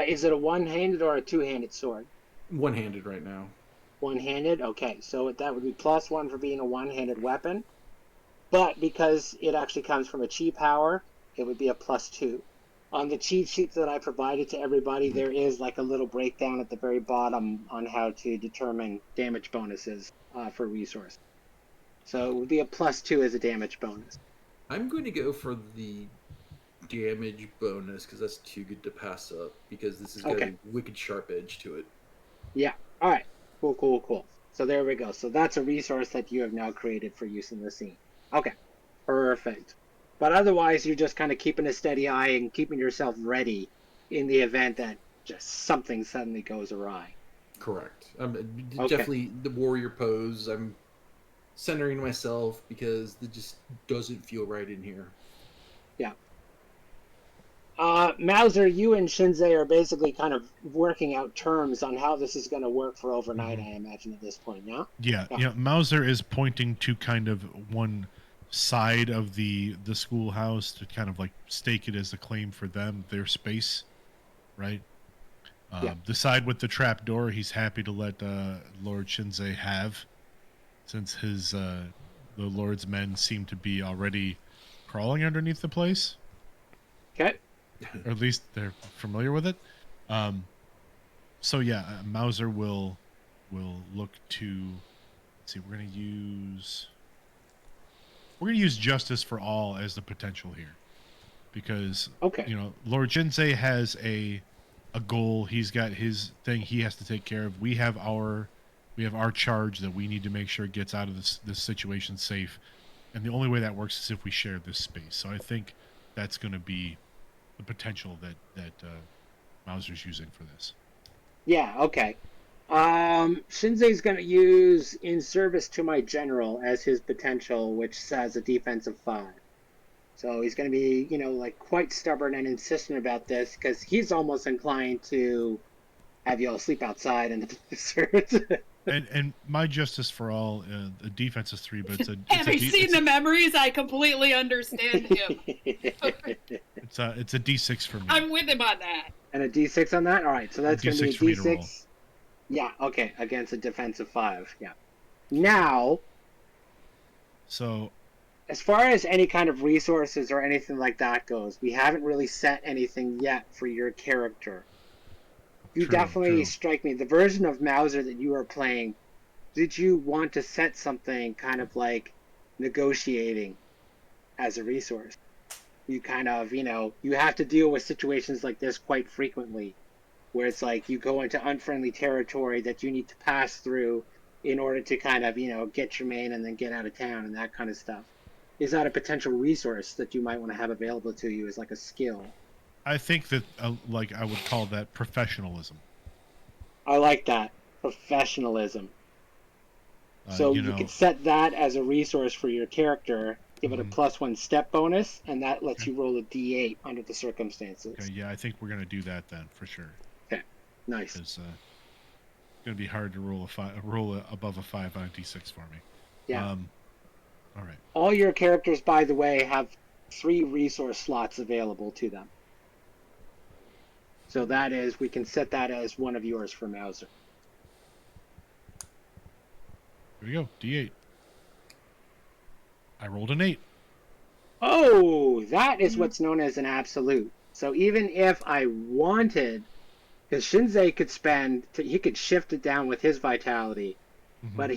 Is it a one-handed or a two-handed sword? One-handed right now. One-handed? Okay, so that would be +1 for being a one-handed weapon. But because it actually comes from a chi power, it would be a +2. On the cheat sheet that I provided to everybody, there is like a little breakdown at the very bottom on how to determine damage bonuses for resource. So it would be a +2 as a damage bonus. I'm going to go for the damage bonus because that's too good to pass up, because this has got a wicked sharp edge to it. Yeah. All right. Cool. So there we go. So that's a resource that you have now created for use in the scene. Okay. Perfect. But otherwise, you're just kind of keeping a steady eye and keeping yourself ready in the event that just something suddenly goes awry. Correct. Definitely the warrior pose. I'm centering myself because it just doesn't feel right in here. Yeah. Mauser, you and Shinzei are basically kind of working out terms on how this is going to work for overnight, I imagine, at this point, yeah? Yeah. Mauser is pointing to kind of one side of the schoolhouse to kind of like stake it as a claim for them, their space, right? The side with the trap door, he's happy to let Lord Shinzei have, since his the Lord's men seem to be already crawling underneath the place. Okay. Or at least they're familiar with it. So yeah, Mauser will look to, let's see, we're gonna use justice for all as the potential here, because Lord Jinsei has a goal. He's got his thing he has to take care of. We have our charge that we need to make sure it gets out of this situation safe, and the only way that works is if we share this space. So I think that's going to be the potential that Mauser's using for this. Yeah, okay. Shinzei's going to use "in service to my general" as his potential, which says a defensive 5. So he's going to be, like quite stubborn and insistent about this, because he's almost inclined to have you all sleep outside in the desert. And my justice for all, the defense is 3, but having seen the memories, I completely understand him. It's a D6 for me. I'm with him on that. And a D6 on that? All right, so that's going to be a D6. Yeah, okay, against a defensive 5. Yeah. Now, so as far as any kind of resources or anything like that goes, we haven't really set anything yet for your character. You definitely strike me. The version of Mauser that you are playing, did you want to set something kind of like negotiating as a resource? You kind of, you have to deal with situations like this quite frequently, where it's like you go into unfriendly territory that you need to pass through in order to kind of, get your main and then get out of town and that kind of stuff. Is that a potential resource that you might want to have available to you as like a skill? I think that, I would call that professionalism. I like that. Professionalism. So you could set that as a resource for your character, give it a +1 step bonus, and that lets you roll a D8 under the circumstances. Okay, yeah, I think we're going to do that then, for sure. Okay, nice. going to be hard to roll above a 5 on a d6 for me. Yeah. All right. All your characters, by the way, have 3 resource slots available to them. So that is, we can set that as one of yours for Mauser. Here we go. D8. I rolled an 8. Oh, that is what's known as an absolute. So even if I wanted, because Shinzei could he could shift it down with his vitality, but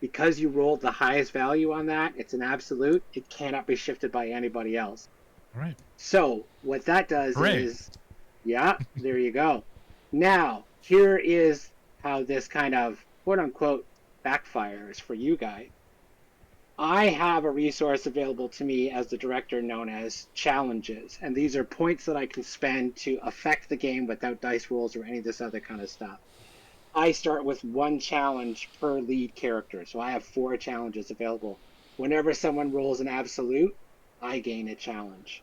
because you rolled the highest value on that, it's an absolute. It cannot be shifted by anybody else. All right. So what that does Hooray. is, yeah, there you go. Now, here is how this kind of quote unquote backfires for you guys. I have a resource available to me as the director known as challenges, and these are points that I can spend to affect the game without dice rolls or any of this other kind of stuff. I start with 1 challenge per lead character, so I have 4 challenges available. Whenever someone rolls an absolute, I gain a challenge.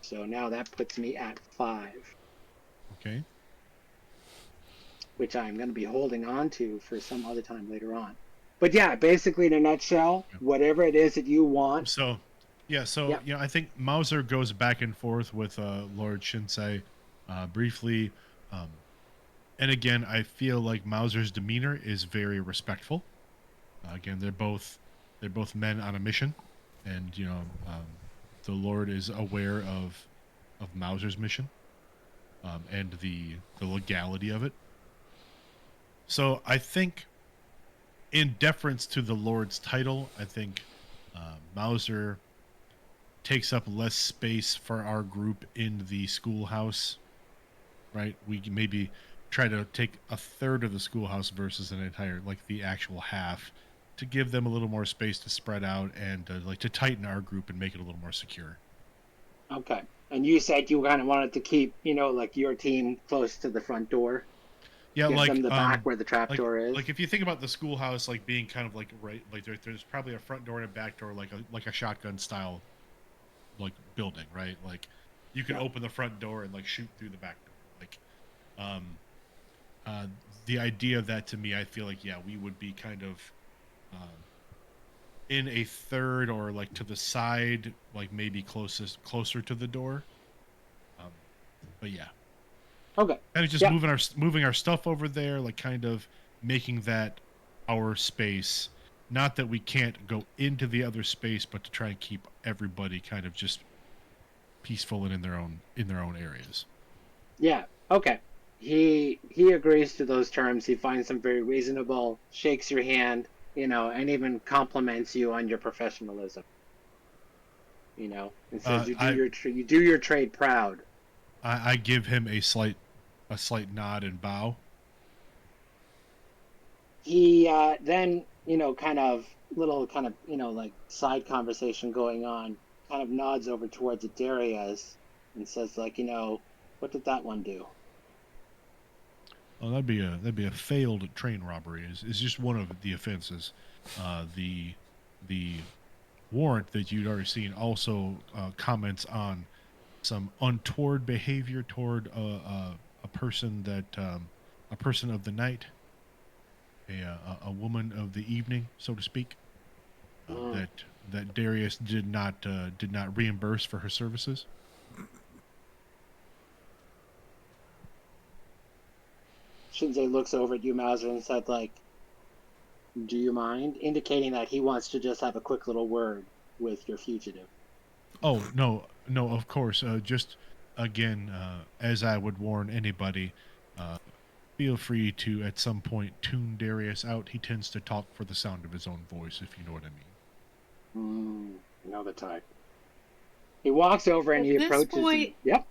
So now that puts me at 5. Okay. Which I'm going to be holding on to for some other time later on. But yeah, basically in a nutshell, whatever it is that you want. So, I think Mauser goes back and forth with Lord Shinsei briefly. And again, I feel like Mauser's demeanor is very respectful. Again, they're both men on a mission, and the Lord is aware of Mauser's mission and the legality of it. So I think, in deference to the Lord's title, I think Mauser takes up less space for our group in the schoolhouse, right? We can maybe try to take a third of the schoolhouse versus an entire, like the actual half, to give them a little more space to spread out and to tighten our group and make it a little more secure. Okay. And you said you kind of wanted to keep, like your team close to the front door. Yeah, Give like them the back where the trapdoor is. Like if you think about the schoolhouse, like being kind of like there's probably a front door and a back door, like a shotgun style, like building, right? Like you can open the front door and like shoot through the back door. Like, the idea of that to me, I feel like we would be kind of in a third or like to the side, like maybe closer to the door. But yeah. Okay. Kind of just moving our stuff over there, like kind of making that our space. Not that we can't go into the other space, but to try and keep everybody kind of just peaceful and in their own areas. Yeah. Okay. He agrees to those terms. He finds them very reasonable. Shakes your hand, and even compliments you on your professionalism. And says you do your trade proud. I give him a slight nod and bow. He then, kind of like side conversation going on, kind of nods over towards Darius and says like, what did that one do? Oh, that'd be a failed train robbery. Is just one of the offenses. The warrant that you'd already seen also comments on some untoward behavior toward a person of the night, a woman of the evening, so to speak. That Darius did not reimburse for her services. Shinzei looks over at you, Mauser, and said, like, do you mind? Indicating that he wants to just have a quick little word with your fugitive. Oh, no, of course. Just, again, as I would warn anybody, feel free to, at some point, tune Darius out. He tends to talk for the sound of his own voice, if you know what I mean. You know the type. He walks over and he approaches you. Yep.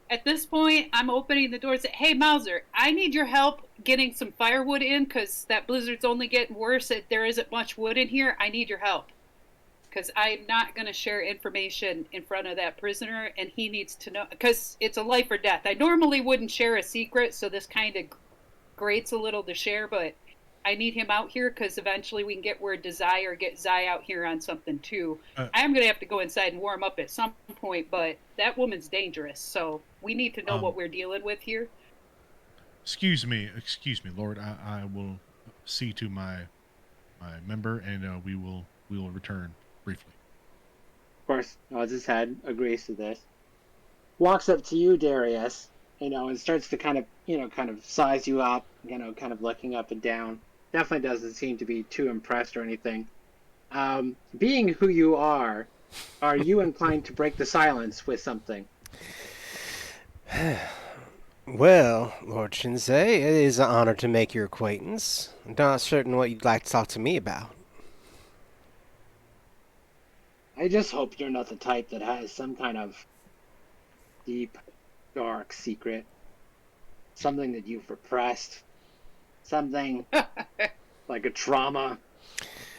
At this point, I'm opening the door and say, hey, Mauser, I need your help getting some firewood in because that blizzard's only getting worse. There isn't much wood in here. I need your help because I'm not going to share information in front of that prisoner, and he needs to know because it's a life or death. I normally wouldn't share a secret, so this kind of grates a little to share, but I need him out here because eventually we can get word to Zai or get Zai out here on something too. I'm going to have to go inside and warm up at some point, but that woman's dangerous, so we need to know what we're dealing with here. Excuse me, Lord. I will see to my member, and we will return briefly. Of course, nods his head, agrees to this. Walks up to you, Darius, and starts to kind of size you up, kind of looking up and down. Definitely doesn't seem to be too impressed or anything. Being who you are you inclined to break the silence with something? Well, Lord Shinsei, it is an honor to make your acquaintance. I'm not certain what you'd like to talk to me about. I just hope you're not the type that has some kind of deep, dark secret. Something that you've repressed. Something like a trauma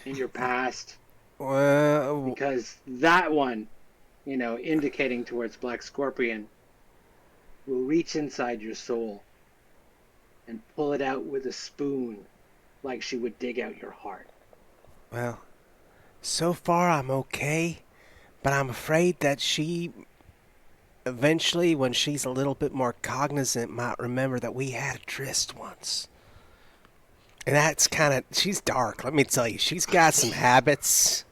in your past. Well, Because that one, indicating towards Black Scorpion, will reach inside your soul and pull it out with a spoon like she would dig out your heart. well, so far I'm okay, but I'm afraid that she eventually, when she's a little bit more cognizant, might remember that we had a tryst once. And that's kind of, she's dark, let me tell you. She's got some habits.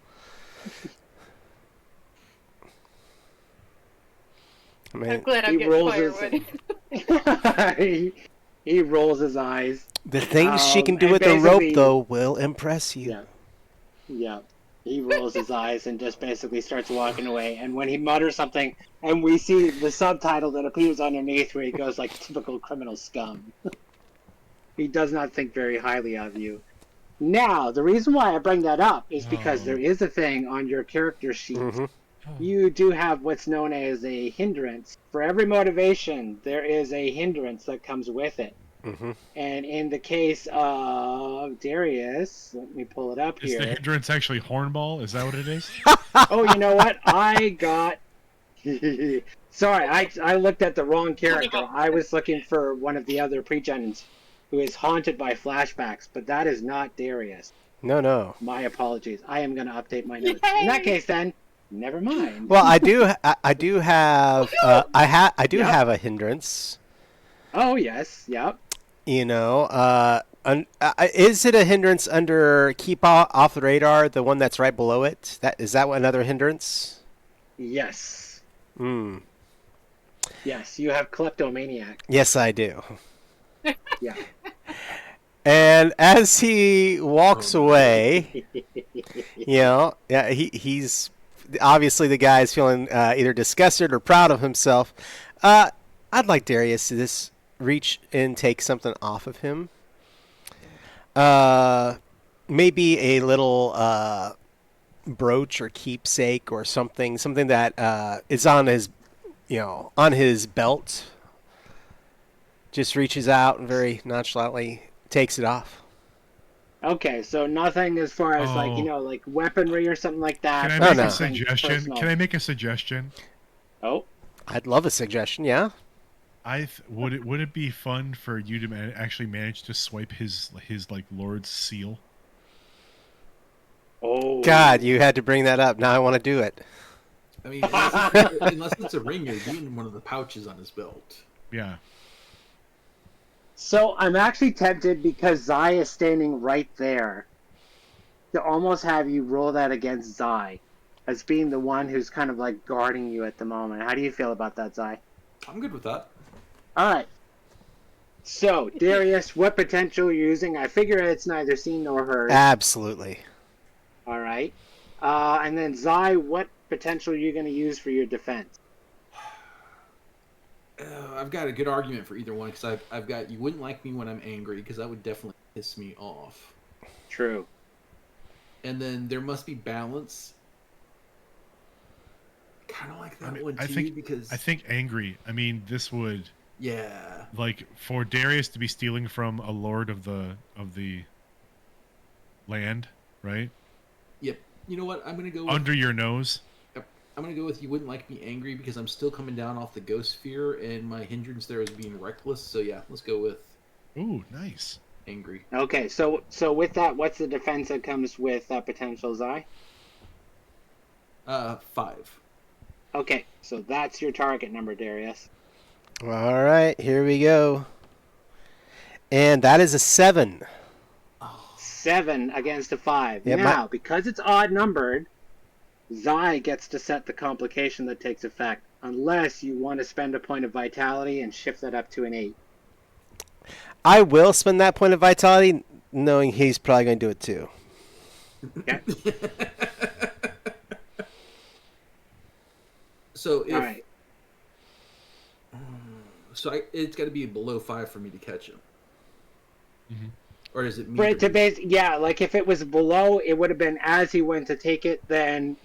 I I'm mean, glad I'm He getting rolls firewood. he rolls his eyes. the things she can do And with the rope, basically- though, will impress you. Yeah. He rolls his eyes and just basically starts walking away. And when he mutters something, and we see the subtitle that appears underneath where he goes like typical criminal scum. He does not think very highly of you. Now, the reason why I bring that up is because there is a thing on your character sheet. Mm-hmm. You do have what's known as a hindrance. For every motivation, there is a hindrance that comes with it. Mm-hmm. And in the case of Darius, let me pull it up Is here. the hindrance actually hornball? Is that what it is? Oh, you know what? I got. Sorry, I looked at the wrong character. I was looking for one of the other pregens who is haunted by flashbacks, but that is not Darius. No. My apologies. I am going to update my notes. In that case, then, never mind. Well, I do have I do Yep. have a hindrance. Oh yes, yep. Is it a hindrance under keep off the radar, the one that's right below it? Is that another hindrance? Yes. Hmm. Yes, you have kleptomaniac. Yes, I do. Yeah. And as he walks away, he's obviously the guy's feeling either disgusted or proud of himself. I'd like Darius to just reach and take something off of him. Maybe a little brooch or keepsake or something that is on his, on his belt. Just reaches out and very nonchalantly takes it off. Okay, so nothing as far as like weaponry or something like that. Can but I make a something suggestion? personal. Can I make a suggestion? Oh, I'd love a suggestion, yeah? Would it be fun for you to actually manage to swipe his like Lord's seal? oh. God, you had to bring that up. Now I want to do it. I mean, unless it's a ring, you're doing one of the pouches on his belt. Yeah. So I'm actually tempted because Zai is standing right there to almost have you roll that against Zai as being the one who's kind of like guarding you at the moment. How do you feel about that, Zai? I'm good with that. All right. So, Darius, what potential you're using? I figure it's neither seen nor heard. Absolutely. All right. And then Zai, what potential are you going to use for your defense? I've got a good argument for either one because I've got you wouldn't like me when I'm angry because that would definitely piss me off. True. And then there must be balance. Kind of like that one too because I think angry. I mean, this would yeah. like for Darius to be stealing from a lord of the land, right? Yep. You know what? I'm gonna go Under your nose. I'm gonna go with you wouldn't like me angry because I'm still coming down off the ghost sphere and my hindrance there is being reckless. So yeah, let's go with Ooh, nice. angry. Okay, so with that, what's the defense that comes with potential Zai? 5. Okay, so that's your target number, Darius. All right, here we go. And that is a 7. 7 against a 5. Yeah, Now, because it's odd numbered, Zai gets to set the complication that takes effect, unless you want to spend a point of vitality and shift that up to an 8. I will spend that point of vitality, knowing he's probably going to do it too. Okay. So if All right. it's got to be below 5 for me to catch him. Mm-hmm. Or is it me? For it to base, yeah, like if it was below, it would have been as he went to take it, then,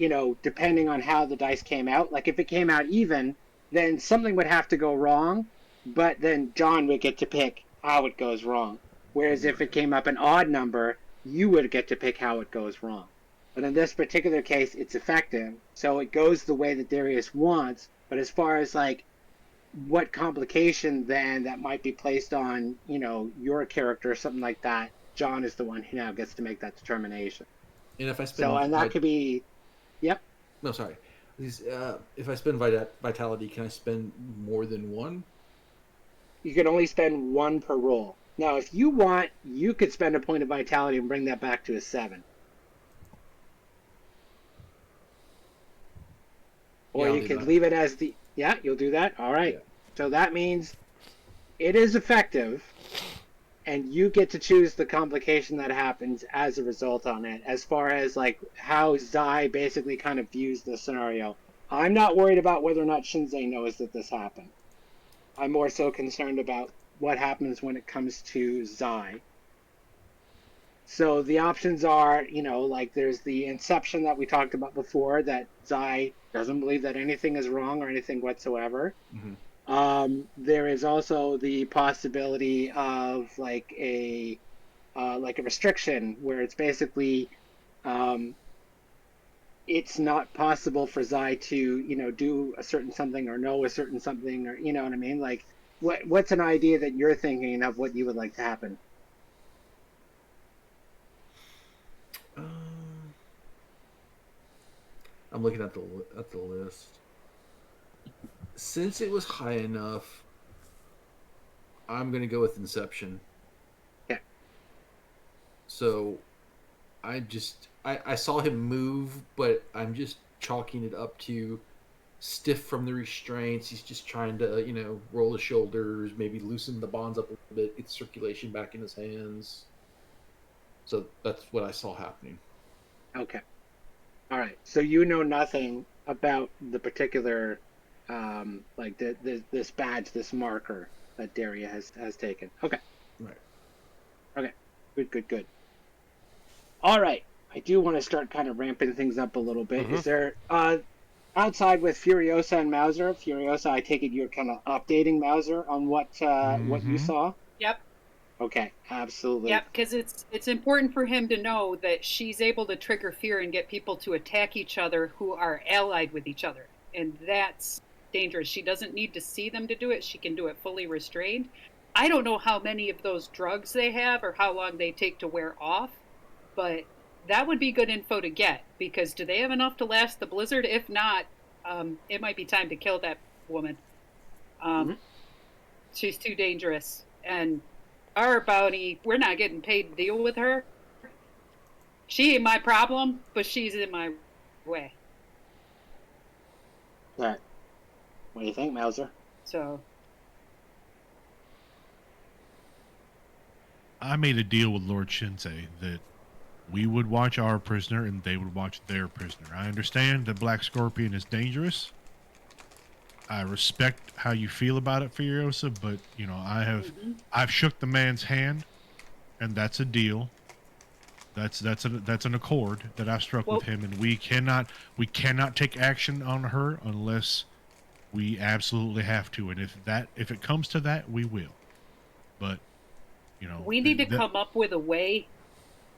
depending on how the dice came out. Like if it came out even, then something would have to go wrong, but then John would get to pick how it goes wrong. Whereas if it came up an odd number, you would get to pick how it goes wrong. But in this particular case, it's effective, so it goes the way that Darius wants. But as far as like what complication then that might be placed on, your character or something like that, John is the one who now gets to make that determination. And if I spend and that could be, yep. No, sorry. If I spend vitality, can I spend more than one? You can only spend 1 per roll. Now, if you want, you could spend a point of vitality and bring that back to a 7. Or Yeah, you could leave it as the... Yeah, you'll do that? All right. Yeah. So that means it is effective, and you get to choose the complication that happens as a result on it, as far as like how Zai basically kind of views the scenario. I'm not worried about whether or not Shinzei knows that this happened. I'm more so concerned about what happens when it comes to Zai. So the options are, like there's the inception that we talked about before, that Zai doesn't believe that anything is wrong or anything whatsoever. Mm-hmm. There is also the possibility of like a restriction where it's basically it's not possible for Zai to do a certain something or know a certain something, or you know what I mean. Like what's an idea that you're thinking of what you would like to happen? I'm looking at the list. Since it was high enough, I'm gonna go with Inception. Yeah. So, I saw him move, but I'm just chalking it up to stiff from the restraints. He's just trying to roll his shoulders, maybe loosen the bonds up a little bit, get circulation back in his hands. So that's what I saw happening. Okay. All right. So you know nothing about the particular, this badge, this marker that Daria has taken. Okay. Right. Okay. Good. All right. I do want to start kind of ramping things up a little bit. Mm-hmm. Is there outside with Furiosa and Mauser? Furiosa, I take it you're kind of updating Mauser on what you saw. Yep. Okay, absolutely. Yep, because it's important for him to know that she's able to trigger fear and get people to attack each other who are allied with each other. And that's dangerous. She doesn't need to see them to do it. She can do it fully restrained. I don't know how many of those drugs they have or how long they take to wear off, but that would be good info to get, because do they have enough to last the blizzard? If not, it might be time to kill that woman. She's too dangerous. And our bounty, we're not getting paid to deal with her. She ain't my problem, but she's in my way. All right. What do you think, Mauser? So I made a deal with Lord Shinsei that we would watch our prisoner and they would watch their prisoner. I understand that Black Scorpion is dangerous. I respect how you feel about it, Furiosa, but I've shook the man's hand, and that's a deal. That's an accord that I've struck with him, and we cannot take action on her unless we absolutely have to. And if it comes to that, we will. But we need to come up with a way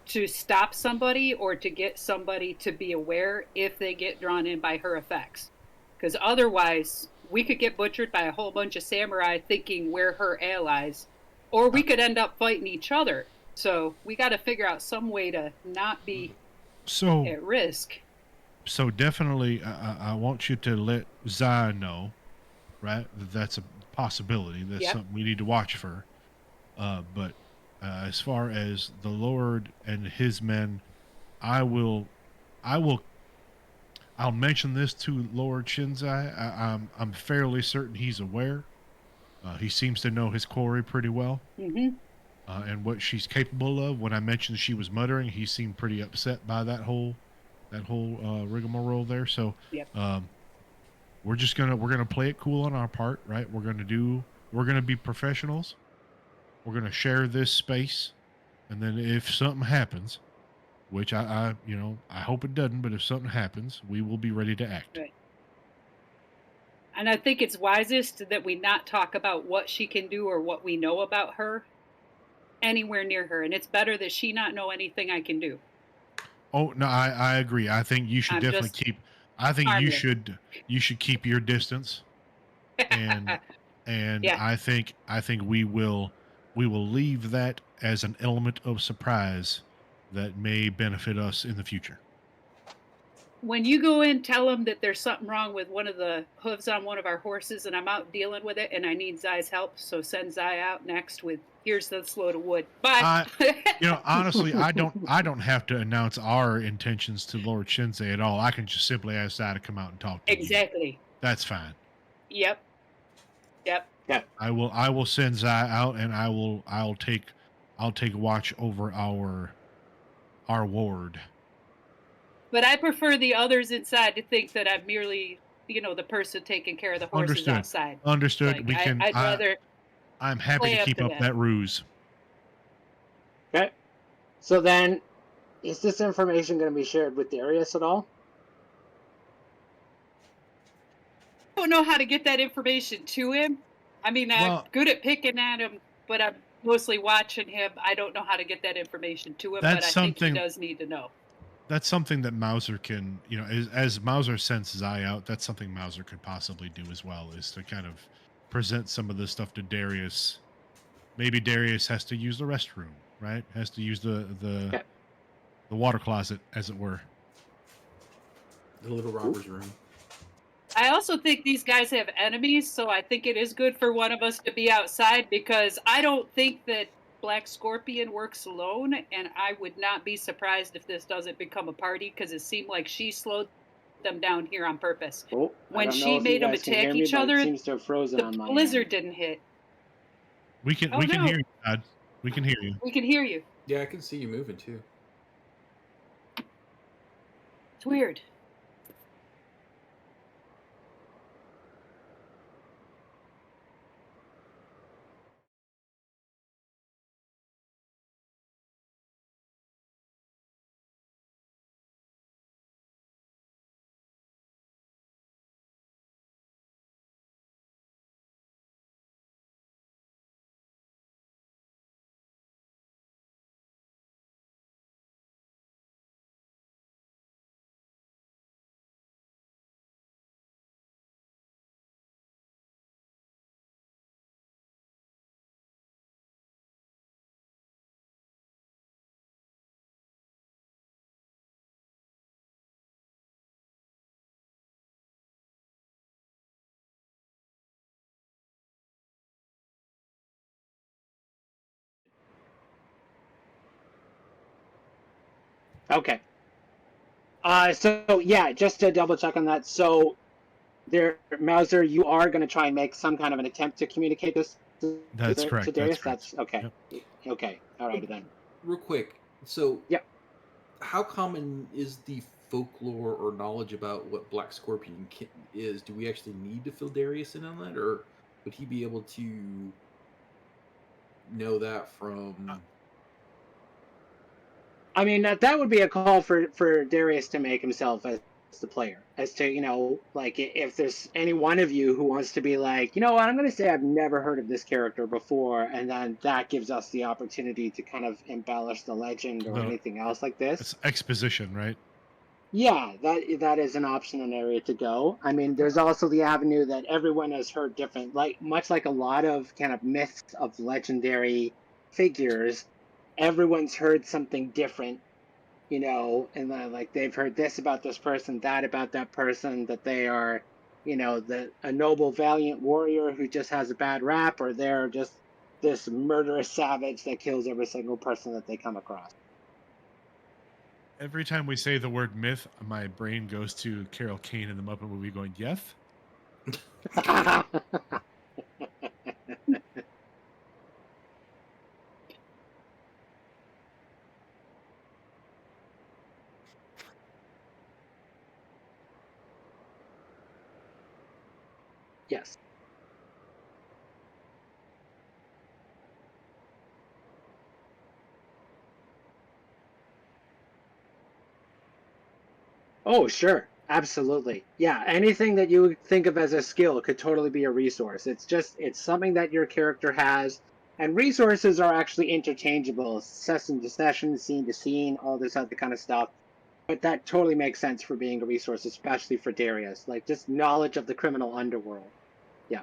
to stop somebody or to get somebody to be aware if they get drawn in by her effects, because otherwise we could get butchered by a whole bunch of samurai thinking we're her allies, or we could end up fighting each other. So we got to figure out some way to not be at risk. So definitely, I want you to let Zai know, right? That's a possibility. That's something we need to watch for. But as far as the Lord and his men, I will, I will, I'll mention this to Lord Shinzai. I'm fairly certain he's aware. He seems to know his quarry pretty well, Mm-hmm. and what she's capable of. When I mentioned she was muttering, he seemed pretty upset by that whole rigmarole there. So, Yep. we're gonna play it cool on our part, right? We're gonna be professionals. We're gonna share this space, and then if something happens, which I hope it doesn't, but if something happens, we will be ready to act. Right. And I think it's wisest that we not talk about what she can do or what we know about her anywhere near her. And it's better that she not know anything I can do. Oh no, I agree. I think you should I'm definitely just keep. I think harmless. you should keep your distance, and Yeah. I think we will leave that as an element of surprise that may benefit us in the future. When you go in, tell them that there's something wrong with one of the hooves on one of our horses, and I'm out dealing with it, and I need Zai's help. So send Zai out next with here's the load of wood. Bye. I honestly, I don't have to announce our intentions to Lord Shinsei at all. I can just simply ask Zai to come out and talk to you. Exactly. That's fine. Yep. Yep. Yeah. I will send Zai out, and I'll take watch over our ward. But I prefer the others inside to think that I'm merely, the person taking care of the horses Understood. outside. Understood. Like We can. I'd rather I'm happy to play up keep to up that. that ruse. Okay. So then, is this information going to be shared with Darius at all? I don't know how to get that information to him. I mean, I'm Well, good at picking at him, but I'm mostly watching him. I don't know how to get that information to him, but that's I think he something. does need to know. That's something that Mauser can, as Mauser sends his eye out, that's something Mauser could possibly do as well, is to kind of present some of this stuff to Darius. Maybe Darius has to use the restroom, right? Has to use Okay. the water closet, as it were. The little robber's room. I also think these guys have enemies, so I think it is good for one of us to be outside because I don't think that Black Scorpion works alone, and I would not be surprised if this doesn't become a party because it seemed like she slowed them down here on purpose. Oh, I When don't know she if you made them guys can hear attack me, each but it other, seems to have frozen the on my blizzard end. didn't hit. We can Oh we can no, hear you, Todd. We can hear you. we can hear you. Yeah, I can see you moving too. It's weird. Okay. So yeah, just to double check on that. So there, Mauser, you are going to try and make some kind of an attempt to communicate this That's to correct. That's Darius. correct. That's okay. Yep. Okay. All righty then. Real quick, so Yeah. how common is the folklore or knowledge about what Black Scorpion is? Do we actually need to fill Darius in on that, or would he be able to know that from? I mean, that would be a call for Darius to make himself as the player, as to like if there's any one of you who wants to be like, what, I'm going to say I've never heard of this character before, and then that gives us the opportunity to kind of embellish the legend or The anything else like this. It's exposition, right? Yeah, that is an option, an area to go. I mean, there's also the avenue that everyone has heard different, like much like a lot of kind of myths of legendary figures, everyone's heard something different, and then like they've heard this about this person, that about that person, that they are, a noble, valiant warrior who just has a bad rap, or they're just, this murderous savage that kills every single person that they come across. Every time we say the word myth, my brain goes to Carol Kane in the Muppet movie going, "Yeth." Yes. Oh, sure. Absolutely. Yeah, anything that you would think of as a skill could totally be a resource. It's something that your character has, and resources are actually interchangeable, session to session, scene to scene, all this other kind of stuff. But that totally makes sense for being a resource, especially for Darius. Like, just knowledge of the criminal underworld. Yeah.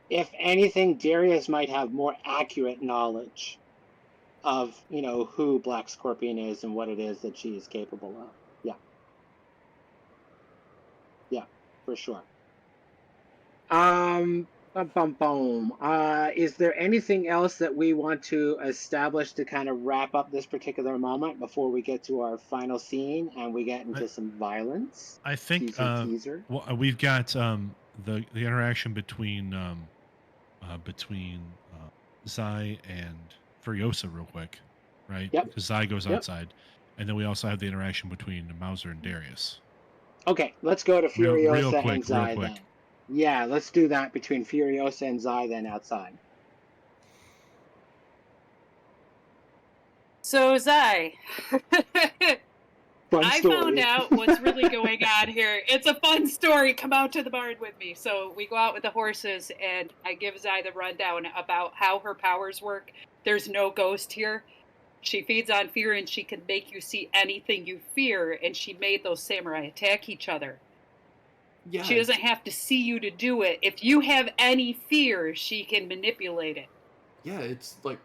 If anything, Darius might have more accurate knowledge of, who Black Scorpion is and what it is that she is capable of. Yeah. Yeah, for sure. Bum, bum, bum. Is there anything else that we want to establish to kind of wrap up this particular moment before we get to our final scene and we get into some violence? I think Teaser. well, we've got the interaction between Zai and Furiosa real quick, right? Yep. Because Zai goes Yep. outside, and then we also have the interaction between Mauser and Darius. Okay, let's go to Real Furiosa quick, and Zai real quick. then. Yeah, let's do that between Furiosa and Zai then outside. So, Zai, Fun I story. found out what's really going on here. It's a fun story. Come out to the barn with me. So we go out with the horses, and I give Zai the rundown about how her powers work. There's no ghost here. She feeds on fear, and she can make you see anything you fear, and she made those samurai attack each other. Yeah. She doesn't have to see you to do it. If you have any fear, she can manipulate it. Yeah, it's like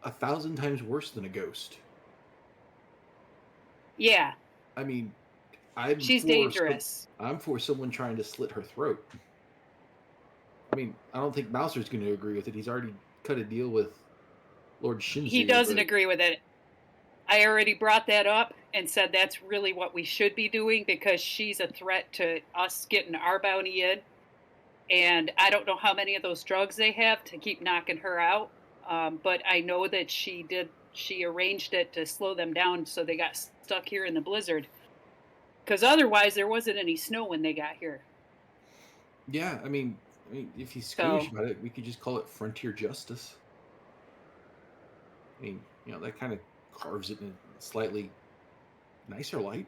1,000 times worse than a ghost. Yeah. I mean, She's dangerous. I'm for someone trying to slit her throat. I mean, I don't think Mouser's going to agree with it. He's already cut a deal with Lord Shinzu. He doesn't agree with it. I already brought that up and said that's really what we should be doing because she's a threat to us getting our bounty in. And I don't know how many of those drugs they have to keep knocking her out. But I know that she arranged it to slow them down so they got stuck here in the blizzard. Because otherwise there wasn't any snow when they got here. Yeah, I mean, if he's squeamish about it, we could just call it frontier justice. I mean, that kind of carves it in a slightly nicer light.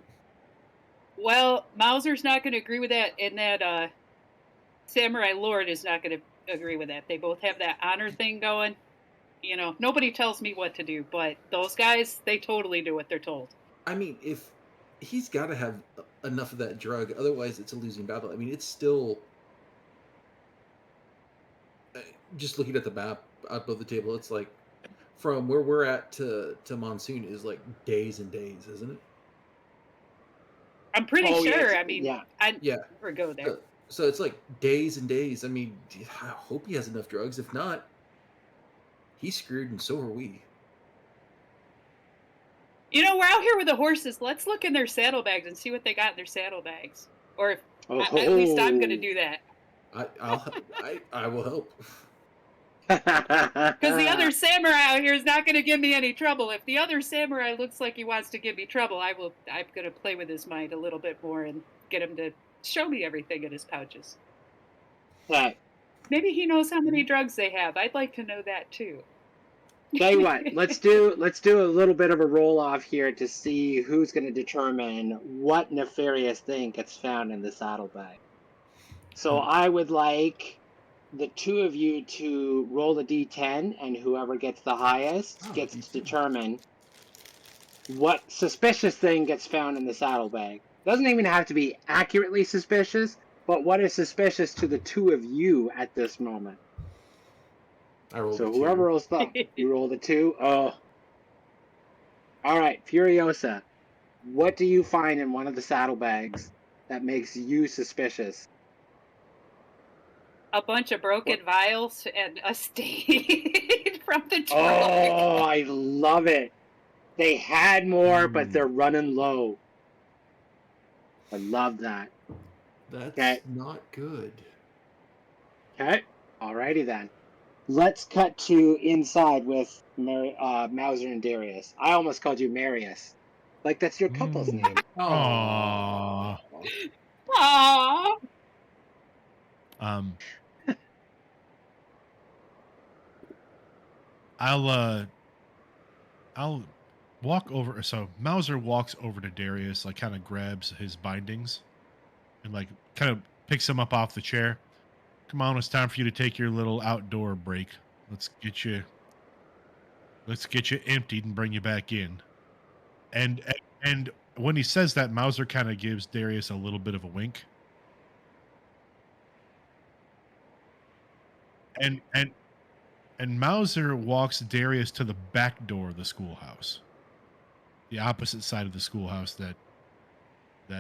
Well, Mauser's not going to agree with that, and that Samurai Lord is not going to agree with that. They both have that honor thing going. Nobody tells me what to do, but those guys, they totally do what they're told. I mean, if he's got to have enough of that drug, otherwise it's a losing battle. I mean, it's still... Just looking at the map above the table, it's like from where we're at to Monsoon is like days and days, isn't it? I'm pretty sure. Yes. I mean, yeah. I'd never go there. So it's like days and days. I mean, I hope he has enough drugs. If not, he's screwed, and so are we. We're out here with the horses. Let's look in their saddlebags and see what they got in their saddlebags. Or at least I'm going to do that. I will help. Because the other samurai out here is not going to give me any trouble. If the other samurai looks like he wants to give me trouble, I'm going to play with his mind a little bit more and get him to show me everything in his pouches. Right. Maybe he knows how many drugs they have. I'd like to know that too. Tell you what, let's do a little bit of a roll off here to see who's going to determine what nefarious thing gets found in the saddlebag. So I would like the two of you to roll a d10, and whoever gets the highest gets to determine what suspicious thing gets found in the saddlebag. Doesn't even have to be accurately suspicious, but what is suspicious to the two of you at this moment. I rolled So a whoever 2. rolls up, you roll the 2. Oh. All right, Furiosa. what do you find in one of the saddlebags that makes you suspicious? A bunch of broken vials and a stain from the truck. Oh, I love it. They had more, but they're running low. I love that. That's Okay. not good. Okay. Alrighty then. Let's cut to inside with Mauser and Darius. I almost called you Marius. Like that's your couple's name. Aww. Aww. Um, I'll walk over. So Mauser walks over to Darius, like kind of grabs his bindings and like kind of picks him up off the chair. Come on, it's time for you to take your little outdoor break. Let's get you emptied and bring you back in. And and when he says that, Mauser kind of gives Darius a little bit of a wink. And Mauser walks Darius to the back door of the schoolhouse, the opposite side of the schoolhouse that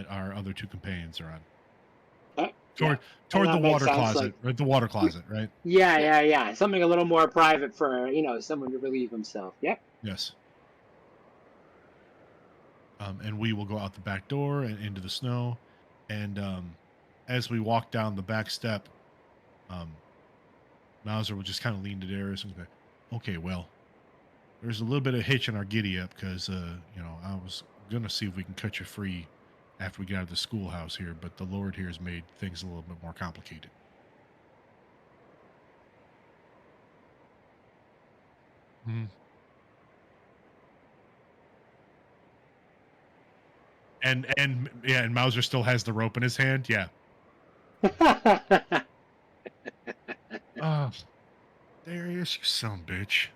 our other two companions are on. Toward the water closet, right? The water closet, right? Yeah. Something a little more private for someone to relieve himself. Yep. Yes. And we will go out the back door and into the snow. And as we walk down the back step, Mauser will just kind of lean to Darius and go, "Okay, well, there's a little bit of hitch in our giddy up because I was gonna see if we can cut you free after we get out of the schoolhouse here, but the Lord here has made things a little bit more complicated." Mm-hmm. And Mauser still has the rope in his hand. Yeah. Oh, Darius, you son of a bitch.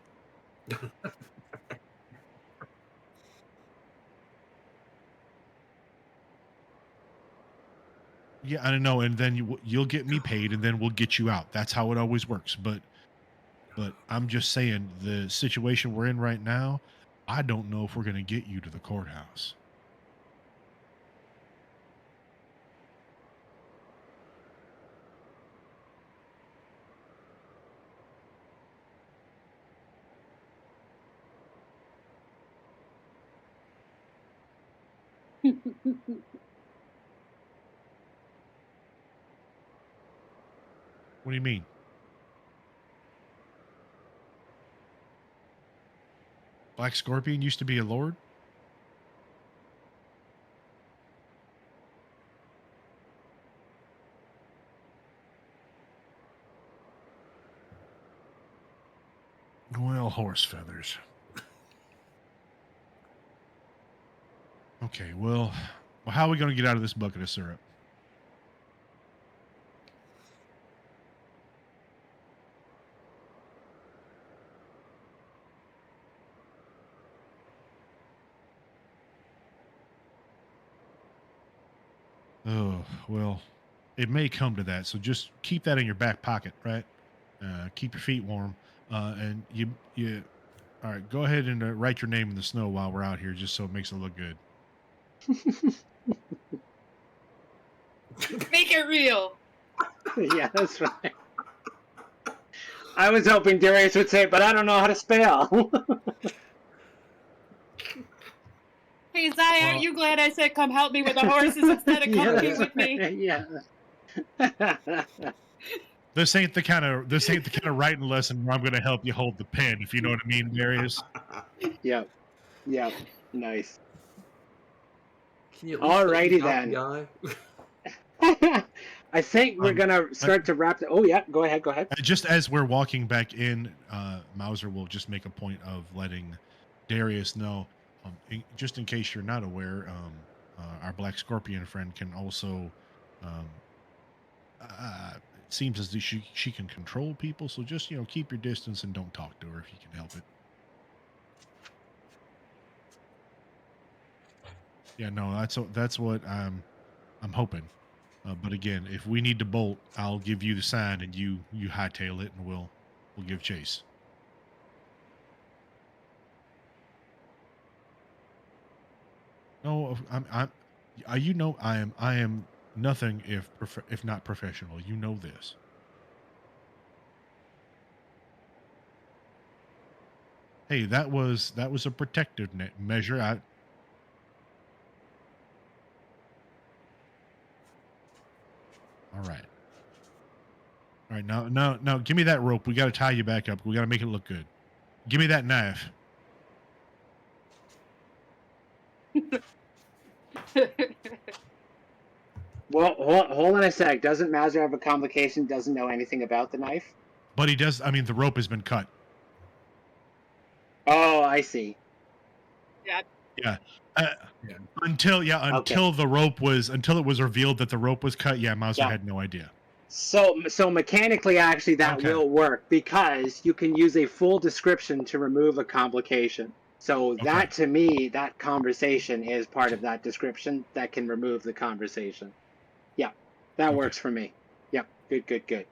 Yeah, I don't know. And then you'll get me paid, and then we'll get you out. That's how it always works. But I'm just saying, the situation we're in right now, I don't know if we're going to get you to the courthouse. What do you mean? Black Scorpion used to be a lord? Well, horse feathers. Okay, well, how are we going to get out of this bucket of syrup? Oh, well, it may come to that. So just keep that in your back pocket, right? Keep your feet warm. And all right, go ahead and write your name in the snow while we're out here, just so it makes it look good. Make it real. Yeah, that's right. I was hoping Darius would say, but I don't know how to spell. Hey, Zaya, are you glad I said come help me with the horses instead of come be with me? Yeah. This ain't the kind of writing lesson where I'm going to help you hold the pen, if you know what I mean, Darius. Yep. Nice. Can you at least Alrighty let me then. out the guy? I think we're gonna start to wrap. Oh yeah, go ahead. Just as we're walking back in, Mauser will just make a point of letting Darius know, just in case you're not aware, our Black Scorpion friend can also, it seems as though she can control people. So just keep your distance and don't talk to her if you can help it. Yeah, no, that's what I'm hoping. But again, if we need to bolt, I'll give you the sign and you hightail it, and we'll give chase. No, you know, I am nothing if not professional. You know this. Hey, that was a protective measure. All right. All right, now, give me that rope. We got to tie you back up. We got to make it look good. Give me that knife. Well, hold on a sec. Doesn't Mazur have a complication? Doesn't know anything about the knife? But he does. I mean, the rope has been cut. Oh, I see. Yeah. Yeah. Yeah. Until Okay. until it was revealed that the rope was cut. Yeah, Mauser Yeah. had no idea. So mechanically, actually, that Okay. will work because you can use a full description to remove a complication. So Okay. that, to me, that conversation is part of that description that can remove the conversation. Yeah, that Okay. works for me. Yep, good.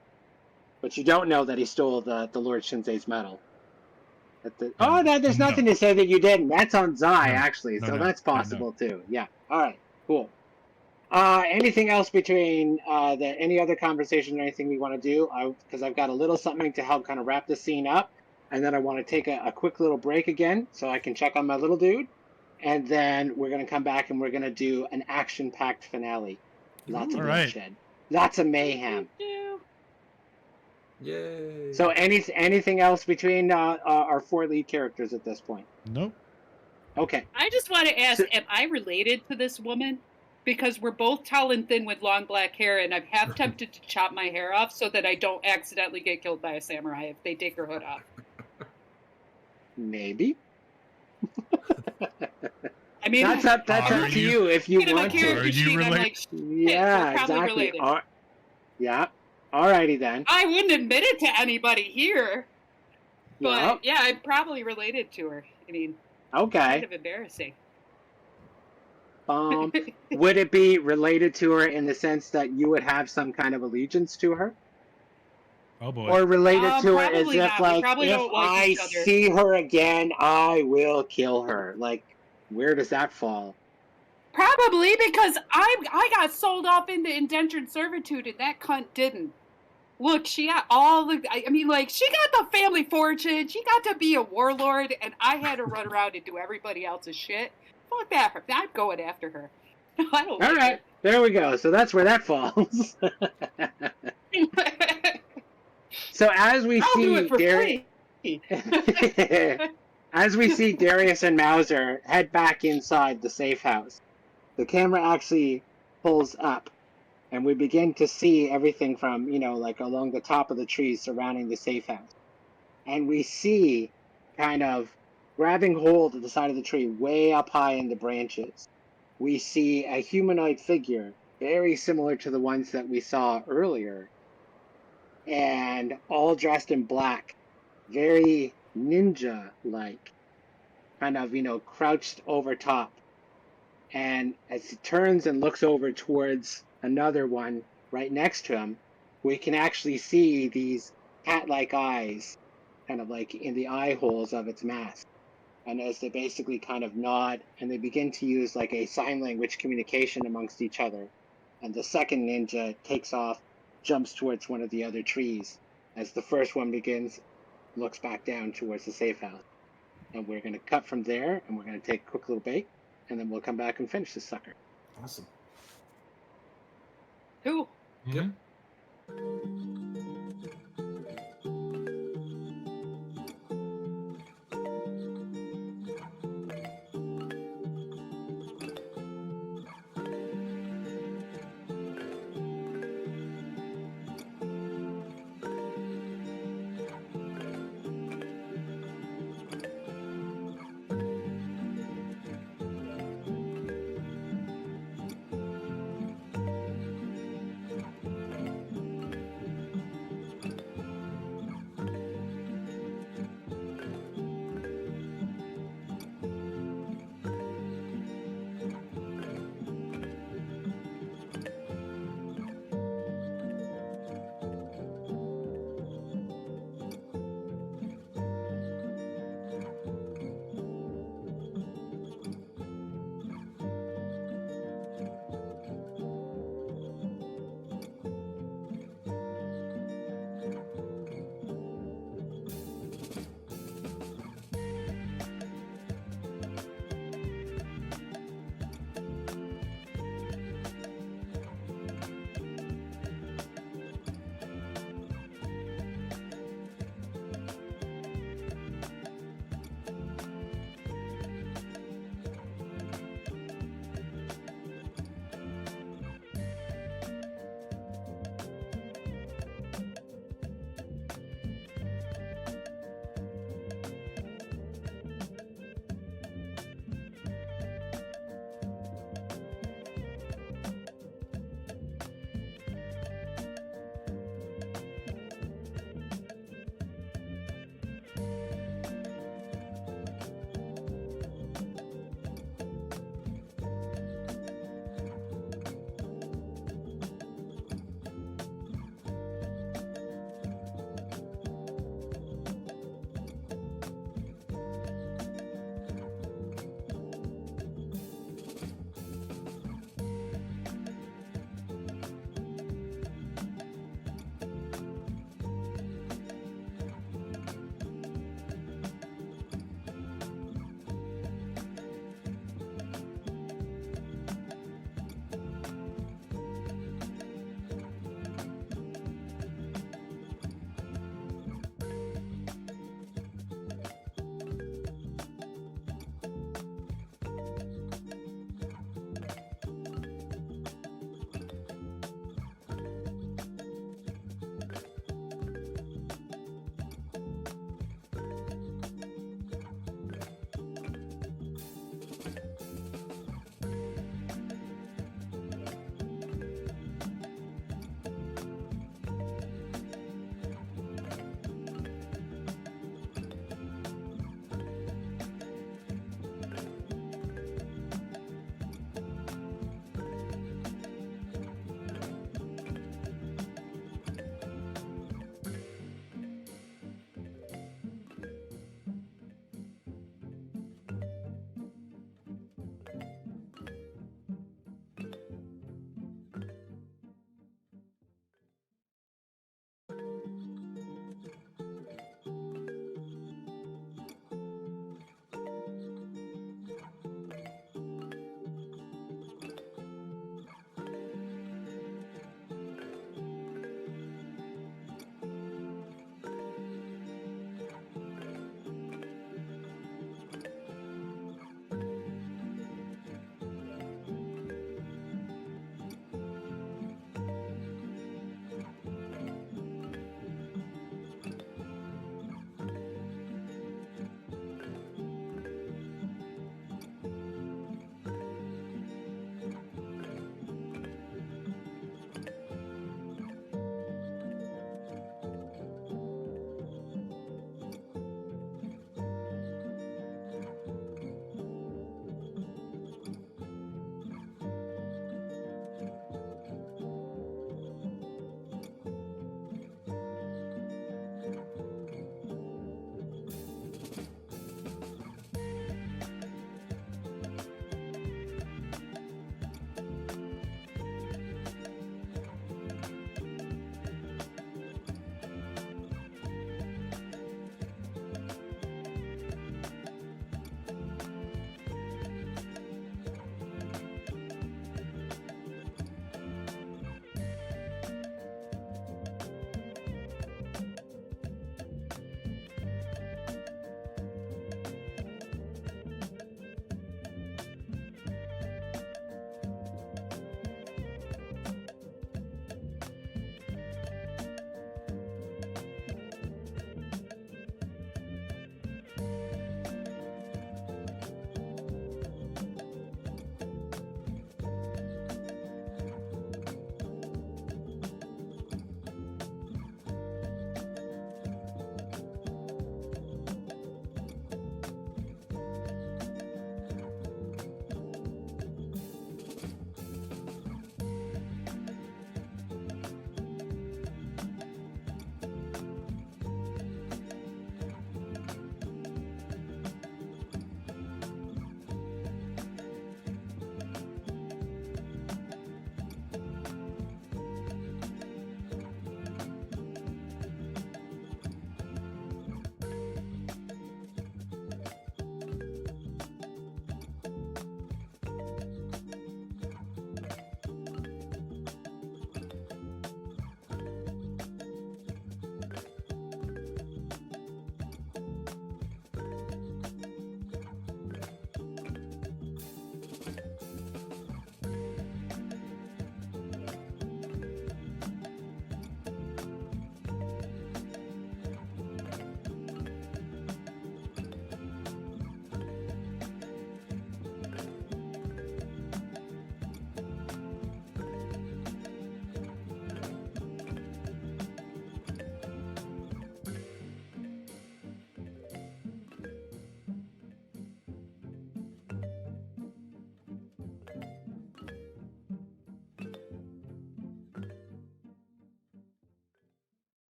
But you don't know that he stole the Lord Shinzei's medal. There's No. nothing to say that you didn't. That's on Zai, No. actually, so No. that's Yeah. No. possible too. Yeah. All right. Cool. Anything else between any other conversation or anything we want to do? Because I've got a little something to help kind of wrap the scene up, and then I want to take a quick little break again so I can check on my little dude, and then we're gonna come back and we're gonna do an action-packed finale. Lots of All right. bloodshed, lots of mayhem. Yay! So anything else between our four lead characters at this point? Nope. Okay. I just want to ask, So, am I related to this woman? Because we're both tall and thin with long black hair, and I'm half tempted to chop my hair off so that I don't accidentally get killed by a samurai if they take her hood off. maybe. I mean, That's up to you if you looking at my want to. character Are you sheet, I'm related? like, shit, Yeah, we're probably exactly. related. Yeah. Alrighty then. I wouldn't admit it to anybody here, Yeah. but yeah, I'm probably related to her. I mean, kind Okay. of embarrassing. Would it be related to her in the sense that you would have some kind of allegiance to her? Oh boy. Or related to her as Probably if, not. We like, probably if don't like I each other. see her again, I will kill her? Like, where does that fall? Probably because I got sold off into indentured servitude and that cunt didn't. Look, she got all the. I mean, like, she got the family fortune. She got to be a warlord, and I had to run around and do everybody else's shit. Fuck that. I'm going after her. I don't All like right. There we go. So that's where that falls. her. So as we I'll do it see for Darius, free. as we see Darius and Mauser head back inside the safe house, the camera actually pulls up, and we begin to see everything from like along the top of the trees surrounding the safe house, and we see kind of grabbing hold of the side of the tree, way up high in the branches. We see a humanoid figure, very similar to the ones that we saw earlier, and all dressed in black, very ninja-like, kind of, crouched over top. And as he turns and looks over towards another one right next to him, we can actually see these cat-like eyes, kind of like in the eye holes of its mask. And as they basically kind of nod and they begin to use like a sign language communication amongst each other, and the second ninja takes off, jumps towards one of the other trees. As the first one begins, looks back down towards the safe house. And we're going to cut from there, and we're going to take a quick little break, and then we'll come back and finish this sucker. Awesome. Cool. Yep.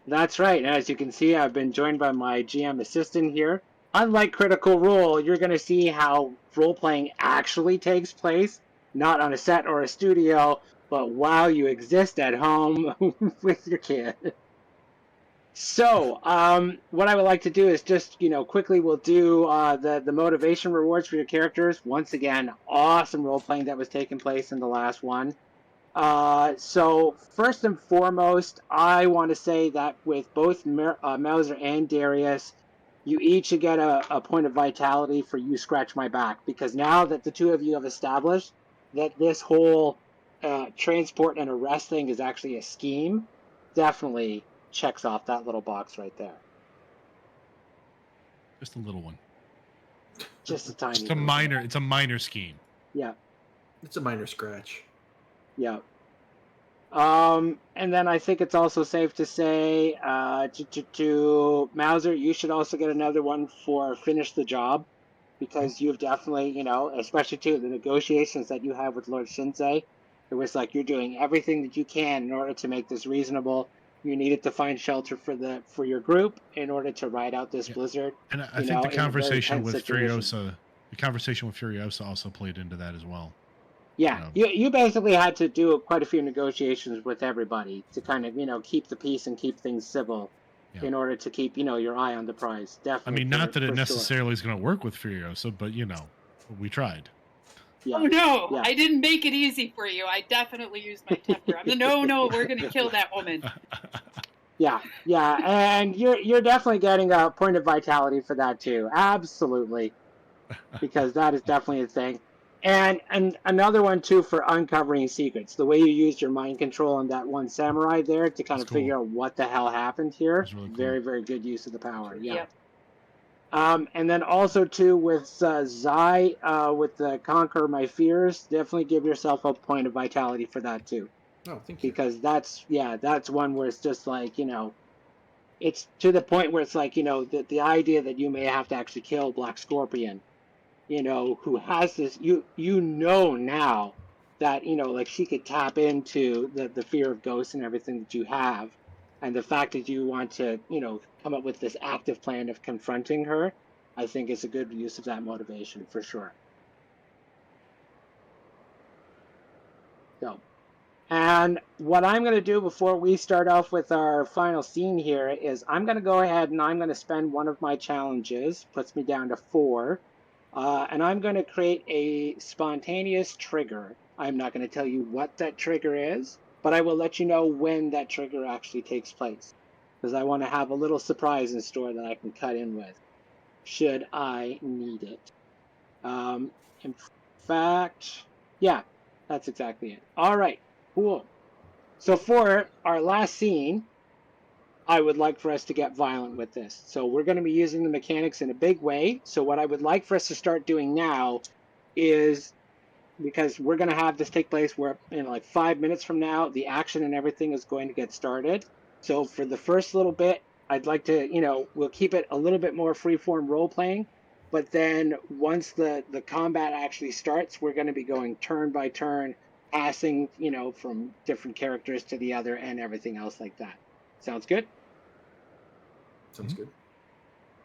That's right. And as you can see, I've been joined by my GM assistant here. Unlike Critical Role, you're going to see how role-playing actually takes place, not on a set or a studio, but while you exist at home with your kid. So, what I would like to do is just, quickly we'll do the motivation rewards for your characters. Once again, awesome role-playing that was taking place in the last one. So first and foremost, I want to say that with both Mauser and Darius, you each should get a point of vitality for You Scratch My Back, because now that the two of you have established that this whole transport and arrest thing is actually a scheme, definitely checks off that little box right there. Just a little one. Just a tiny Just a one. minor. It's a minor scheme. Yeah. It's a minor scratch. Yeah. And then I think it's also safe to say, to Mauser, you should also get another one for finish the job, because you've definitely, especially too the negotiations that you have with Lord Shinsei, it was like you're doing everything that you can in order to make this reasonable. You needed to find shelter for your group in order to ride out this blizzard. And I think the in a very conversation tense with situation. Furiosa also played into that as well. Yeah, you basically had to do quite a few negotiations with everybody to kind of, keep the peace and keep things civil in order to keep, your eye on the prize. Definitely. I mean, not that it for necessarily is going to work with Furiosa, but, we tried. Yeah. Oh, no, yeah. I didn't make it easy for you. I definitely used my temper. No, we're going to kill that woman. Yeah, and you're definitely getting a point of vitality for that too. Absolutely. Because that is definitely a thing. And another one too for uncovering secrets. The way you used your mind control on that one samurai there to kind of figure out what the hell happened here. Really cool. Very, very good use of the power. Yeah. Yep. And then also too with Zai, with the Conquer My Fears, definitely give yourself a point of vitality for that too. Oh, thank you. Because that's one where it's just like, it's to the point where it's like, the idea that you may have to actually kill Black Scorpion, who has this, now that, like she could tap into the fear of ghosts and everything that you have. And the fact that you want to, come up with this active plan of confronting her, I think is a good use of that motivation for sure. So, and what I'm going to do before we start off with our final scene here is I'm going to go ahead and I'm going to spend one of my challenges, puts me down to 4. And I'm going to create a spontaneous trigger. I'm not going to tell you what that trigger is, but I will let you know when that trigger actually takes place, because I want to have a little surprise in store that I can cut in with, should I need it. In fact, yeah, that's exactly it. All right, cool. So for our last scene, I would like for us to get violent with this. So we're going to be using the mechanics in a big way. So what I would like for us to start doing now is, because we're going to have this take place where in like 5 minutes from now, the action and everything is going to get started. So for the first little bit, I'd like to, we'll keep it a little bit more freeform role playing. But then once the combat actually starts, we're going to be going turn by turn, passing, from different characters to the other and everything else like that. Sounds good? Sounds good.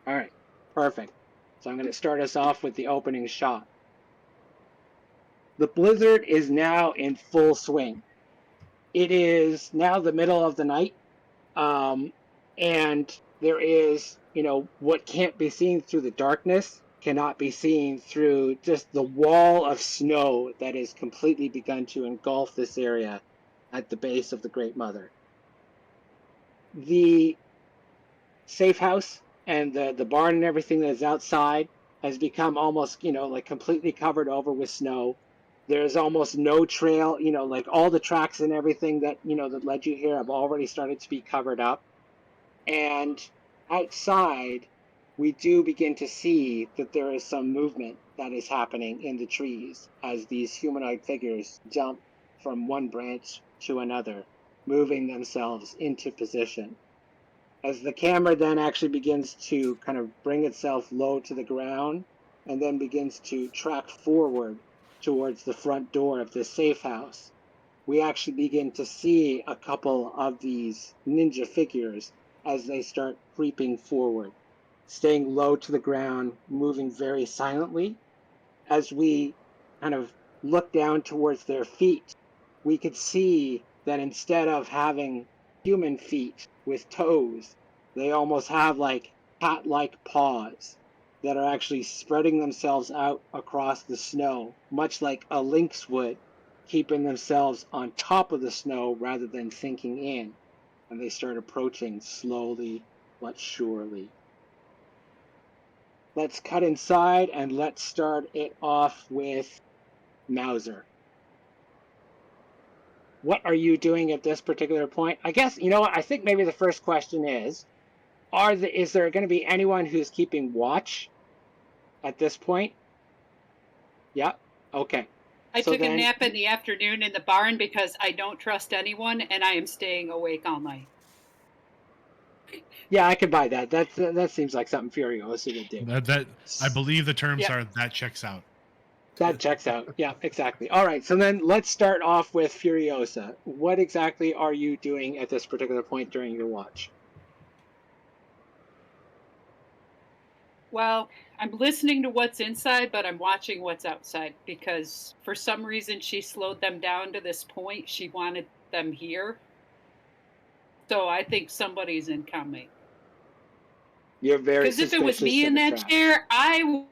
All right, perfect. So I'm going to start us off with the opening shot. The blizzard is now in full swing. It is now the middle of the night, and there is, what can't be seen through the darkness cannot be seen through just the wall of snow that has completely begun to engulf this area at the base of the Great Mother. The safe house and the barn and everything that is outside has become almost, like completely covered over with snow. There's almost no trail, like all the tracks and everything that, that led you here have already started to be covered up. And outside, we do begin to see that there is some movement that is happening in the trees as these humanoid figures jump from one branch to another, moving themselves into position. As the camera then actually begins to kind of bring itself low to the ground and then begins to track forward towards the front door of this safe house, we actually begin to see a couple of these ninja figures as they start creeping forward, staying low to the ground, moving very silently. As we kind of look down towards their feet, we could see that instead of having human feet with toes, they almost have like cat-like paws that are actually spreading themselves out across the snow, much like a lynx would, keeping themselves on top of the snow rather than sinking in. And they start approaching slowly but surely. Let's cut inside and let's start it off with Mauser. What are you doing at this particular point? I guess, you know what? I think maybe the first question is there going to be anyone who's keeping watch at this point? Yeah. Okay. I So took a then, nap in the afternoon in the barn because I don't trust anyone and I am staying awake all night. yeah, I could buy that. That seems like something Furiosa would do. That I believe the terms Yep. are that checks out. That checks out. Yeah, exactly. All right. So then let's start off with Furiosa. What exactly are you doing at this particular point during your watch? Well, I'm listening to what's inside, but I'm watching what's outside because for some reason she slowed them down to this point. She wanted them here. So I think somebody's incoming. You're very Because if it was suspicious me of in the that trap. chair, I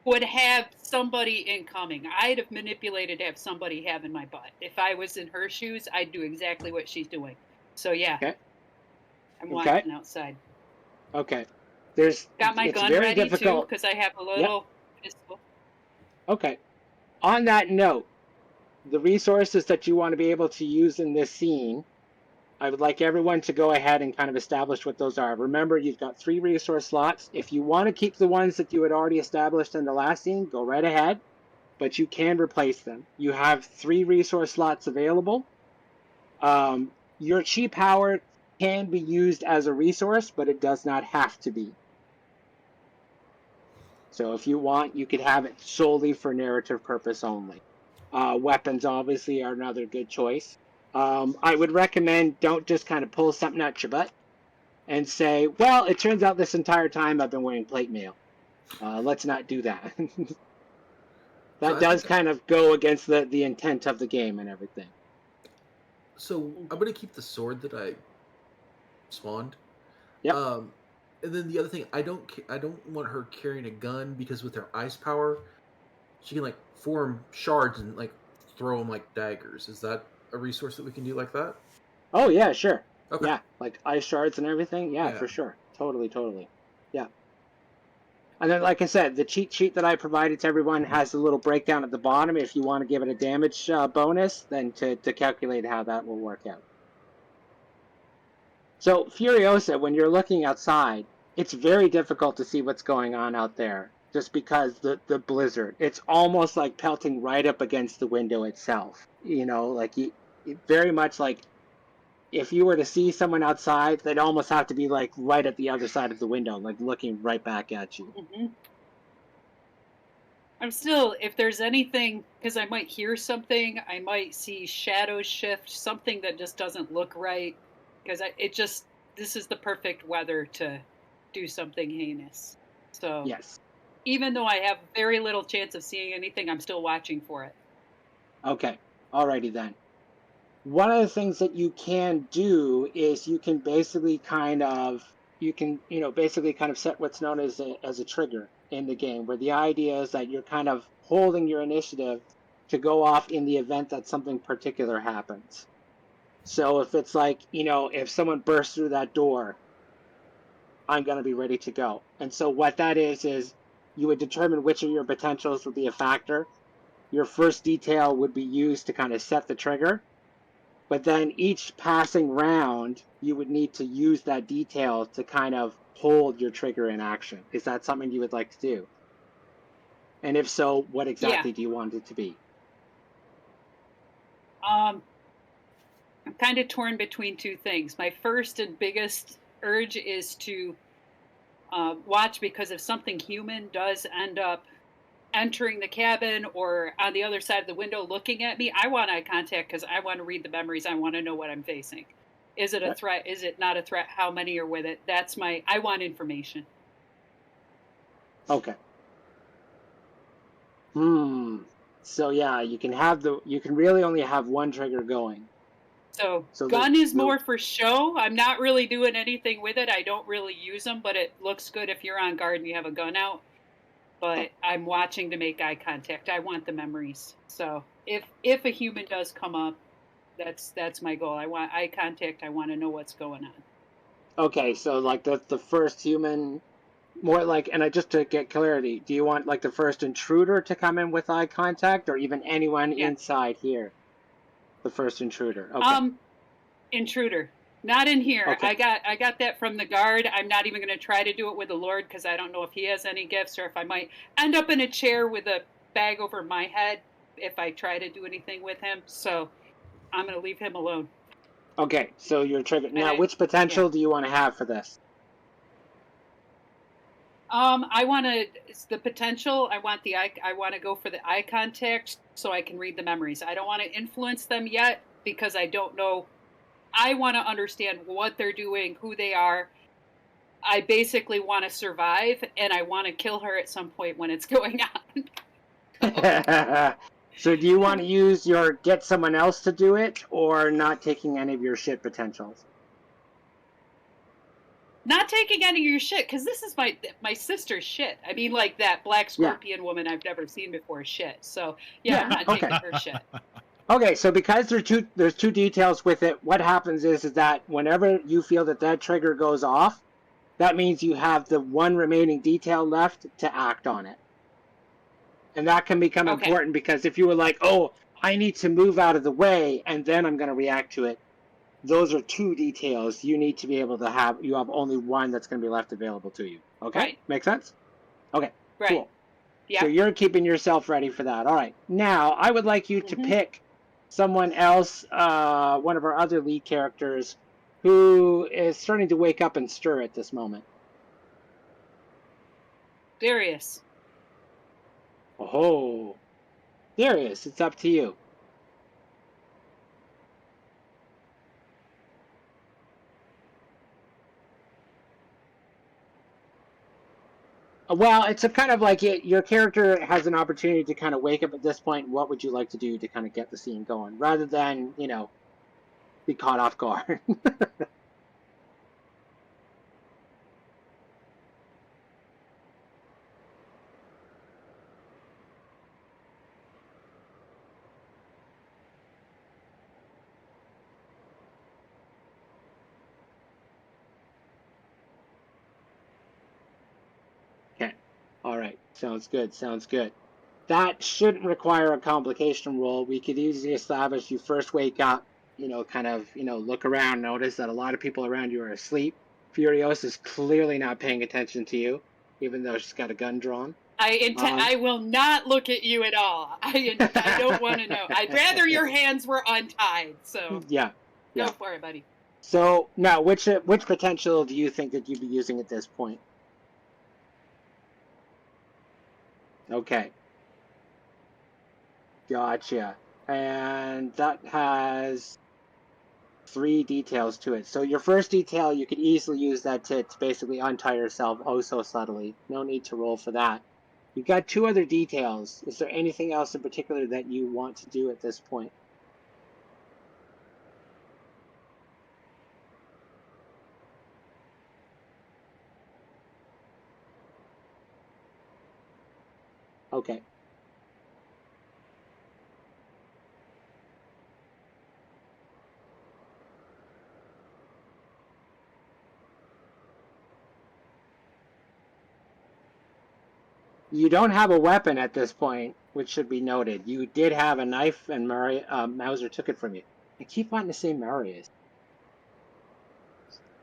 would have somebody incoming. I'd have manipulated to have somebody having my butt. If I was in her shoes, I'd do exactly what she's doing. So yeah, Okay. I'm Okay. watching outside. Okay. Got my It's gun very ready too difficult. because I have a Yep. little pistol. Okay. On that note, the resources that you want to be able to use in this scene, I would like everyone to go ahead and kind of establish what those are. Remember, you've got 3 resource slots. If you want to keep the ones that you had already established in the last scene, go right ahead, but you can replace them. You have 3 resource slots available. Your chi power can be used as a resource, but it does not have to be. So if you want, you could have it solely for narrative purpose only. Weapons obviously are another good choice. I would recommend don't just kind of pull something out your butt and say, well, it turns out this entire time I've been wearing plate mail. Let's not do that. So That I does think kind of go against the intent of the game and everything. so. I'm gonna keep the sword that I spawned. Yep. Um, and then the other thing, I don't want her carrying a gun because with her ice power, she can like form shards and like throw them like daggers. Is that a resource that we can do like that? Oh, yeah, sure. Okay. Yeah, like ice shards and everything. Yeah, Yeah. for sure. Totally, totally. Yeah. And then, like I said, the cheat sheet that I provided to everyone has a little breakdown at the bottom. If you want to give it a damage bonus, then to calculate how that will work out. So, Furiosa, when you're looking outside, it's very difficult to see what's going on out there just because the blizzard. It's almost like pelting right up against the window itself. You know, like very much like if you were to see someone outside, they'd almost have to be like right at the other side of the window, like looking right back at you. Mm-hmm. I'm still, if there's anything, because I might hear something, I might see shadows shift, something that just doesn't look right. Because this is the perfect weather to do something heinous. So Yes. even though I have very little chance of seeing anything, I'm still watching for it. Okay. Alrighty then. One of the things that you can do is you can basically kind of basically kind of set what's known as a trigger in the game, where the idea is that you're kind of holding your initiative to go off in the event that something particular happens. So if it's like, if someone bursts through that door, I'm going to be ready to go. And so what that is you would determine which of your potentials would be a factor. Your first detail would be used to kind of set the trigger. But then each passing round, you would need to use that detail to kind of hold your trigger in action. Is that something you would like to do? And if so, what Yeah. exactly do you want it to be? I'm kind of torn between two things. My first and biggest urge is to watch because if something human does end up entering the cabin or on the other side of the window looking at me, I want eye contact because I want to read the memories. I want to know what I'm facing. Is it a threat? Is it not a threat? How many are with it? I want information. Okay. So yeah, you can really only have one trigger going. So gun is more for show. I'm not really doing anything with it. I don't really use them, but it looks good if you're on guard and you have a gun out. But I'm watching to make eye contact. I want the memories. So if a human does come up, that's my goal. I want eye contact. I want to know what's going on. Okay, so like the first human, more like, and just to get clarity, do you want like the first intruder to come in with eye contact, or even anyone inside here? The first intruder. Okay. Intruder. Not in here. Okay. I got that from the guard. I'm not even going to try to do it with the Lord because I don't know if he has any gifts or if I might end up in a chair with a bag over my head if I try to do anything with him. So I'm going to leave him alone. Okay, so you're triggered. Now, which potential do you want to have for this? I want the potential. I want I want to go for the eye contact so I can read the memories. I don't want to influence them yet because I don't know. I want to understand what they're doing, who they are. I basically want to survive, and I want to kill her at some point when it's going on. So do you want to use your get someone else to do it, or not taking any of your shit potentials? Not taking any of your shit, because this is my sister's shit. I mean, like that black scorpion woman I've never seen before shit. So yeah, I'm not taking her shit. Okay, so because there's two details with it, what happens is that whenever you feel that trigger goes off, that means you have the one remaining detail left to act on it. And that can become important because if you were like, oh, I need to move out of the way and then I'm going to react to it, those are two details you need to be able to have. You have only one that's going to be left available to you. Okay? Right. Make sense? Okay, right. Cool. Yep. So you're keeping yourself ready for that. All right. Now, I would like you to pick someone else, one of our other lead characters, who is starting to wake up and stir at this moment. Darius. Oh, Darius, it's up to you. Well, it's a kind of like your character has an opportunity to kind of wake up at this point. What would you like to do to kind of get the scene going, rather than be caught off guard? Okay. All right. Sounds good. Sounds good. That shouldn't require a complication roll. We could easily establish you first wake up, kind of, look around, notice that a lot of people around you are asleep. Furios is clearly not paying attention to you, even though she's got a gun drawn. I will not look at you at all. I don't want to know. I'd rather your hands were untied. So yeah. Go for it, buddy. So now, which potential do you think that you'd be using at this point? Okay. Gotcha. And that has 3 details to it. So your first detail, you could easily use that to basically untie yourself oh so subtly. No need to roll for that. You've got 2 other details. Is there anything else in particular that you want to do at this point? Okay. You don't have a weapon at this point, which should be noted. You did have a knife, and Mauser took it from you. I keep wanting to say Marius.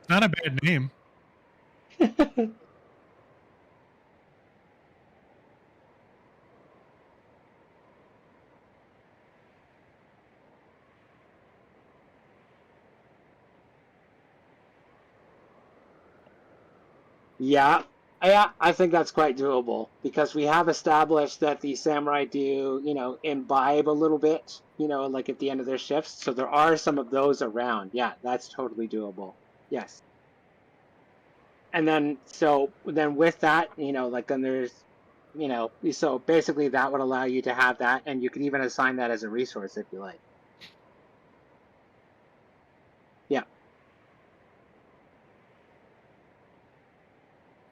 Not a bad name. Yeah. Yeah, I think that's quite doable because we have established that the samurai do, imbibe a little bit, like at the end of their shifts. So there are some of those around. Yeah, that's totally doable. Yes. And then with that, like then there's, so basically that would allow you to have that, and you could even assign that as a resource if you like. Yeah.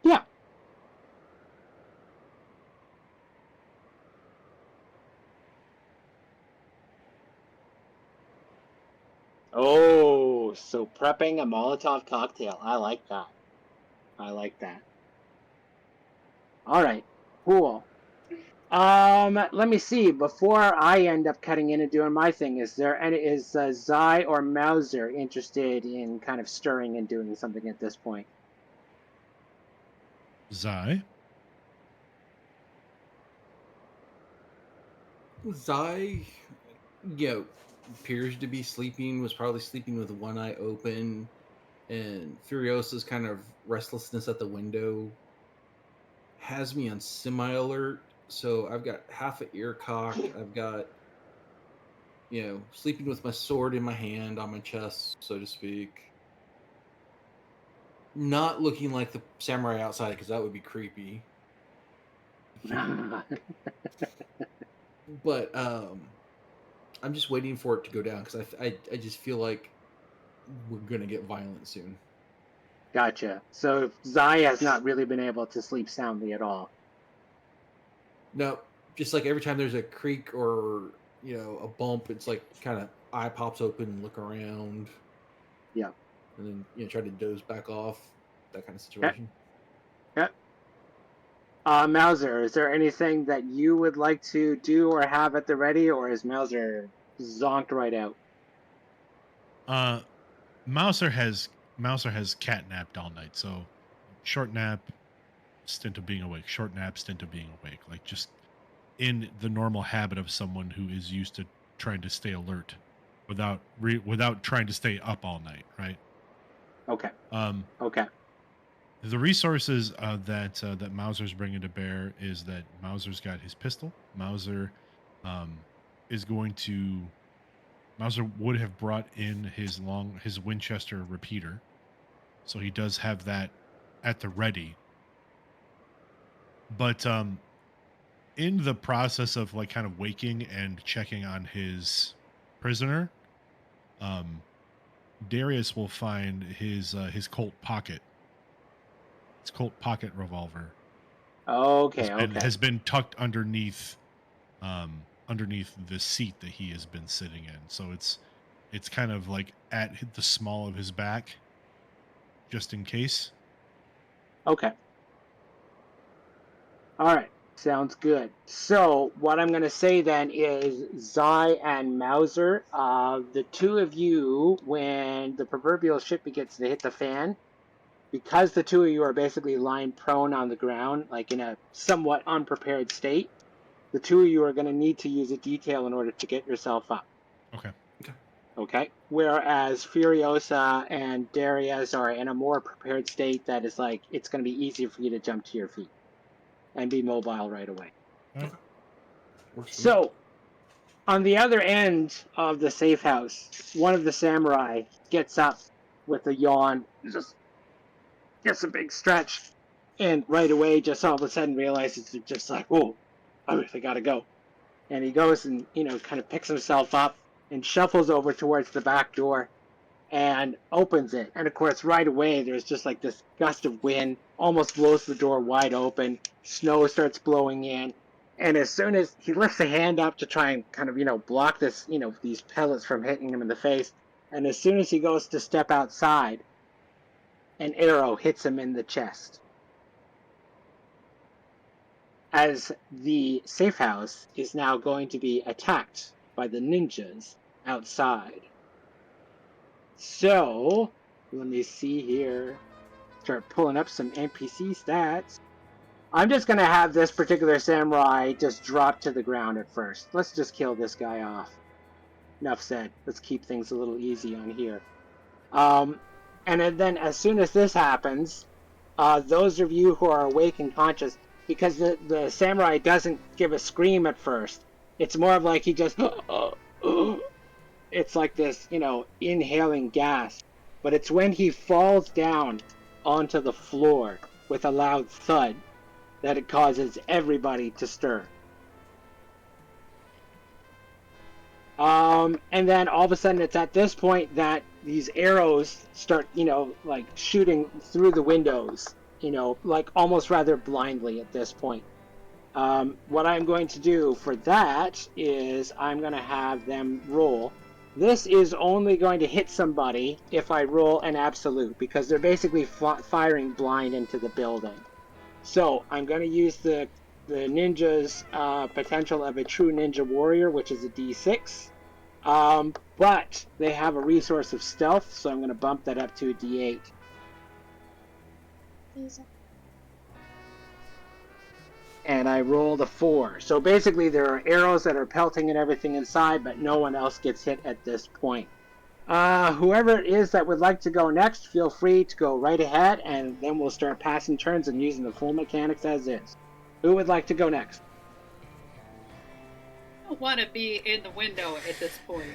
Yeah. Oh, so prepping a Molotov cocktail. I like that. I like that. All right. Cool. Let me see. Before I end up cutting in and doing my thing, is Zai or Mauser interested in kind of stirring and doing something at this point? Zai. Zai, appears to be sleeping, was probably sleeping with one eye open, and Furiosa's kind of restlessness at the window has me on semi alert. So I've got half an ear cocked. I've got, sleeping with my sword in my hand on my chest, so to speak. Not looking like the samurai outside because that would be creepy. But I'm just waiting for it to go down because I just feel like we're gonna get violent soon. Gotcha. So Zai has not really been able to sleep soundly at all. No, just like every time there's a creak or a bump, it's like kind of eye pops open and look around. Yeah. And then try to doze back off. That kind of Yeah. situation. Yeah. Mauser, is there anything that you would like to do or have at the ready, or is Mauser zonked right out? Uh, Mouser has cat napped all night, so short nap, stint of being awake. Short nap, stint of being awake. Like just in the normal habit of someone who is used to trying to stay alert without trying to stay up all night, right? Okay. Um, Okay. the resources that Mauser's bringing to bear is that Mauser's got his pistol. Um, is going to Mauser would have brought in his Winchester repeater, so he does have that at the ready. But in the process of like kind of waking and checking on his prisoner, um, Darius will find his Colt pocket revolver Okay. Okay. has been tucked underneath the seat that he has been sitting in. So it's kind of like at the small of his back, just in case. Okay. All right. Sounds good. So what I'm going to say then is Zai and Mauser, the two of you, when the proverbial shit begins to hit the fan, because the two of you are basically lying prone on the ground, like in a somewhat unprepared state, the two of you are going to need to use a detail in order to get yourself up. Okay. Okay. Whereas Furiosa and Darius are in a more prepared state that is like, it's going to be easier for you to jump to your feet and be mobile right away. All right. Works for me. So, on the other end of the safe house, one of the samurai gets up with a yawn, just gets a big stretch, and right away, just all of a sudden realizes it's just like, oh, I really gotta go. And he goes and, kind of picks himself up and shuffles over towards the back door and opens it. And of course, right away, there's just like this gust of wind, almost blows the door wide open. Snow starts blowing in. And as soon as he lifts a hand up to try and kind of, block this, these pellets from hitting him in the face, and as soon as he goes to step outside, an arrow hits him in the chest. As the safe house is now going to be attacked by the ninjas outside. So, let me see here. Start pulling up some NPC stats. I'm just going to have this particular samurai just drop to the ground at first. Let's just kill this guy off. Enough said. Let's keep things a little easy on here. And then as soon as this happens, those of you who are awake and conscious, because the samurai doesn't give a scream at first. It's more of like he just, it's like this, inhaling gas. But it's when he falls down onto the floor with a loud thud that it causes everybody to stir. And then all of a sudden it's at this point that these arrows start, like shooting through the windows, like almost rather blindly at this point. What I'm going to do for that is I'm going to have them roll. This is only going to hit somebody if I roll an absolute, because they're basically firing blind into the building. So I'm going to use the ninja's potential of a true ninja warrior, which is a D6. But they have a resource of stealth, so I'm going to bump that up to a D8. And I rolled a 4. So basically there are arrows that are pelting and everything inside, but no one else gets hit at this point. Whoever it is that would like to go next, feel free to go right ahead, and then we'll start passing turns and using the full mechanics as is. Who would like to go next? I don't want to be in the window at this point.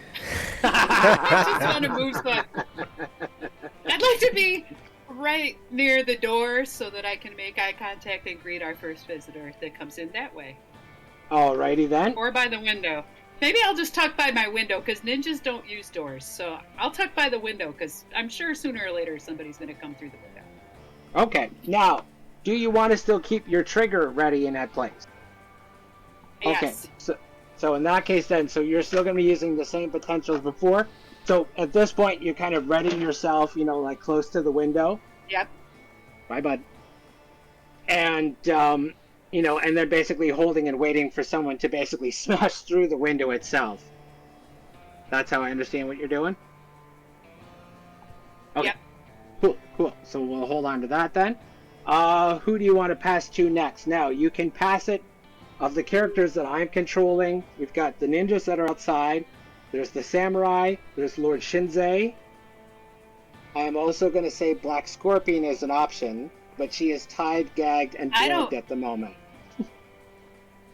I just want to move I'd like to be right near the door so that I can make eye contact and greet our first visitor that comes in that way. Alrighty then. Or by the window. Maybe I'll just tuck by my window, because ninjas don't use doors. So I'll tuck by the window, because I'm sure sooner or later somebody's going to come through the window. Okay, now, do you want to still keep your trigger ready in that place? Yes. Okay, so in that case then, so you're still going to be using the same potentials before. So at this point, you're kind of readying yourself, like close to the window. Yep. Bye, bud. And, and they're basically holding and waiting for someone to basically smash through the window itself. That's how I understand what you're doing? Okay. Yep. Cool. So we'll hold on to that then. Who do you want to pass to next? Now, you can pass it of the characters that I'm controlling. We've got the ninjas that are outside. There's the samurai. There's Lord Shinzei. I'm also going to say Black Scorpion is an option, but she is tied, gagged, and drugged at the moment.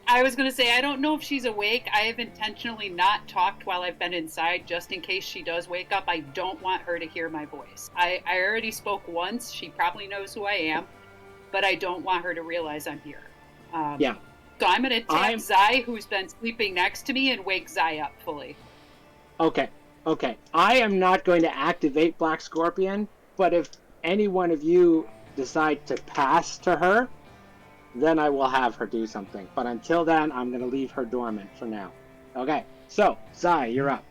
I was going to say, I don't know if she's awake. I have intentionally not talked while I've been inside, just in case she does wake up. I don't want her to hear my voice. I already spoke once. She probably knows who I am, but I don't want her to realize I'm here. Yeah. So I'm going to tap Zai, who's been sleeping next to me, and wake Zai up fully. Okay. I am not going to activate Black Scorpion, but if any one of you decide to pass to her, then I will have her do something. But until then, I'm going to leave her dormant for now. Okay, so, Zai, you're up.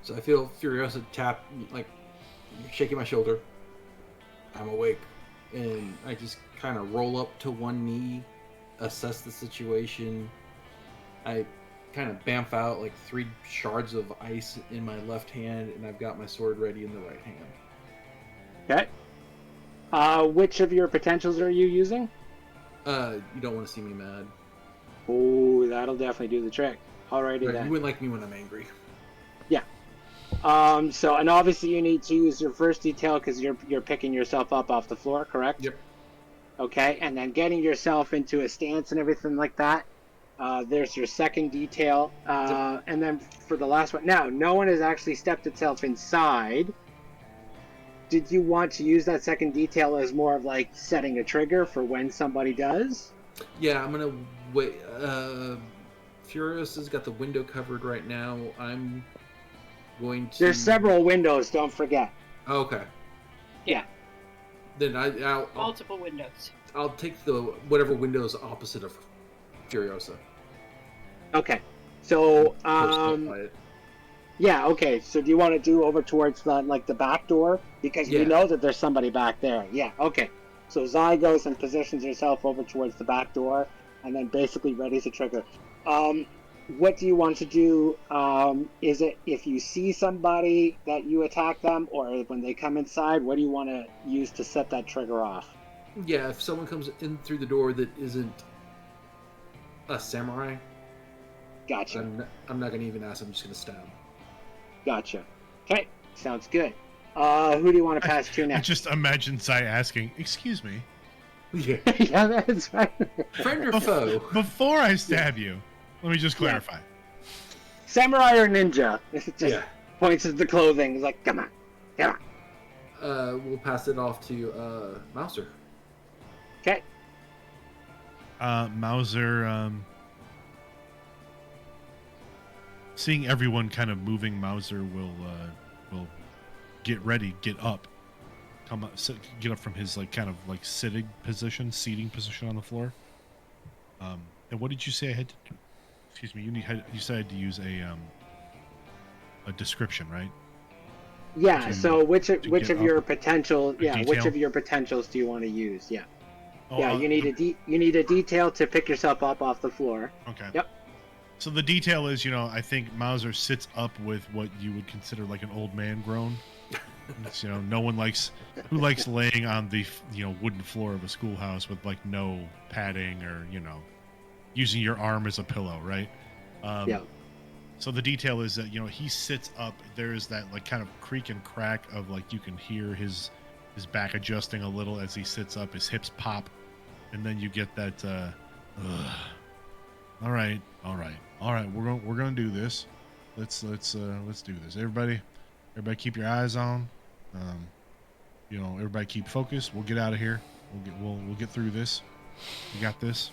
So I feel Furiosa tap, like, shaking my shoulder. I'm awake. And I just kind of roll up to one knee, assess the situation. I kind of bamf out like 3 shards of ice in my left hand, and I've got my sword ready in the right hand. Okay. Which of your potentials are you using? You don't want to see me mad. Oh, that'll definitely do the trick. Alrighty then. You wouldn't like me when I'm angry. Yeah. So, and obviously you need to use your first detail because you're picking yourself up off the floor, correct? Yep. Okay, and then getting yourself into a stance and everything like that. There's your second detail. And then for the last one, now, no one has actually stepped itself inside. Did you want to use that second detail as more of like setting a trigger for when somebody does? Yeah, I'm gonna wait. Furiosa's got the window covered right now. I'm going to. There's several windows. Don't forget. Okay. Yeah. Then I'll multiple windows. I'll take the whatever windows opposite of Furiosa. Okay. So yeah. Okay. So do you want to do over towards the back door because you know that there's somebody back there? Yeah. Okay. So Zai goes and positions herself over towards the back door, and then basically readies the trigger. What do you want to do? Is it if you see somebody that you attack them, or when they come inside? What do you want to use to set that trigger off? Yeah, if someone comes in through the door that isn't a samurai, gotcha. I'm not going to even ask. I'm just going to stab. Gotcha. Okay, sounds good. Who do you want to pass to I next? just imagine Sai asking, "Excuse me, Yeah. Yeah, that's right. Friend or foe? before I stab you, let me just clarify." Samurai or ninja? It just Yeah. points at the clothing. He's like, come on, come on. We'll pass it off to Mouser. Okay. Mauser, seeing everyone kind of moving, Mauser will get ready, get up, come up, get up from his seating position on the floor. And what did you say I had to do? Excuse me. You said I had to use a description, right? Yeah. So which of get your up potential? Yeah. Which detail? of your potentials do you want to use? Yeah. Oh, Yeah. You need a detail to pick yourself up off the floor. Okay. Yep. So the detail is, I think Mauser sits up with what you would consider like an old man groan. It's, no one likes laying on the wooden floor of a schoolhouse with like no padding or using your arm as a pillow, right? Yeah. So the detail is that he sits up. There is that like kind of creak and crack of like you can hear his back adjusting a little as he sits up. His hips pop, and then you get that. All right. We're gonna do this. Let's do this. Everybody keep your eyes on. Everybody keep focused. We'll get out of here. We'll get through this. You got this,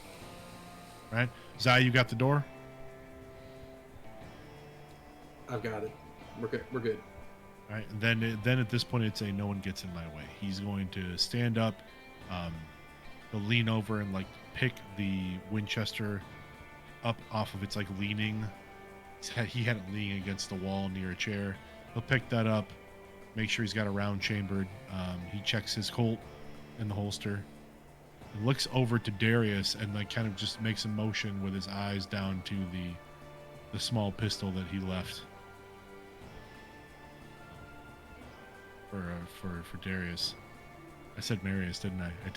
right? Zai, you got the door. I've got it. We're good. We're good. All right. And then at this point, it's a no one gets in my way. He's going to stand up. He'll lean over and like pick the Winchester up off of its like leaning. He had it leaning against the wall near a chair. He'll pick that up, make sure he's got a round chambered. He checks his Colt in the holster. He looks over to Darius and like kind of just makes a motion with his eyes down to the small pistol that he left for Darius. I said Marius, didn't I? I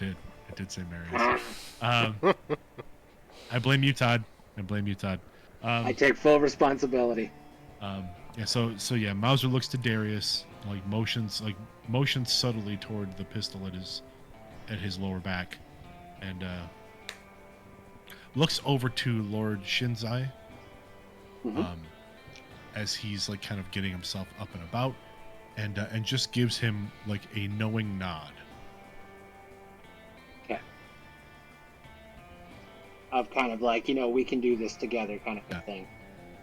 did say Marius. I blame you, Todd. I take full responsibility. So Mauser looks to Darius, motions subtly toward the pistol at his lower back, and looks over to Lord Shinzai, as he's like kind of getting himself up and about, and just gives him like a knowing nod. Okay. Of kind of like, we can do this together kind of thing.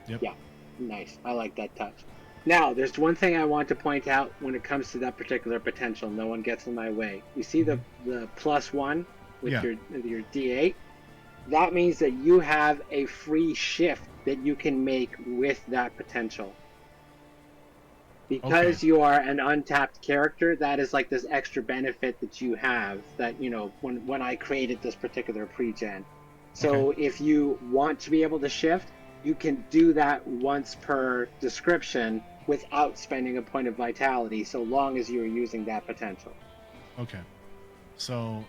Yep. Yeah. Nice. I like that touch. Now, there's one thing I want to point out when it comes to that particular potential. No one gets in my way. You see the +1 with your D8? That means that you have a free shift that you can make with that potential. Because you are an untapped character, that is like this extra benefit that you have that, when I created this particular pre-gen. So if you want to be able to shift, you can do that once per description without spending a point of vitality, so long as you're using that potential. Okay. So,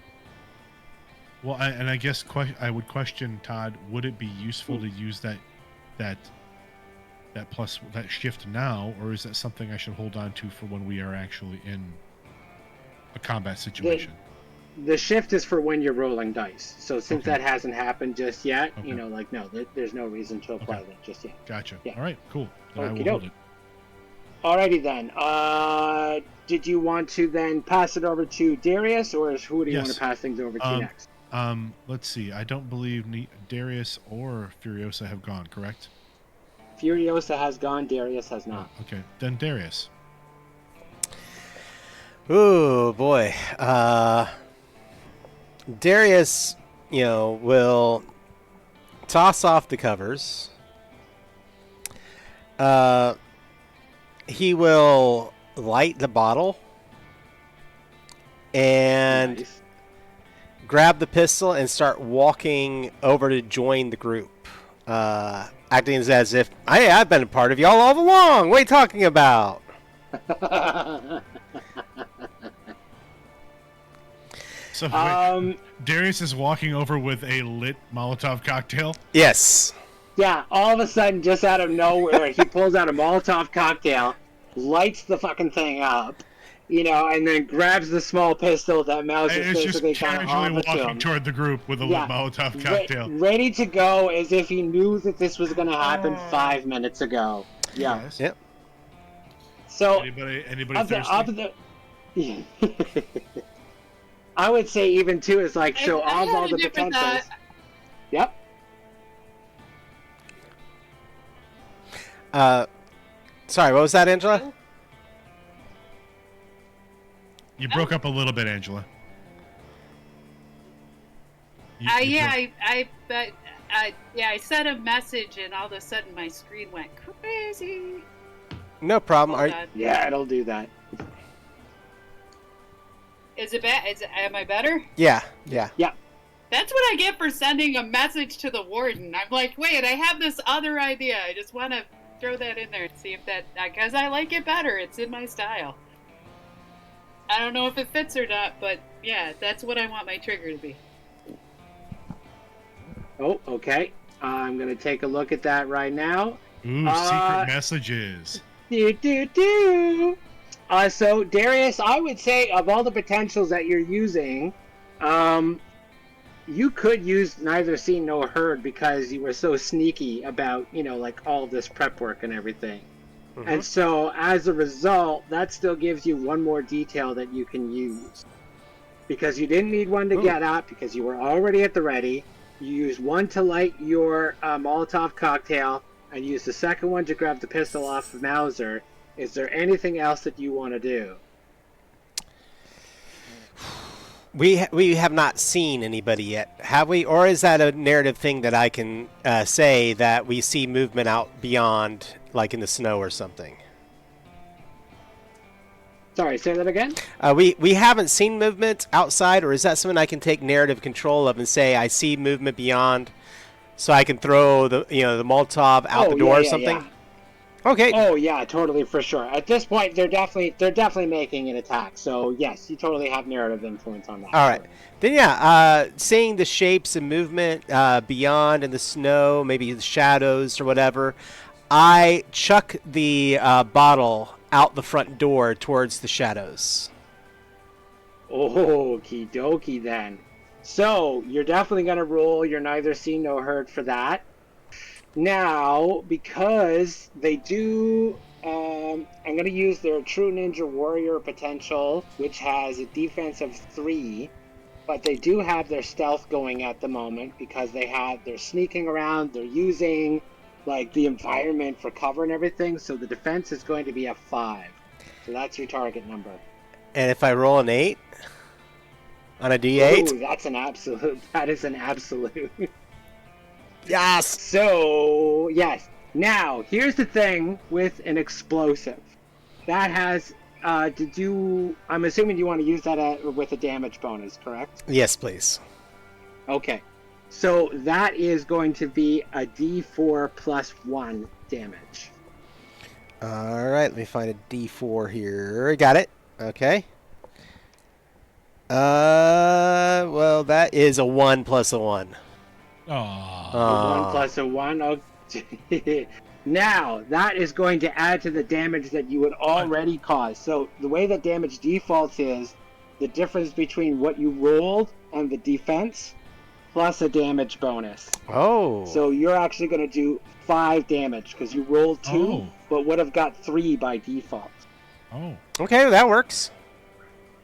well, I guess I would question, Todd, would it be useful to use that shift now, or is that something I should hold on to for when we are actually in a combat situation? The shift is for when you're rolling dice. So since that hasn't happened just yet, no, there's no reason to apply that just yet. Gotcha. Yeah. All right, cool. Then I will Okey-doke. hold it. Alrighty then. Did you want to then pass it over to Darius, or who do you want to pass things over to next? Let's see. I don't believe Darius or Furiosa have gone, correct? Furiosa has gone, Darius has not. Okay, then Darius. Ooh, boy. Darius, will toss off the covers. He will light the bottle and grab the pistol and start walking over to join the group, acting as if, hey, I've been a part of y'all all along. What are you talking about? So Darius is walking over with a lit Molotov cocktail. Yes. Yeah, all of a sudden, just out of nowhere, he pulls out a Molotov cocktail, lights the fucking thing up, and then grabs the small pistol that Mouse And is it's just basically kind of casually on to walking him. toward the group with a Molotov cocktail. Ready to go as if he knew that this was going to happen 5 minutes ago. Yeah. Yes. Yep. So, Anybody thirsty? I would say even too is like, so I of had all a the different potentials. thought. Yep. Sorry, what was that, Angela? You broke up a little bit, Angela. I sent a message and all of a sudden my screen went crazy. No problem. Hold on. Yeah, it'll do that. Is it bad? Am I better? Yeah. That's what I get for sending a message to the warden. I'm like, wait, I have this other idea. I just want to throw that in there and see if that, because I like it better. It's in my style. I don't know if it fits or not, but yeah, that's what I want my trigger to be. Oh, okay. I'm going to take a look at that right now. Ooh, secret messages. So, Darius, I would say of all the potentials that you're using, you could use neither seen nor heard because you were so sneaky about, like all this prep work and everything. Mm-hmm. And so, as a result, that still gives you one more detail that you can use. Because you didn't need one to get up, because you were already at the ready. You used one to light your Molotov cocktail, and use the second one to grab the pistol off of Mauser. Is there anything else that you want to do? We have not seen anybody yet, have we? Or is that a narrative thing that I can say that we see movement out beyond, like in the snow or something? Sorry, say that again? We haven't seen movement outside, or is that something I can take narrative control of and say I see movement beyond, so I can throw the the Molotov out the door or something? Yeah. Okay. Oh yeah, totally, for sure. At this point, they're definitely making an attack. So yes, you totally have narrative influence on that. All right. Then seeing the shapes and movement beyond in the snow, maybe the shadows or whatever, I chuck the bottle out the front door towards the shadows. Okie dokie then. So you're definitely gonna roll your neither seen nor heard for that. Now, because they do, I'm going to use their True Ninja Warrior potential, which has a defense of 3, but they do have their stealth going at the moment because they're sneaking around, they're using like the environment for cover and everything, so the defense is going to be a 5. So that's your target number. And if I roll an 8 on a D8? Ooh, that is an absolute. Yes! So, yes. Now, here's the thing with an explosive. That has, I'm assuming you want to use that with a damage bonus, correct? Yes, please. Okay. So, that is going to be a D4 plus 1 damage. All right, let me find a D4 here. Got it. Okay. Well, that is a 1 plus a 1. Aww. A 1 plus a 1. Okay. Now, that is going to add to the damage that you would already cause. So, the way that damage defaults is the difference between what you rolled and the defense plus a damage bonus. Oh. So, you're actually going to do 5 damage because you rolled 2, but would have got 3 by default. Oh. Okay, that works.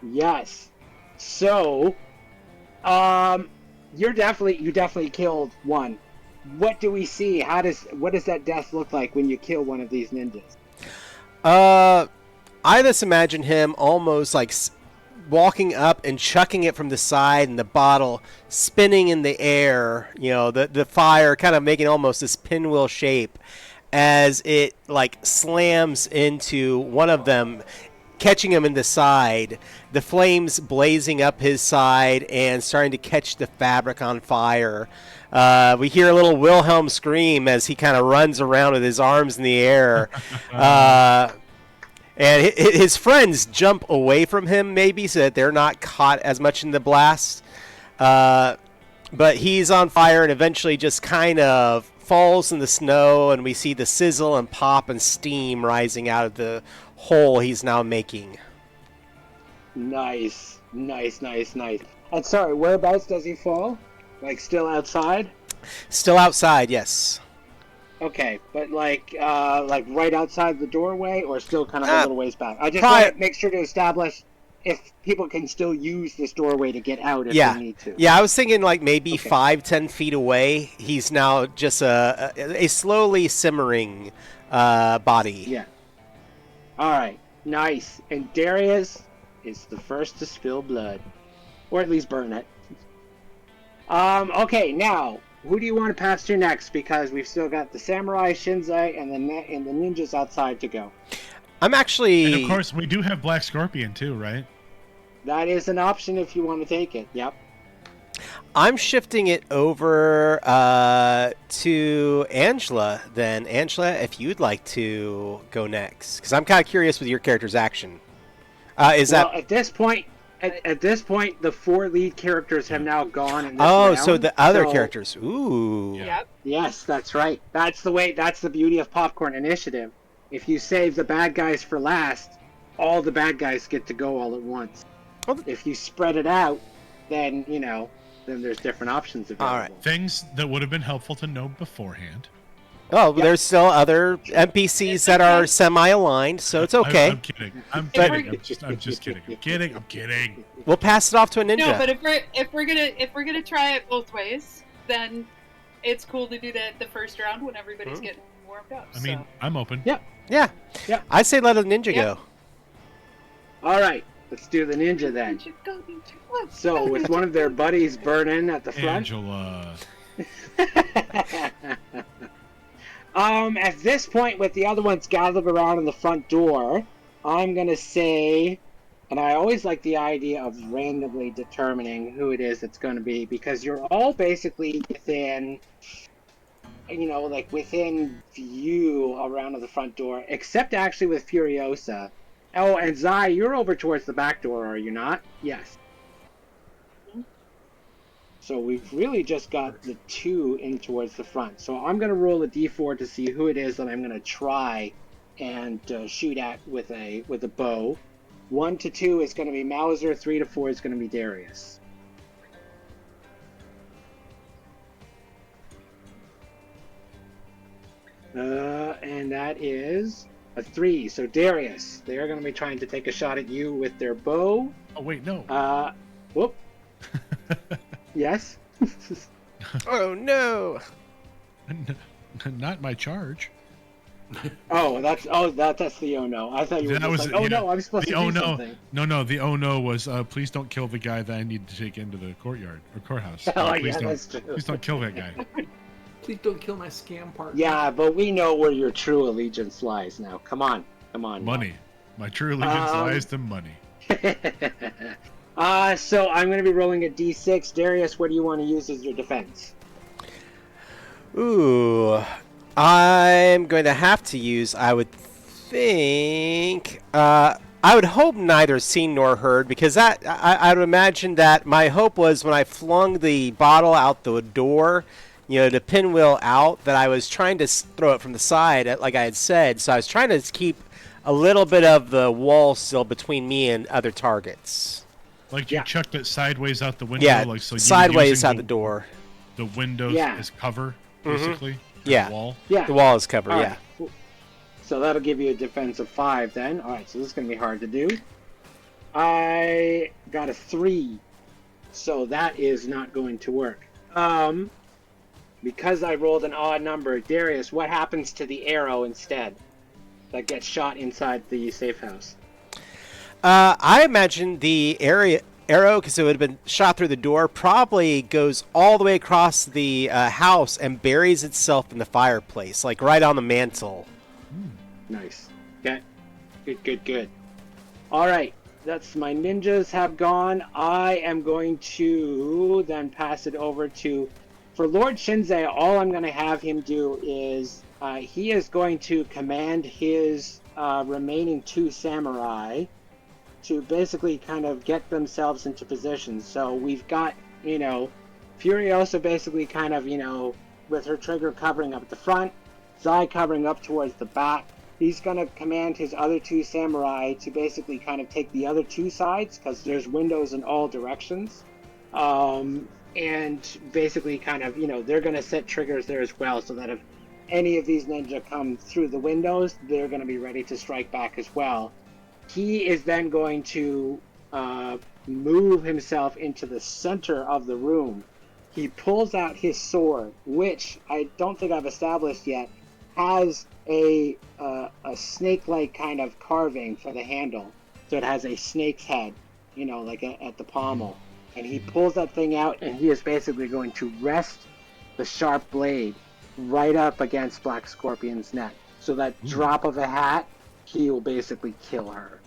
Yes. So, you definitely killed one. What do we see? What does that death look like when you kill one of these ninjas? I just imagine him almost like walking up and chucking it from the side, and the bottle spinning in the air. The fire kind of making almost this pinwheel shape as it like slams into one of them, catching him in the side, the flames blazing up his side and starting to catch the fabric on fire. We hear a little Wilhelm scream as he kind of runs around with his arms in the air. And his friends jump away from him maybe so that they're not caught as much in the blast. But he's on fire and eventually just kind of falls in the snow, and we see the sizzle and pop and steam rising out of the hole he's now making. Nice. And sorry, whereabouts does he fall? Like still outside? Still outside, yes. Okay, but like right outside the doorway, or still kind of a little ways back? I just probably- want to make sure to establish if people can still use this doorway to get out if Yeah. they need to. Yeah, I was thinking like maybe Okay. 5-10 feet away. He's now just a slowly simmering body. Yeah. All right. Nice. And Darius is the first to spill blood, or at least burn it. Okay. Now, who do you want to pass to next? Because we've still got the samurai, Shinzai, and the ninjas outside to go. I'm actually. And of course, we do have Black Scorpion too, right? That is an option if you want to take it. Yep. I'm shifting it over to Angela. Then, Angela, if you'd like to go next, because I'm kind of curious with your character's action. Is Well, that? at this point, the 4 lead characters have now gone. In this Oh, round, so the other so- characters. Ooh. Yep. Yes, that's right. That's the beauty of Popcorn Initiative. If you save the bad guys for last, all the bad guys get to go all at once. Well, If you spread it out, then then there's different options available. All right. Things that would have been helpful to know beforehand. Oh, there's still other NPCs It's that okay. are semi-aligned, so it's okay. I'm kidding. I'm But- kidding. I'm just kidding. I'm kidding. We'll pass it off to a ninja. No, but if we're gonna try it both ways, then it's cool to do that the first round when everybody's getting warmed up. I mean, I'm open. Yeah. Yeah. Yeah. I'd say let a ninja Yeah. go. All right, let's do the ninja then. Ninja, go ninja, let's So go with ninja. one of their buddies burning at the front. Angela. At this point, with the other ones gathered around in the front door, I'm gonna say, and I always like the idea of randomly determining who it is that's gonna be, because you're all basically within, like within view around to the front door, except actually with Furiosa. Oh, and Zai, you're over towards the back door, are you not? Yes. So we've really just got the 2 in towards the front. So I'm going to roll a d4 to see who it is that I'm going to try and shoot at with a bow. 1 to 2 is going to be Mauser. 3 to 4 is going to be Darius. And that is a 3. So Darius, they're going to be trying to take a shot at you with their bow. Oh wait, no. Whoop. Yes. Oh no! Not my charge. That's the oh no. I thought you were That just was- like, oh yeah, no, I'm supposed The to oh do no, something. no. The oh no was please don't kill the guy that I need to take into the courtyard or courthouse. Oh, Please yeah, don't. that's true. Please don't kill that guy. Please don't kill my scam partner. Yeah, but we know where your true allegiance lies now. Come on. Money. My true allegiance lies to money. So I'm going to be rolling a d6. Darius, what do you want to use as your defense? Ooh, I'm going to have to use. I would think. I would hope neither seen nor heard, because that I would imagine that my hope was when I flung the bottle out the door, to pinwheel out, that I was trying to throw it from the side, like I had said. So I was trying to keep a little bit of the wall still between me and other targets. Like you Yeah. chucked it sideways out the window. Yeah, like so. You were sideways using out the door. The window Yeah. as cover, basically. Yeah. The wall. Yeah. The wall is covered. All Yeah. right, cool. So that'll give you a defense of 5 then. All right, so this is going to be hard to do. I got a 3, so that is not going to work. Because I rolled an odd number, Darius, what happens to the arrow instead that gets shot inside the safe house? I imagine the arrow, because it would have been shot through the door, probably goes all the way across the house and buries itself in the fireplace, like right on the mantle. Nice. Okay. Good. All right. That's my ninjas have gone. I am going to then pass it over to... For Lord Shinzei, all I'm going to have him do is he is going to command his remaining 2 samurai to basically kind of get themselves into position. So we've got, Furiosa basically kind of, with her trigger covering up at the front, Zai covering up towards the back, he's going to command his other 2 samurai to basically kind of take the other 2 sides, because there's windows in all directions. And basically kind of, they're going to set triggers there as well, so that if any of these ninja come through the windows, they're going to be ready to strike back as well. He is then going to move himself into the center of the room. He pulls out his sword, which I don't think I've established yet, has a snake-like kind of carving for the handle. So it has a snake's head, like at the pommel. And he pulls that thing out, and he is basically going to rest the sharp blade right up against Black Scorpion's neck. So that drop of a hat, he will basically kill her.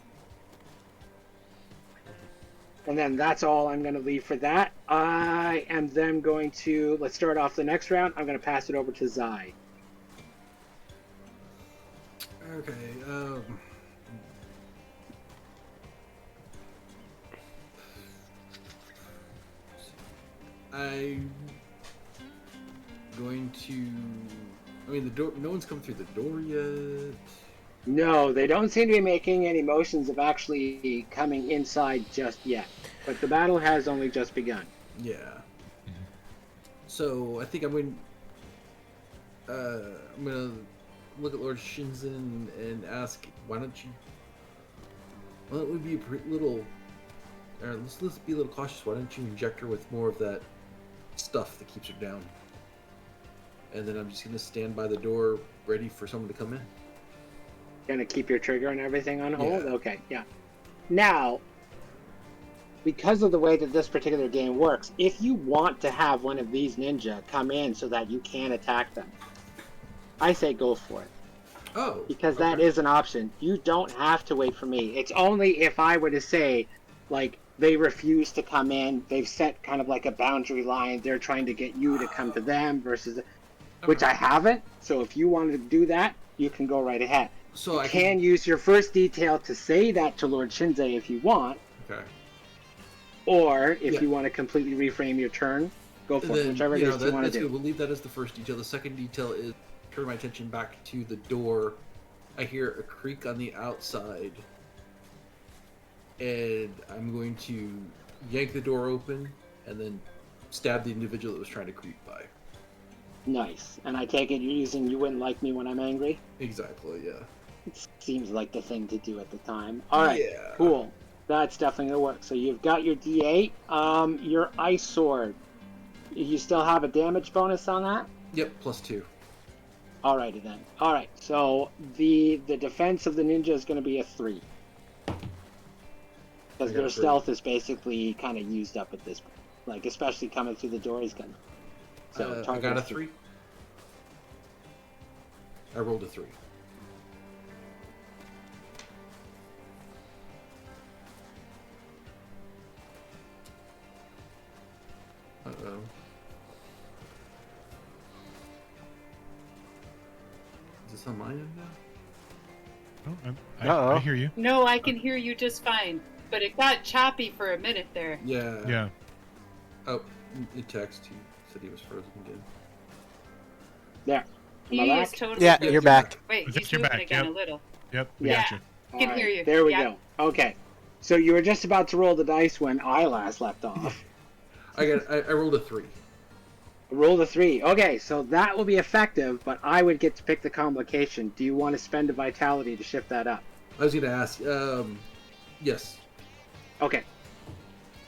And then that's all I'm going to leave for that. I am then going to, let's start off the next round. I'm going to pass it over to Zai. Okay. I'm going to. I mean, the door. No one's come through the door yet. No, they don't seem to be making any motions of actually coming inside just yet. But the battle has only just begun. Yeah. So I think I'm going to look at Lord Shinzen and ask, why don't we be a little, let's be a little cautious. Why don't you inject her with more of that stuff that keeps her down? And then I'm just going to stand by the door, ready for someone to come in. Gonna keep your trigger and everything on hold? Yeah. Okay, yeah. Now, because of the way that this particular game works, if you want to have one of these ninja come in so that you can attack them, I say go for it. Oh. Because that is an option. You don't have to wait for me. It's only if I were to say, like, they refuse to come in, they've set kind of like a boundary line, they're trying to get you to come to them versus... Which I haven't, so if you wanted to do that, you can go right ahead. So you I can use your first detail to say that to Lord Shinzei if you want. Okay. Or if you want to completely reframe your turn, go for it. Whichever it is you want to do. Good. We'll leave that as the first detail. The second detail is turn my attention back to the door. I hear a creak on the outside, and I'm going to yank the door open and then stab the individual that was trying to creep by. Nice. And I take it you're using "you wouldn't like me when I'm angry"? Exactly, yeah. It seems like the thing to do at the time. Alright, Yeah. cool. That's definitely going to work. So you've got your D8. Your ice sword. You still have a damage bonus on that? Yep, +2. Alrighty then. Alright, so the defense of the ninja is going to be a 3. Because their stealth is basically kind of used up at this point. Like, especially coming through the door, he's going to... So I got a 3. I rolled a 3. Uh-oh. Is this on my end now? Oh, I hear you. No, I can hear you just fine. But it got choppy for a minute there. Yeah. Yeah. Oh, it text. He said he was frozen again. There. Am I He back? is totally Yeah, frozen. you're back. Wait, Yes, he's you're moving back, again yep. a little. Yep. We Yeah. got you. Can All hear right, you. There we Yeah. go. Okay. So you were just about to roll the dice when I last left off. I rolled a 3. Roll the 3. Okay, so that will be effective, but I would get to pick the complication. Do you want to spend a vitality to shift that up? I was going to ask. Yes. Okay.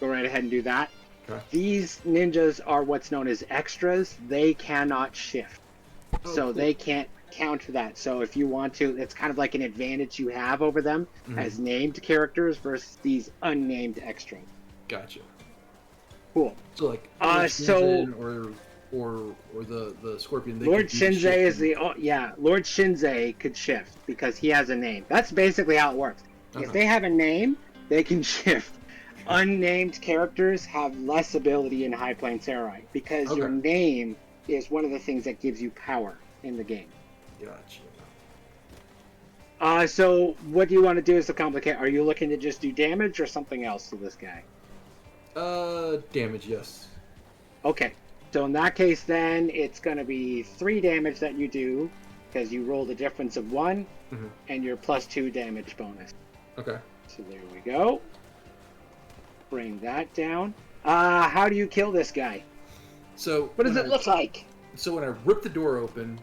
Go right ahead and do that. Okay. These ninjas are what's known as extras. They cannot shift. Oh, So cool. they can't counter that. So if you want to, it's kind of like an advantage you have over them as named characters versus these unnamed extras. Gotcha. Cool. So like, so- or the scorpion. They Lord could do Shinzei is shifting. Lord Shinzei could shift because he has a name. That's basically how it works. Uh-huh. If they have a name, they can shift. Unnamed characters have less ability in High Plane Samurai because your Okay. name is one of the things that gives you power in the game. Gotcha. So what do you want to do as the complicate? Are you looking to just do damage or something else to this guy? Damage, yes. Okay. So in that case, then it's going to be 3 damage that you do because you rolled a difference of 1. and your +2 damage bonus. Okay. So there we go. Bring that down. How do you kill this guy? So What does it look like? So when I rip the door open,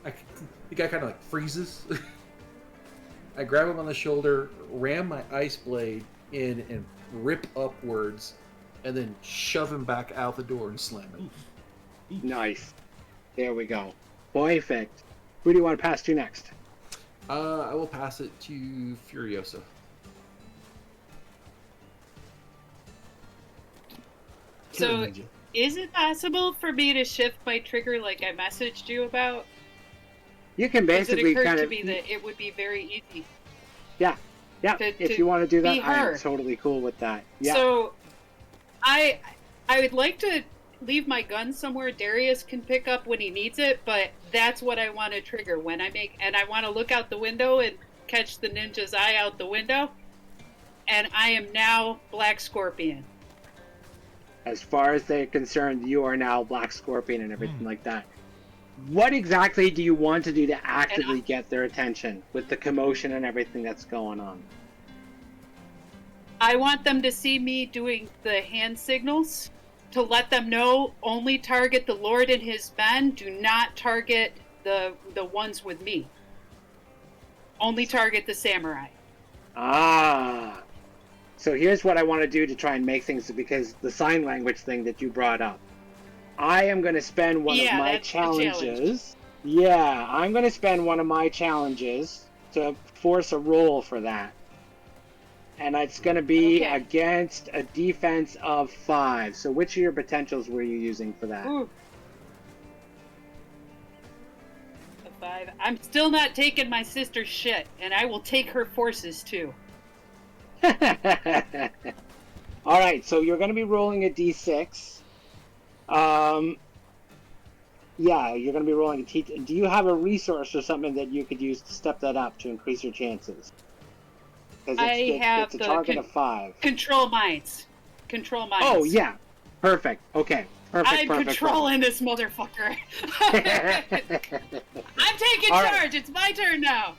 the guy kind of like freezes. I grab him on the shoulder, ram my ice blade in, and rip upwards, and then shove him back out the door and slam it. Nice. There we go. Perfect. Who do you want to pass to next? I will pass it to Furiosa. So, Ninja. is it possible for me to shift my trigger like I messaged you about? You can Because it basically occurred kind to of... me that it would be very easy. Yeah. If you want to do that, be I'm her. totally cool with that. Yeah. So, I would like to leave my gun somewhere Darius can pick up when he needs it, but that's what I want to trigger when I make... And I want to look out the window and catch the ninja's eye out the window. And I am now Black Scorpion. As far as they're concerned, you are now Black Scorpion and everything like that. What exactly do you want to do to actively get their attention with the commotion and everything that's going on? I want them to see me doing the hand signals to let them know only target the Lord and his men. Do not target the ones with me. Only target the samurai. Ah. So here's what I want to do to try and make things, because the sign language thing that you brought up. I am going to spend one of my that's the challenge. challenges. Yeah, I'm going to spend one of my challenges to force a roll for that. And it's going to be against a defense of 5. So which of your potentials were you using for that? Ooh. A 5. I'm still not taking my sister's shit, and I will take her forces too. Alright, so you're going to be rolling a d6. Yeah, you're going to be rolling a T. Do you have a resource or something that you could use to step that up to increase your chances? Because it's a target of 5. Control minds. Control minds. Oh, yeah. Perfect. Okay. I'm controlling this motherfucker. I'm taking charge. It's my turn now.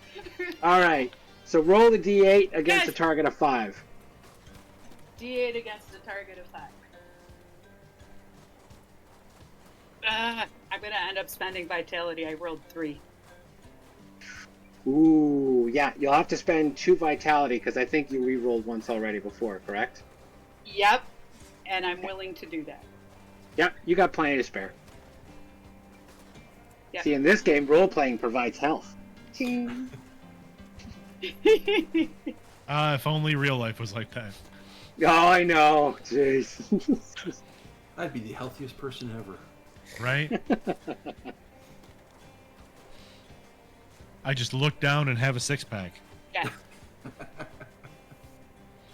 Alright. So roll the d8 against a target of 5. D8 against a target of 5. I'm going to end up spending vitality. I rolled 3. Ooh, yeah. You'll have to spend 2 vitality because I think you re-rolled once already before, correct? Yep. And I'm willing to do that. Yep, you got plenty to spare. Yep. See, in this game, role-playing provides health. If only real life was like that. Oh, I know. Jeez. I'd be the healthiest person ever. Right? I just look down and have a 6-pack. Yeah.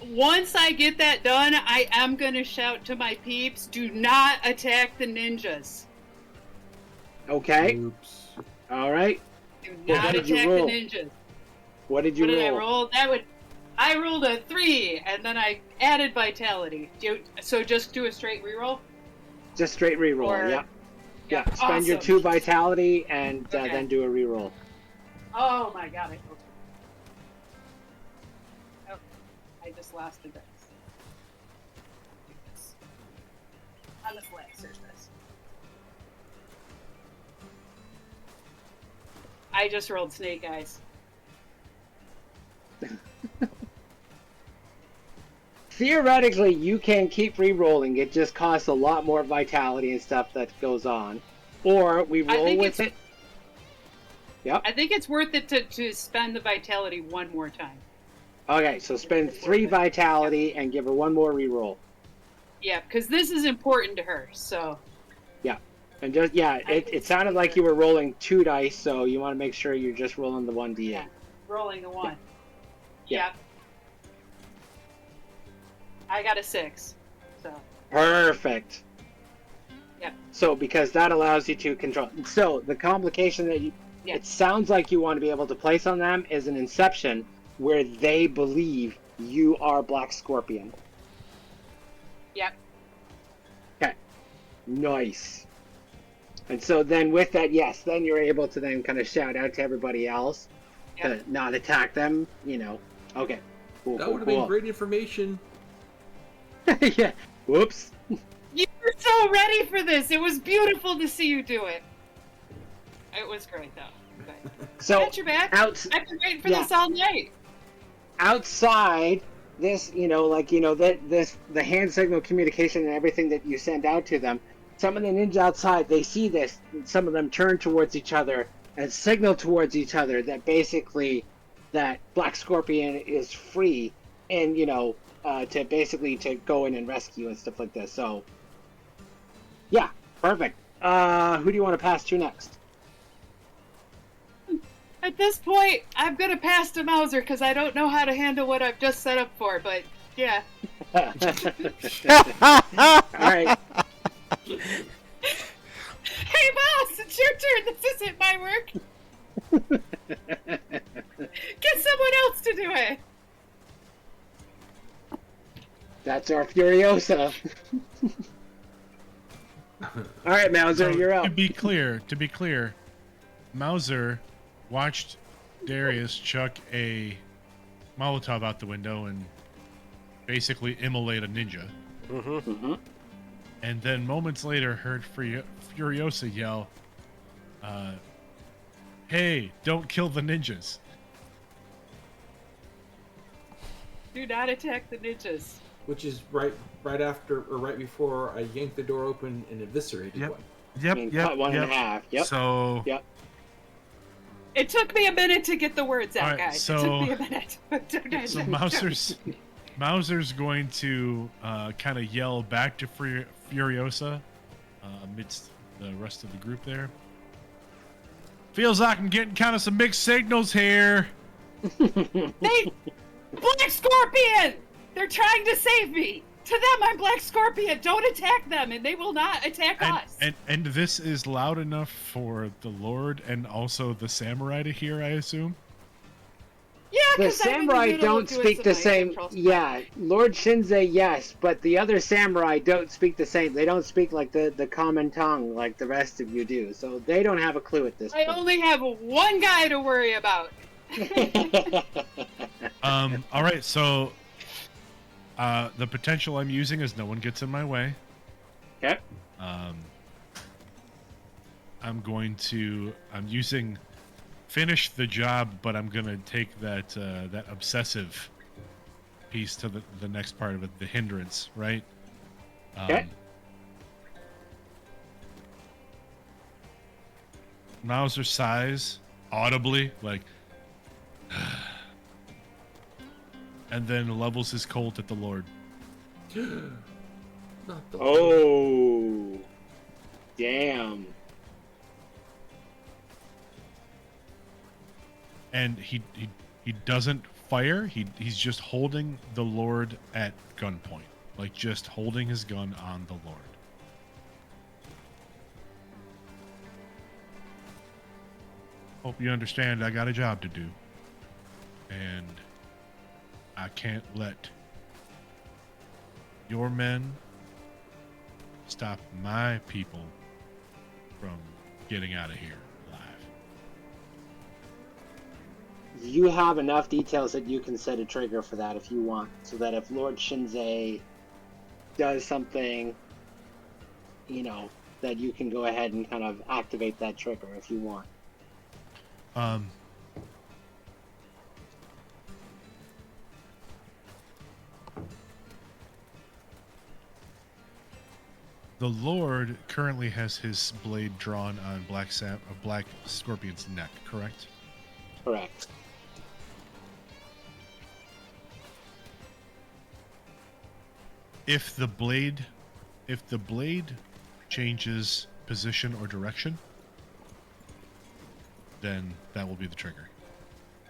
Once I get that done, I am going to shout to my peeps, do not attack the ninjas. Okay. Oops. All right. Do not attack the ninjas. What did you roll? What did I roll? I rolled a 3, and then I added vitality. So just do a straight reroll? Just straight reroll, yeah. Yeah, spend your 2 vitality and then do a reroll. Oh my god, I just lost a dice. Do this. On the flat surface. I just rolled snake eyes. Theoretically, you can keep re-rolling. It just costs a lot more vitality and stuff that goes on. Or we roll with it. Yep. I think it's worth it to spend the vitality one more time. Okay, so spend 3 vitality and give her 1 more re-roll. Yeah, because this is important to her, so... Yeah. And just, it sounded like you were rolling 2 dice, so you want to make sure you're just rolling the 1d8. Yeah, rolling the 1. Yeah. Yep. I got a 6, so... Perfect. Yep. So, because that allows you to control... So, the complication that it sounds like you want to be able to place on them is an inception where they believe you are Black Scorpion. Yep. Okay. Nice. And so then with that, yes, then you're able to then kind of shout out to everybody else. to not attack them. Okay. Cool. That cool, would have cool. been great information. Yeah. Whoops. You were so ready for this. It was beautiful to see you do it. It was great, though. But So I got your back. out I've been waiting for this all night. outside this, the hand signal communication and everything that you send out to them. Some of the ninja outside, they see this. And some of them turn towards each other and signal towards each other that basically that Black Scorpion is free, and to go in and rescue and stuff like this. So yeah, perfect. Who do you want to pass to next? At this point, I'm gonna pass to Mauser because I don't know how to handle what I've just set up for. But yeah. All right. Hey, Mouse, it's your turn. This isn't my work. Get someone else to do it. That's our Furiosa. All right, Mauser, So, you're To up. be clear, Mauser watched Darius chuck a Molotov out the window and basically immolate a ninja. Mm-hmm. And then moments later heard Furiosa yell, hey, don't kill the ninjas. Do not attack the ninjas. Which is right after or right before I yanked the door open and eviscerated Yep. one. Yep, Cut one in half. Yep. So, Yep. It took me a minute to get the words out, Alright, guys. so- It took me a minute. so Mauser's going to kind of yell back to Furiosa amidst the rest of the group there. Feels like I'm getting kind of some mixed signals here. They, Black Scorpion! They're trying to save me. To them, I'm Black Scorpion. Don't attack them, and they will not attack us. And this is loud enough for the Lord and also the samurai to hear, I assume. Yeah, The 'cause I'm in the samurai middle don't of doing speak some the mind same. control stuff. Yeah, Lord Shinzei, yes, but the other samurai don't speak the same. They don't speak like the common tongue like the rest of you do. So they don't have a clue at this I point. only have one guy to worry about. All right, so the potential I'm using is no one gets in my way. Okay. I'm using finish the job, but I'm gonna take that obsessive piece to the next part of it, the hindrance, right? Okay. Mauser sighs audibly, like, and then levels his Colt at the Lord. Not the Oh, damn. And he doesn't fire. He's just holding the Lord at gunpoint, like just holding his gun on the Lord. Hope you understand. I got a job to do, and I can't let your men stop my people from getting out of here alive. You have enough details that you can set a trigger for that if you want, so that if Lord Shinzei does something, that you can go ahead and kind of activate that trigger if you want. The Lord currently has his blade drawn on Black Scorpion's neck, correct? Correct. If the blade changes position or direction, then that will be the trigger.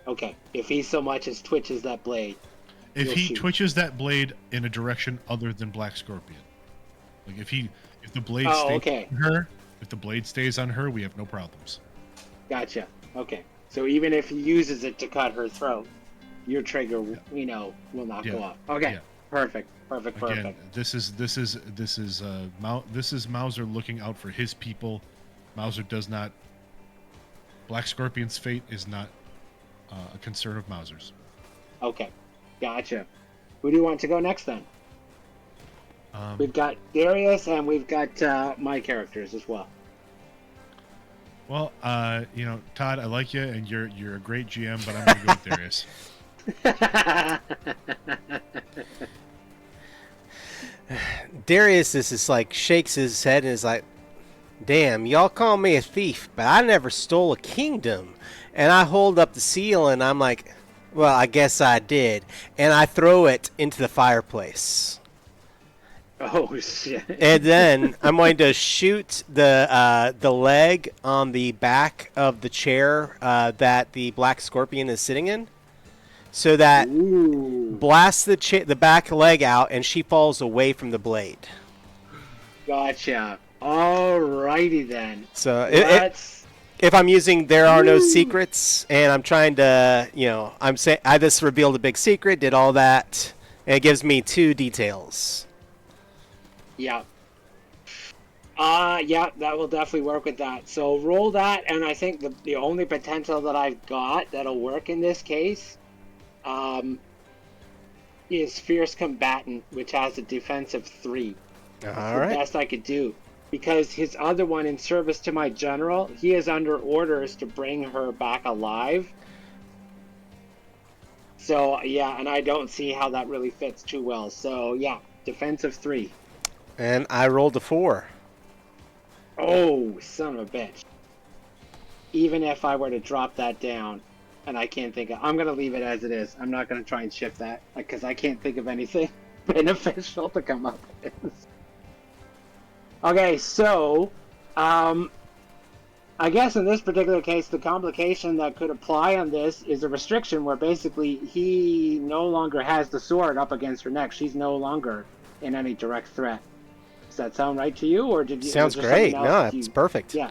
Okay. If he so much as twitches that blade. If You'll he shoot. twitches that blade in a direction other than Black Scorpion, like if the blade Oh, stays okay. on her, if the blade stays on her, we have no problems. Gotcha. Okay. So even if he uses it to cut her throat, your trigger, will not go Yeah. off. Okay. Yeah. Perfect. Perfect. Again, Perfect. this is Mauser looking out for his people. Mauser does not. Black Scorpion's fate is not a concern of Mauser's. Okay, gotcha. Who do you want to go next then? We've got Darius and we've got my characters as well. Well, Todd, I like you, and you're a great GM, but I'm gonna go with Darius. Darius is just like shakes his head and is like, "Damn, y'all call me a thief, but I never stole a kingdom." And I hold up the seal and I'm like, "Well, I guess I did." And I throw it into the fireplace. Oh shit! And then I'm going to shoot the leg on the back of the chair that the black scorpion is sitting in, so that blasts the back leg out, and she falls away from the blade. Gotcha. Alrighty then. So if I'm using there are no secrets, and I'm trying to, I just revealed a big secret, did all that, and it gives me 2 details. Yeah. Yeah, that will definitely work with that. So roll that, and I think the only potential that I've got that'll work in this case is Fierce Combatant, which has a defense of 3. That's the best I could do. Because his other one, in service to my general, he is under orders to bring her back alive. So, yeah, and I don't see how that really fits too well. So, yeah, defense of 3. And I rolled a 4. Oh, son of a bitch. Even if I were to drop that down, and I can't think of... I'm going to leave it as it is. I'm not going to try and shift that, because I can't think of anything beneficial to come up with. Okay, so, I guess in this particular case, the complication that could apply on this is a restriction where basically he no longer has the sword up against her neck. She's no longer in any direct threat. Does that sound right to you, or did you? Sounds great. No, it's perfect. Yeah.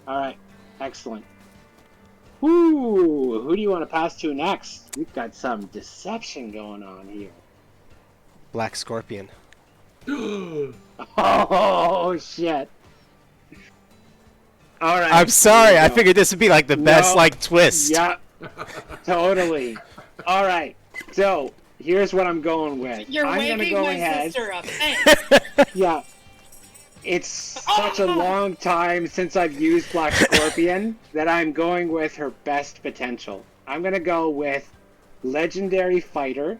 All right. Excellent. Woo! Who do you want to pass to next? We've got some deception going on here. Black Scorpion. Oh shit! All right. I'm sorry. I figured this would be like the best twist. Yeah. Totally. All right. So here's what I'm going with. I'm waking my sister up. Thanks. Yeah. It's such a long time since I've used Black Scorpion that I'm going with her best potential. I'm going to go with Legendary Fighter,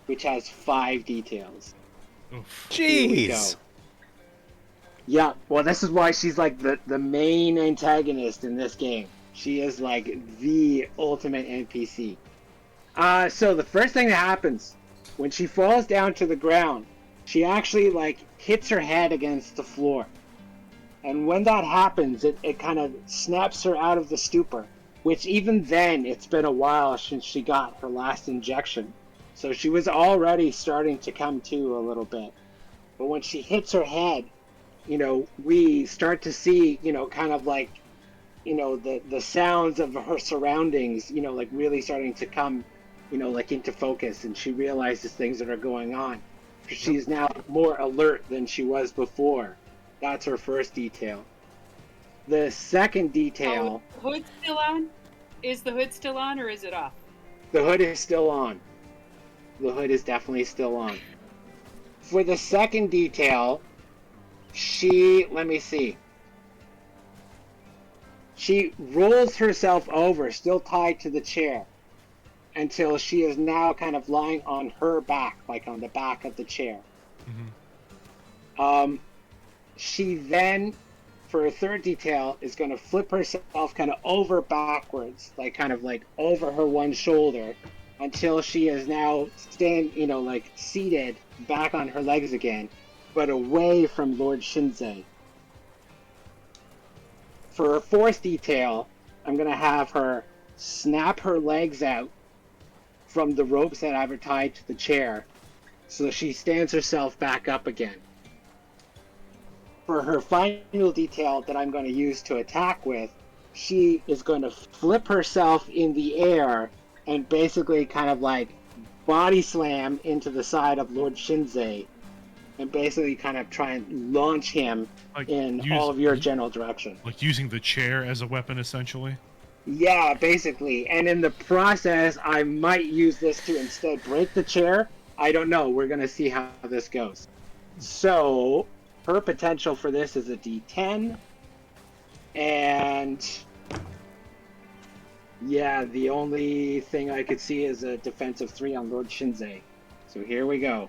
which has 5 details. Oof. Jeez. Yeah, well, this is why she's like the main antagonist in this game. She is like the ultimate NPC. So the first thing that happens when she falls down to the ground, she actually hits her head against the floor. And when that happens, it kind of snaps her out of the stupor, which even then, it's been a while since she got her last injection. So she was already starting to come to a little bit. But when she hits her head, we start to see, kind of the sounds of her surroundings, really starting to come, into focus. And she realizes things that are going on. She's now more alert than she was before. That's her first detail. The second detail... Hood still on? Is the hood still on, or is it off? The hood is still on. The hood is definitely still on. For the second detail, let me see. She rolls herself over, still tied to the chair, until she is now kind of lying on her back, like on the back of the chair. Mm-hmm. She then, for a third detail, is going to flip herself kind of over backwards, kind of over her one shoulder, until she is now seated back on her legs again, but away from Lord Shinzei. For a fourth detail, I'm going to have her snap her legs out from the ropes that have her tied to the chair, so she stands herself back up again. For her final detail that I'm going to use to attack with, she is going to flip herself in the air and basically kind of body slam into the side of Lord Shinzei, and basically kind of try and launch him in all of your general direction. Like using the chair as a weapon, essentially? Yeah, basically. And in the process, I might use this to instead break the chair. I don't know. We're going to see how this goes. So, her potential for this is a D10. And yeah, the only thing I could see is a defensive 3 on Lord Shinzei. So here we go.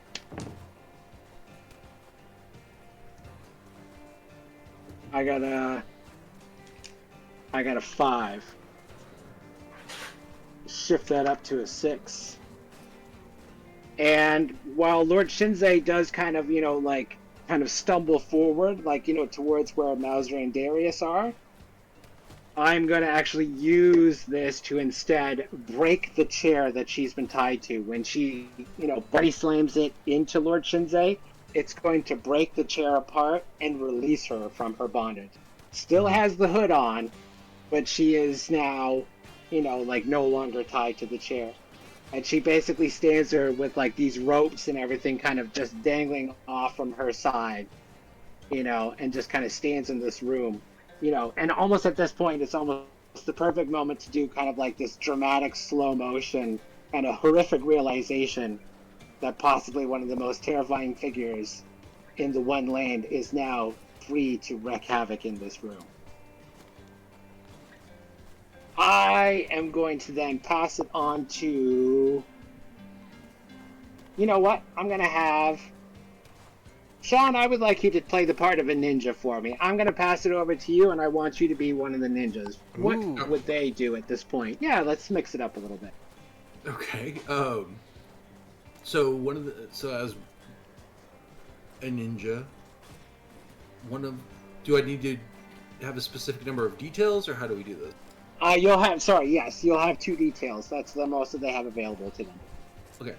I got a 5. Shift that up to a 6. And while Lord Shinzei does kind of, kind of stumble forward, towards where Mauser and Darius are, I'm going to actually use this to instead break the chair that she's been tied to. When she, body slams it into Lord Shinzei, it's going to break the chair apart and release her from her bondage. Still has the hood on, but she is now, no longer tied to the chair. And she basically stands there with these ropes and everything kind of just dangling off from her side, and just kind of stands in this room, and almost at this point, it's almost the perfect moment to do kind of this dramatic slow motion kind of horrific realization that possibly one of the most terrifying figures in the one land is now free to wreak havoc in this room. I am going to then pass it on to... You know what? I'm going to have... Sean, I would like you to play the part of a ninja for me. I'm going to pass it over to you, and I want you to be one of the ninjas. What would they do at this point? Yeah, let's mix it up a little bit. Okay. So as a ninja, do I need to have a specific number of details, or how do we do this? You'll have 2 details. That's the most that they have available to them. Okay.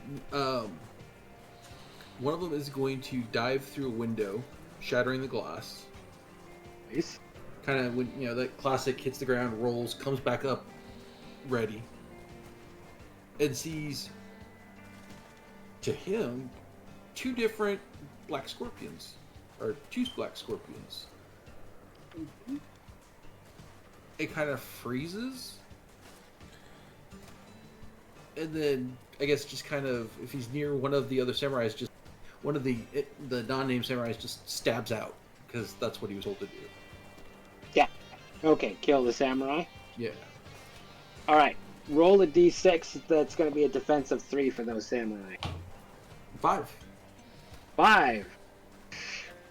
One of them is going to dive through a window, shattering the glass. Nice. Kind of when that classic hits the ground, rolls, comes back up, ready, and sees to him 2 different black scorpions, or 2 black scorpions. Mm-hmm. It kind of freezes, and then I guess just kind of, if he's near one of the other samurais, just one of the non-named samurais just stabs out, because that's what he was told to do. Yeah. Okay, kill the samurai. Yeah. All right, roll a d6. That's going to be a defensive 3 for those samurai. 5.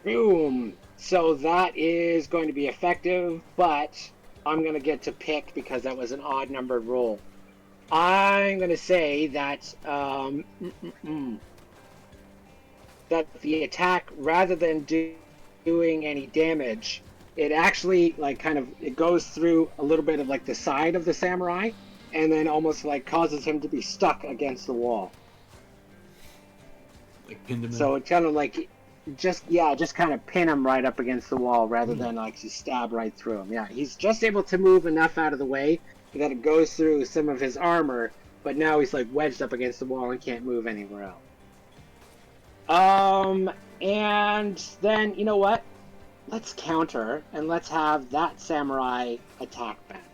Boom. So that is going to be effective, but I'm going to get to pick because that was an odd numbered roll. I'm going to say that that the attack, rather than doing any damage, it actually it goes through a little bit of the side of the samurai, and then almost causes him to be stuck against the wall. Pinned him in. So it kind of just kind of pin him right up against the wall rather than just stab right through him. Yeah, he's just able to move enough out of the way that it goes through some of his armor, but now he's wedged up against the wall and can't move anywhere else. And then, you know what? Let's counter, and let's have that samurai attack back.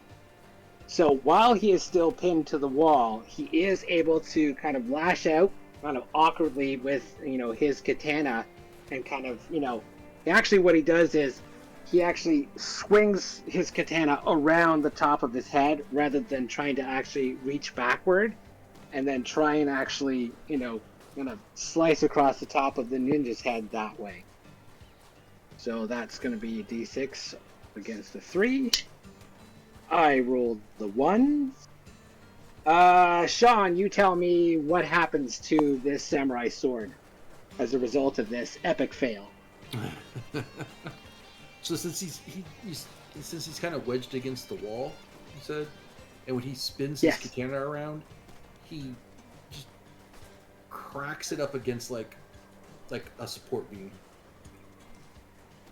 So while he is still pinned to the wall, he is able to kind of lash out, kind of awkwardly with, his katana, and kind of, actually what he does is he actually swings his katana around the top of his head rather than trying to actually reach backward and then try and actually, kind of slice across the top of the ninja's head that way. So that's going to be a d6 against a 3. I rolled the 1. Sean, you tell me what happens to this samurai sword as a result of this epic fail. So since he's kind of wedged against the wall, you said, and when he spins his katana around, he just cracks it up against like a support beam.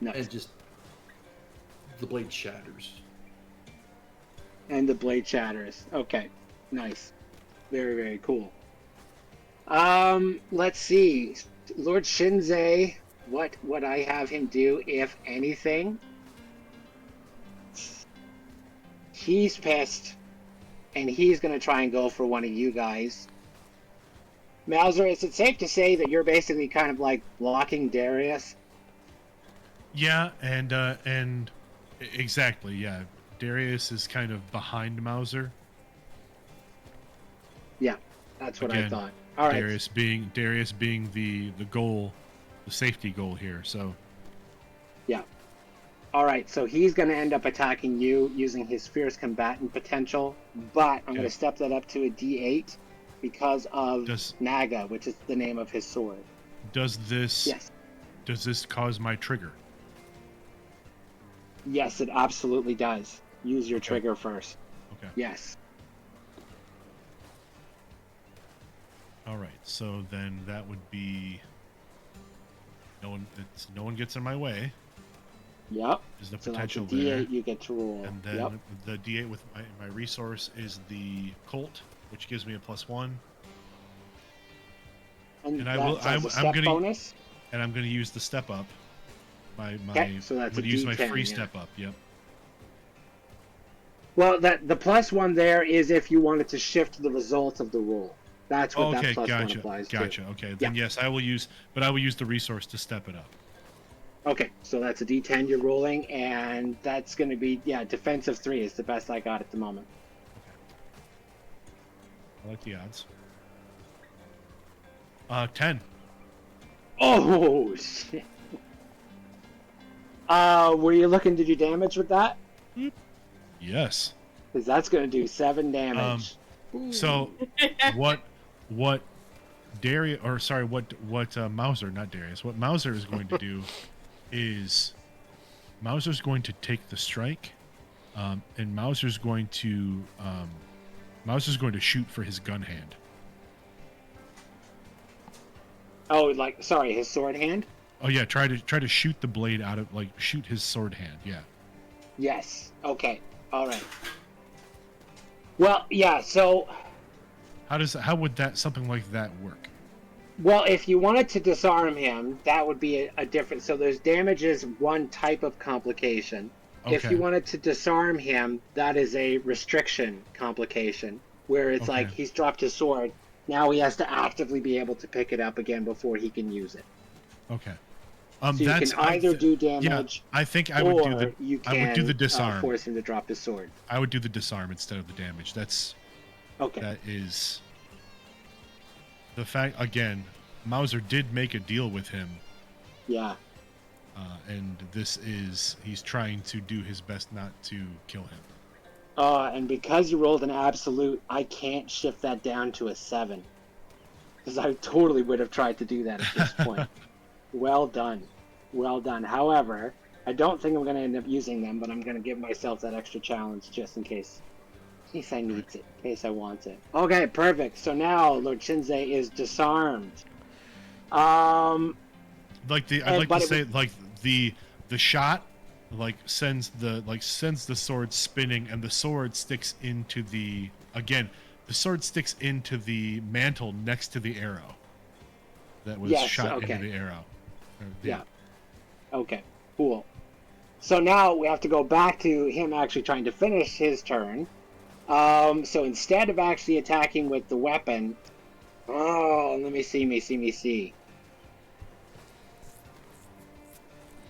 Nice. And just the blade shatters. And the blade shatters. Okay. Nice. Very, very cool. Let's see. Lord Shinzei, what would I have him do, if anything? he's pissed, and he's going to try and go for one of you guys. Mauser, is it safe to say that you're basically kind of like blocking Darius? Yeah, and exactly, yeah. Darius is kind of behind Mauser. Yeah, that's what Again, I thought. All right. Darius being the goal, the safety goal here. So Yeah. All right, so he's going to end up attacking you using his fierce combatant potential, but I'm going to step that up to a D8 because of Naga, which is the name of his sword. Does this Yes. Does this cause my trigger? Yes, it absolutely does. Use your trigger first. Okay. Yes. All right. So then that would be no one gets in my way. Yep. Is the So that's a potential D8 there? you get to roll. And then Yep. the D8 with my resource is the Colt, which gives me a +1. And And that's a step bonus. And I'm gonna use the step up. Okay, so that's I'm gonna a use my D10, free yeah. step up. Yep. Well, the +1 there is if you wanted to shift the result of the roll. That's what that +1 applies to. Gotcha. Okay. Then yes, I will use the resource to step it up. Okay, so that's a D10 you're rolling, and that's going to be, defensive 3 is the best I got at the moment. I like the odds. 10. Oh, shit. Were you looking to do damage with that? Yes. Because that's going to do 7 damage. So, what Mauser, not Darius, what Mauser is going to do is Mauser's going to take the strike, and Mauser's going to shoot for his gun hand. Oh, his sword hand? Oh yeah, try to shoot the blade out of shoot his sword hand. Yeah. Yes. Okay. All right. Well, yeah. So. How would something like that work? Well, if you wanted to disarm him, that would be a different. So there's damage is one type of complication. Okay. If you wanted to disarm him, that is a restriction complication, where it's like he's dropped his sword. Now he has to actively be able to pick it up again before he can use it. Okay. So you can either do damage, I think I would do the disarm. Force him to drop his sword. I would do the disarm instead of the damage. That is the fact. Again, Mauser did make a deal with him. Yeah. And he's trying to do his best not to kill him. And because you rolled an absolute, I can't shift that down to a 7. Because I totally would have tried to do that at this point. Well done. Well done. However, I don't think I'm going to end up using them, but I'm going to give myself that extra challenge just in case. In case I need it. In case I want it. Okay, perfect. So now Lord Shinzei is disarmed. I'd like to say the shot sends the sword spinning, and the sword sticks into the mantle next to the arrow that was shot into the arrow. Yeah. Okay, cool. So now we have to go back to him actually trying to finish his turn. So instead of actually attacking with the weapon, let me see.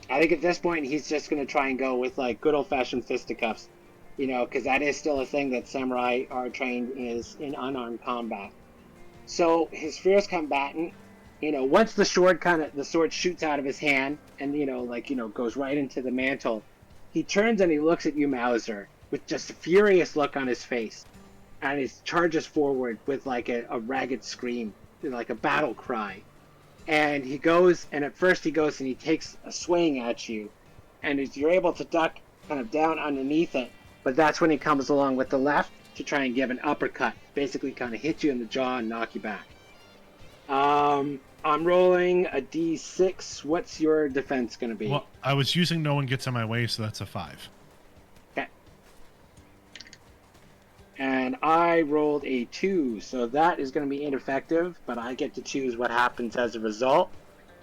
I think at this point he's just going to try and go with good old-fashioned fisticuffs, because that is still a thing that samurai are trained in unarmed combat. So his fierce combatant, once the sword shoots out of his hand and goes right into the mantle, he turns and he looks at you, Mauser, with just a furious look on his face, and he charges forward with a ragged scream, like a battle cry. And he goes, and at first he goes and he takes a swing at you, and you're able to duck kind of down underneath it, but that's when he comes along with the left to try and give an uppercut, basically kind of hit you in the jaw and knock you back. I'm rolling a D6. What's your defense going to be? Well, I was using no one gets in my way, so that's a 5. Okay. And I rolled a 2, so that is going to be ineffective, but I get to choose what happens as a result.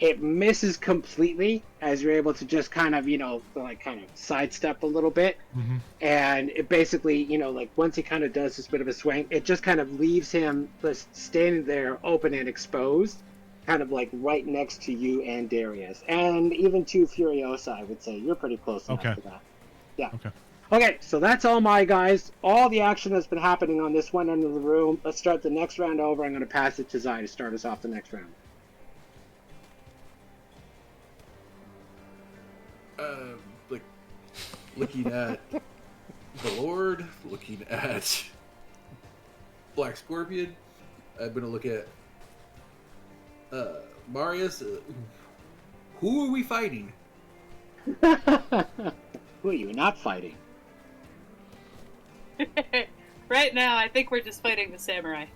It misses completely as you're able to just kind of, kind of sidestep a little bit. Mm-hmm. And it basically, once he kind of does this bit of a swing, it just kind of leaves him just standing there open and exposed, kind of like right next to you and Darius. And even to Furiosa, I would say. You're pretty close enough to that. Yeah. Okay, so that's all my guys. All the action that's been happening on this one end of the room. Let's start the next round over. I'm going to pass it to Zai to start us off the next round. Looking at the Lord, looking at Black Scorpion, I'm gonna look at Marius. Who are we fighting? Who are you not fighting? Right now, I think we're just fighting the samurai.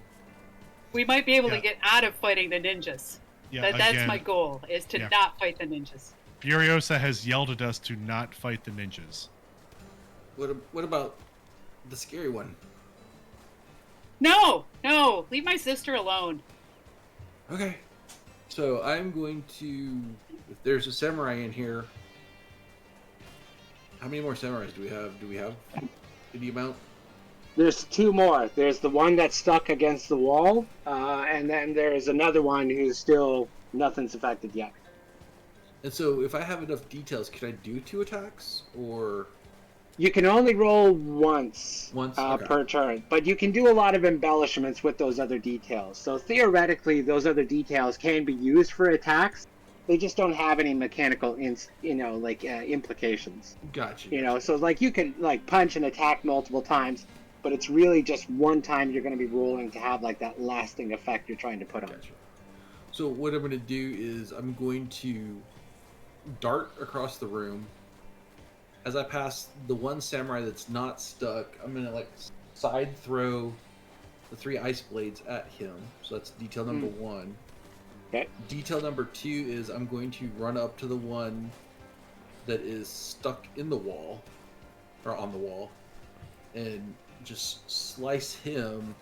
We might be able to get out of fighting the ninjas. Yeah, that's my goal, is to not fight the ninjas. Furiosa has yelled at us to not fight the ninjas. What about the scary one? No, leave my sister alone. Okay, so I'm going to. If there's a samurai in here, how many more samurais do we have? Do we have any amount? There's two more. There's the one that's stuck against the wall, and then there's another one who's still nothing's affected yet. And so, if I have enough details, can I do 2 attacks, or? You can only roll once Okay. per turn, but you can do a lot of embellishments with those other details. So theoretically, those other details can be used for attacks. They just don't have any mechanical, implications. Gotcha. So you can punch and attack multiple times, but it's really just one time you're going to be rolling to have that lasting effect you're trying to put on. Gotcha. So what I'm going to do is I'm going to dart across the room. As I pass the one samurai that's not stuck, I'm going to side throw the 3 ice blades at him. So that's detail number 1. Okay. Detail number 2 is I'm going to run up to the one that is stuck in the wall, or on the wall, and just slice him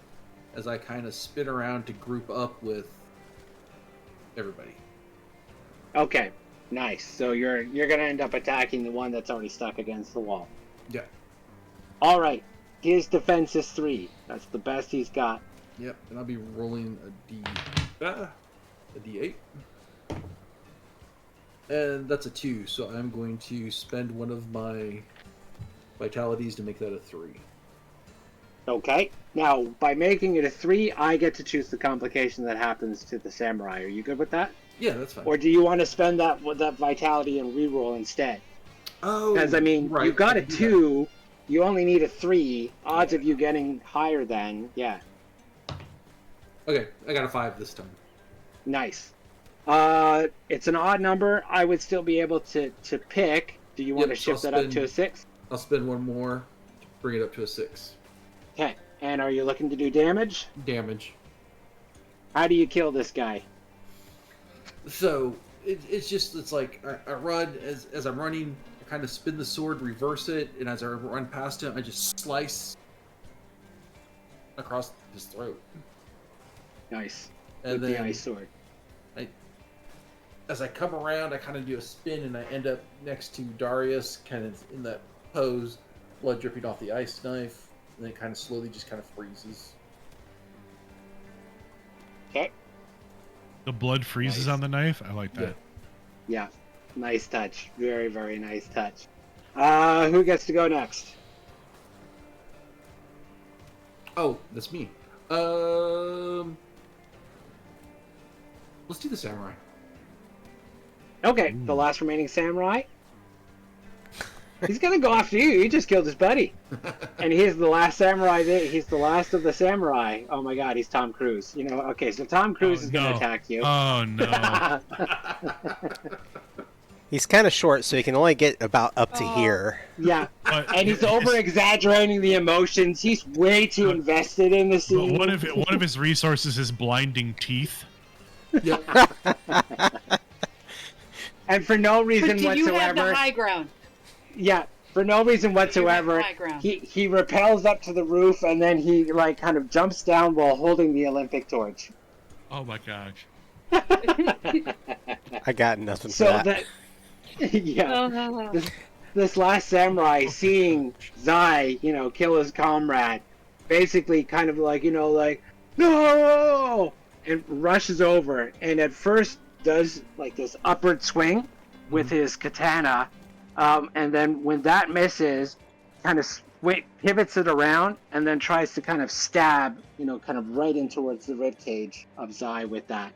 as I kind of spin around to group up with everybody. Okay, nice. So you're gonna end up attacking the one that's already stuck against the wall. Yeah. All right. His defense is 3. That's the best he's got. Yep. And I'll be rolling a D8. And that's a 2. So I'm going to spend one of my vitalities to make that a 3. Okay. Now, by making it a 3, I get to choose the complication that happens to the samurai. Are you good with that? Yeah, that's fine. Or do you want to spend that vitality and reroll instead? Oh, because right. You got a 2, you only need a 3. Odds of you getting higher than, Okay, I got a 5 this time. Nice. It's an odd number. I would still be able to pick. Do you want to shift that up to a 6? I'll spend one more to bring it up to a 6. Okay. And are you looking to do damage? Damage. How do you kill this guy? So it's like I run as I'm running. I kind of spin the sword, reverse it, and as I run past him, I just slice across his throat. Nice. And with then the ice sword. As I come around, I kind of do a spin, and I end up next to Darius, kind of in that pose, blood dripping off the ice knife, and then it kind of slowly just kind of freezes. Okay. The blood freezes on the knife? I like that. Yeah. Nice touch. Very, very nice touch. Who gets to go next? Oh, that's me. Let's do the samurai. Okay, the last remaining samurai. He's gonna go after you. You just killed his buddy, and he's the last samurai. He's the last of the samurai. Oh my God, he's Tom Cruise. Okay, so Tom Cruise is gonna attack you. Oh no! He's kind of short, so he can only get about up to here. Yeah, and he's over-exaggerating the emotions. He's way too invested in the scene. But one of his resources is blinding teeth? Yep. And for no reason whatsoever. You have the high ground. Yeah, for no reason whatsoever, he rappels up to the roof and then he kind of jumps down while holding the Olympic torch. Oh my gosh! I got nothing for So that. yeah, Oh. this last samurai seeing Zai, kill his comrade, basically kind of like, like, no, and rushes over, and at first does like this upward swing with his katana, and then when that misses, kind of pivots it around, and then tries to kind of stab, kind of right in towards the rib cage of Zai with that.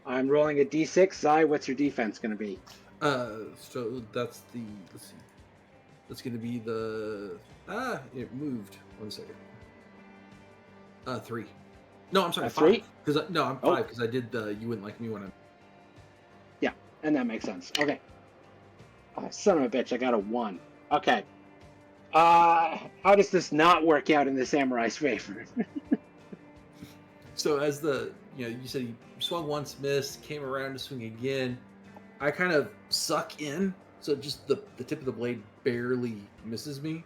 I'm rolling a d6. Zai, what's your defense going to be? So that's the, let's see. That's going to be the, it moved. 1 second. 3. No, I'm sorry, 3? 5. Because no, I'm 5 because I did the you wouldn't like me when I'm. Yeah, and that makes sense. Okay. Oh, son of a bitch, I got a 1. Okay. How does this not work out in the samurai's favor? So as you said he swung once, missed, came around to swing again. I kind of suck in, so just the tip of the blade barely misses me,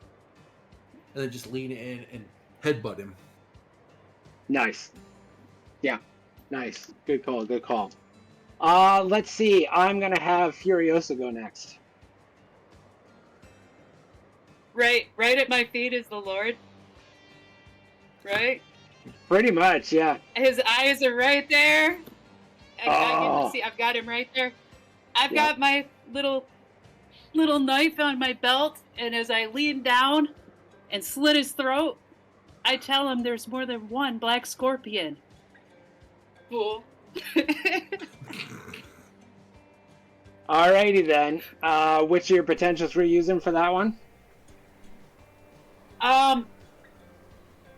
and then just lean in and headbutt him. Nice. Yeah, nice. Good call, good call. Let's see. I'm gonna have Furiosa go next. Right at my feet is the Lord. Right? Pretty much, yeah. His eyes are right there. I Oh. can see. I've got him right there. I've got my little knife on my belt, and as I lean down and slit his throat, I tell him there's more than one black scorpion. Fool. Alrighty then. Which of your potentials we're using for that one?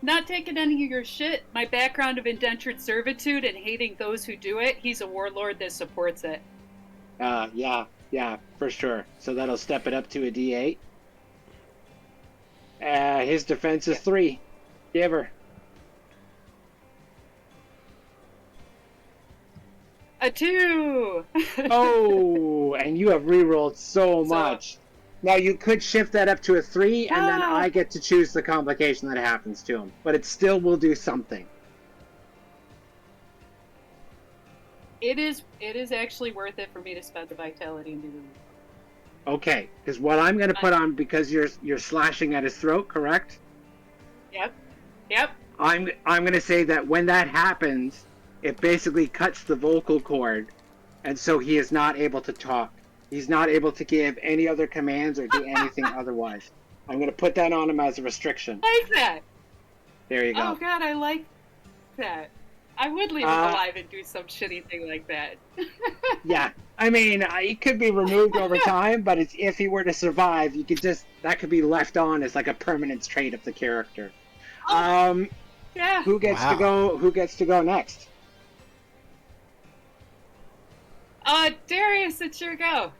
Not taking any of your shit. My background of indentured servitude and hating those who do it. He's a warlord that supports it. Yeah, for sure. So that'll step it up to a D8. His defense is 3. Give her. A 2! Oh, and you have rerolled so much. Now you could shift that up to a 3, and then I get to choose the complication that happens to him. But it still will do something. It is actually worth it for me to spend the vitality and do the. Okay, because what I'm going to put on, because you're slashing at his throat, correct? Yep. I'm going to say that when that happens, it basically cuts the vocal cord, and so he is not able to talk. He's not able to give any other commands or do anything otherwise. I'm going to put that on him as a restriction. I like that. There you go. Oh god, I like that. I would leave him alive and do some shitty thing like that. Yeah, I mean, it could be removed over time, but it's, if he were to survive, you could that could be left on as like a permanent trait of the character. Yeah. Who gets to go? Who gets to go next? Darius, it's your go.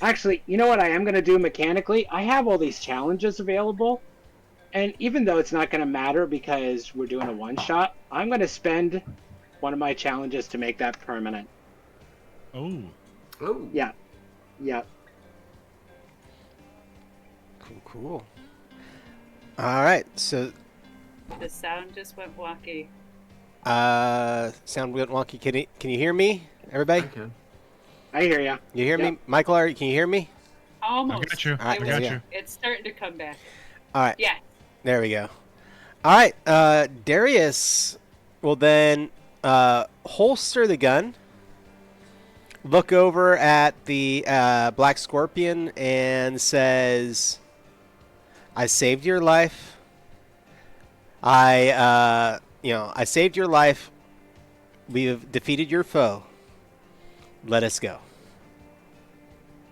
Actually, you know what I am going to do mechanically? I have all these challenges available, and even though it's not going to matter because we're doing a one-shot, I'm going to spend one of my challenges to make that permanent. Oh. Yeah. Cool. All right, so The sound just went wonky. sound went wonky. Can you hear me, everybody? I can. I hear ya. You hear me, Michael? Can you hear me? Almost. I got you. I got you. It's starting to come back. All right. Yeah. There we go. All right, Darius will then holster the gun, look over at the Black Scorpion, and says, "I saved your life. I saved your life. We have defeated your foe. Let us go."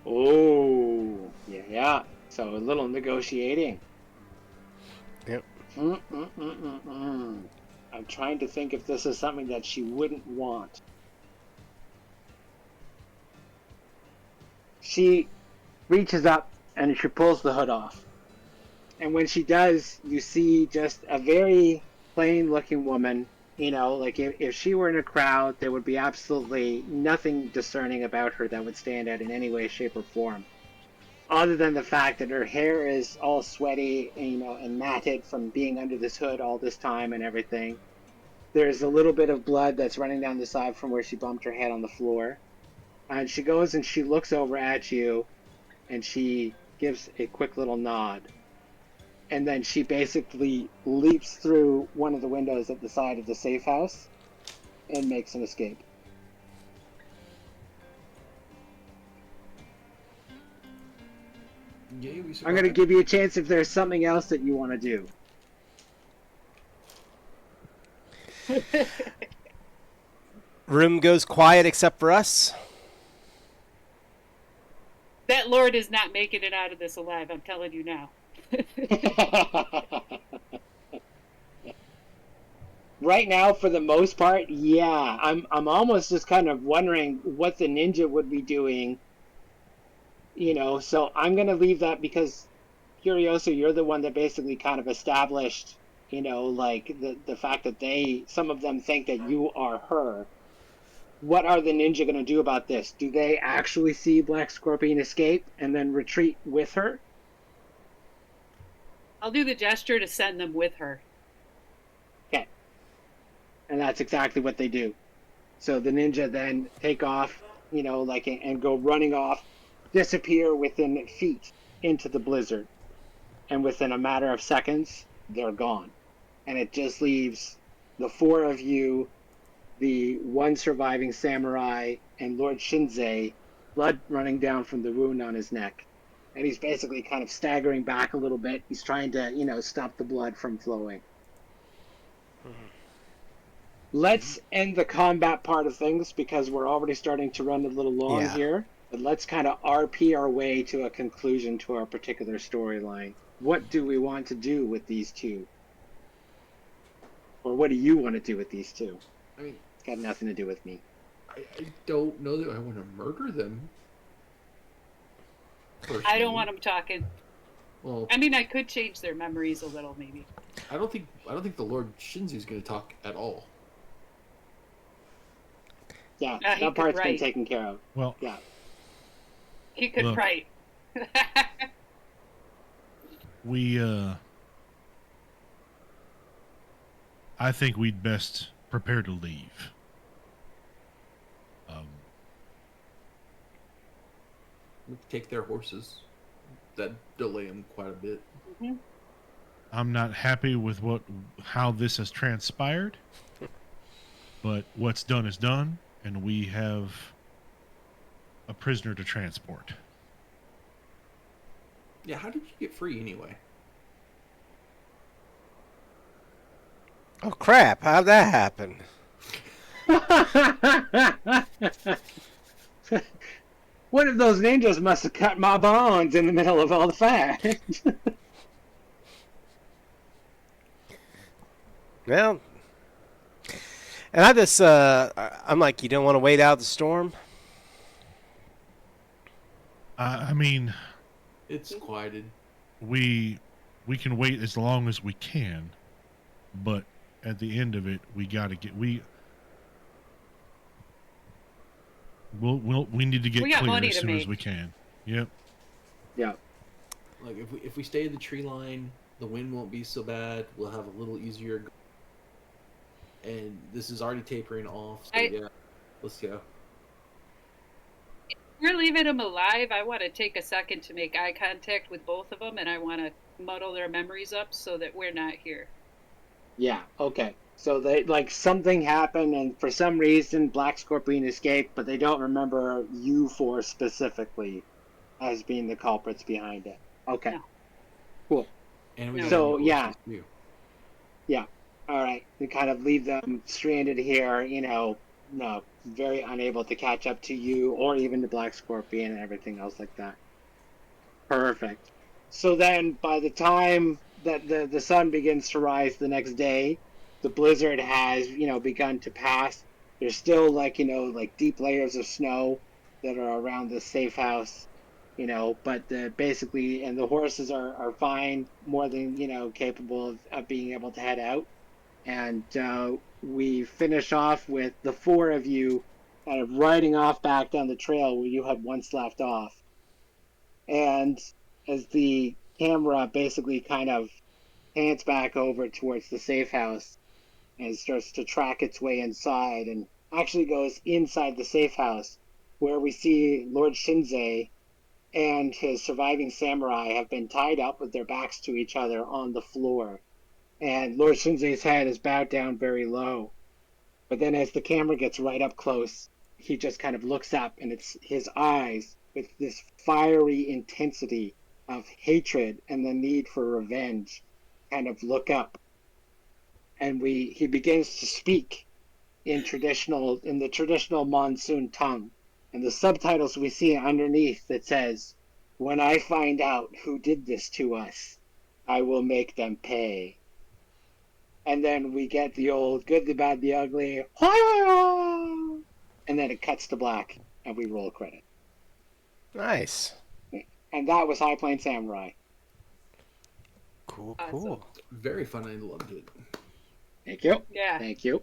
Oh, yeah. So a little negotiating. Yep. I'm trying to think if this is something that she wouldn't want. She reaches up and she pulls the hood off. And when she does, you see just a very plain looking woman. You know, like if she were in a crowd, there would be absolutely nothing discerning about her that would stand out in any way, shape, or form. Other than the fact that her hair is all sweaty, and matted from being under this hood all this time and everything. There's a little bit of blood that's running down the side from where she bumped her head on the floor. And she goes and she looks over at you and she gives a quick little nod. And then she basically leaps through one of the windows at the side of the safe house and makes an escape. Yay, we I'm going to give you a chance if there's something else that you want to do. Room goes quiet except for us. That Lord is not making it out of this alive, I'm telling you now. Right now, for the most part, yeah. I'm almost just kind of wondering what the ninja would be doing. You know, so I'm going to leave that because, Curioso, you're the one that basically kind of established, you know, like the fact that some of them think that you are her. What are the ninja going to do about this? Do they actually see Black Scorpion escape and then retreat with her? I'll do the gesture to send them with her. Okay. And that's exactly what they do. So the ninja then take off, you know, like, and go running off, disappear within feet into the blizzard. And within a matter of seconds, they're gone. And it just leaves the four of you, the one surviving samurai, and Lord Shinzei, blood running down from the wound on his neck. And he's basically kind of staggering back a little bit. He's trying to, you know, stop the blood from flowing. Mm-hmm. Let's end the combat part of things because we're already starting to run a little long here. But let's kind of RP our way to a conclusion to our particular storyline. What do we want to do with these two? Or what do you want to do with these two? I mean, it's got nothing to do with me. I don't know that I want to murder them. Personally. I don't want them talking. Well, I mean, I could change their memories a little, maybe. I don't think the Lord Shinzu's going to talk at all. Yeah, that part's been taken care of. Well, yeah, he could write. I think we'd best prepare to leave. Take their horses. That delay them quite a bit. Mm-hmm. I'm not happy with how this has transpired, but what's done is done, and we have a prisoner to transport. Yeah, how did you get free anyway? Oh crap, how'd that happen? One of those ninjas must have cut my bonds in the middle of all the fight. Well, and I just, I'm like, you don't want to wait out the storm? I mean, it's quieted. We can wait as long as we can, but at the end of it, we got to get we need to get clear as soon as we can. Yep. Yeah. Like if we stay in the tree line, the wind won't be so bad. We'll have a little easier. And this is already tapering off. So yeah, let's go. If we're leaving them alive, I want to take a second to make eye contact with both of them, and I want to muddle their memories up so that we're not here. Yeah. Okay. So they something happened, and for some reason, Black Scorpion escaped, but they don't remember you four specifically as being the culprits behind it. Okay. No. Cool. And we yeah. All right. We kind of leave them stranded here. You know, no, very unable to catch up to you or even the Black Scorpion and everything else like that. Perfect. So then, by the time that the sun begins to rise the next day, the blizzard has, begun to pass. There's still deep layers of snow that are around the safe house, but basically, and the horses are fine, more than, capable of being able to head out. And we finish off with the four of you kind of riding off back down the trail where you had once left off. And as the camera basically kind of pans back over towards the safe house, and it starts to track its way inside and actually goes inside the safe house where we see Lord Shinzei and his surviving samurai have been tied up with their backs to each other on the floor. And Lord Shinzei's head is bowed down very low. But then as the camera gets right up close, he just kind of looks up, and it's his eyes with this fiery intensity of hatred and the need for revenge kind of look up. And he begins to speak in the traditional monsoon tongue. And the subtitles we see underneath that says, "When I find out who did this to us, I will make them pay." And then we get the old good, the bad, the ugly, and then it cuts to black, and we roll a credit. Nice. And that was High Plains Samurai. Cool, Awesome. cool. Very fun. I loved it. Thank you. Yeah. Thank you.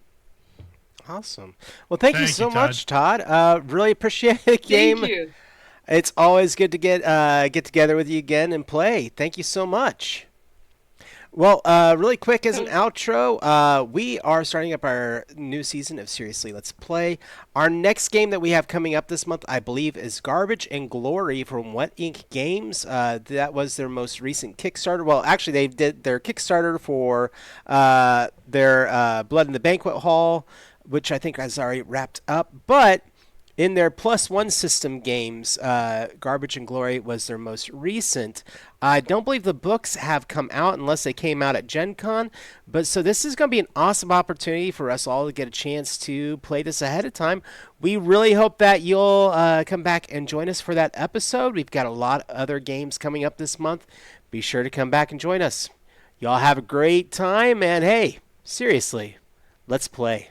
Awesome. Well, thank you Thank so you, much, Todd. Really appreciate the game. Thank you. It's always good to get together with you again and play. Thank you so much. Well, really quick as an outro, we are starting up our new season of Seriously Let's Play. Our next game that we have coming up this month, I believe, is Garbage and Glory from Wet Ink Games. That was their most recent Kickstarter. Well, actually, they did their Kickstarter for their Blood in the Banquet Hall, which I think has already wrapped up. But in their +1 system games, Garbage and Glory was their most recent. I don't believe the books have come out unless they came out at Gen Con. But so this is going to be an awesome opportunity for us all to get a chance to play this ahead of time. We really hope that you'll come back and join us for that episode. We've got a lot of other games coming up this month. Be sure to come back and join us. Y'all have a great time, and hey, seriously, let's play.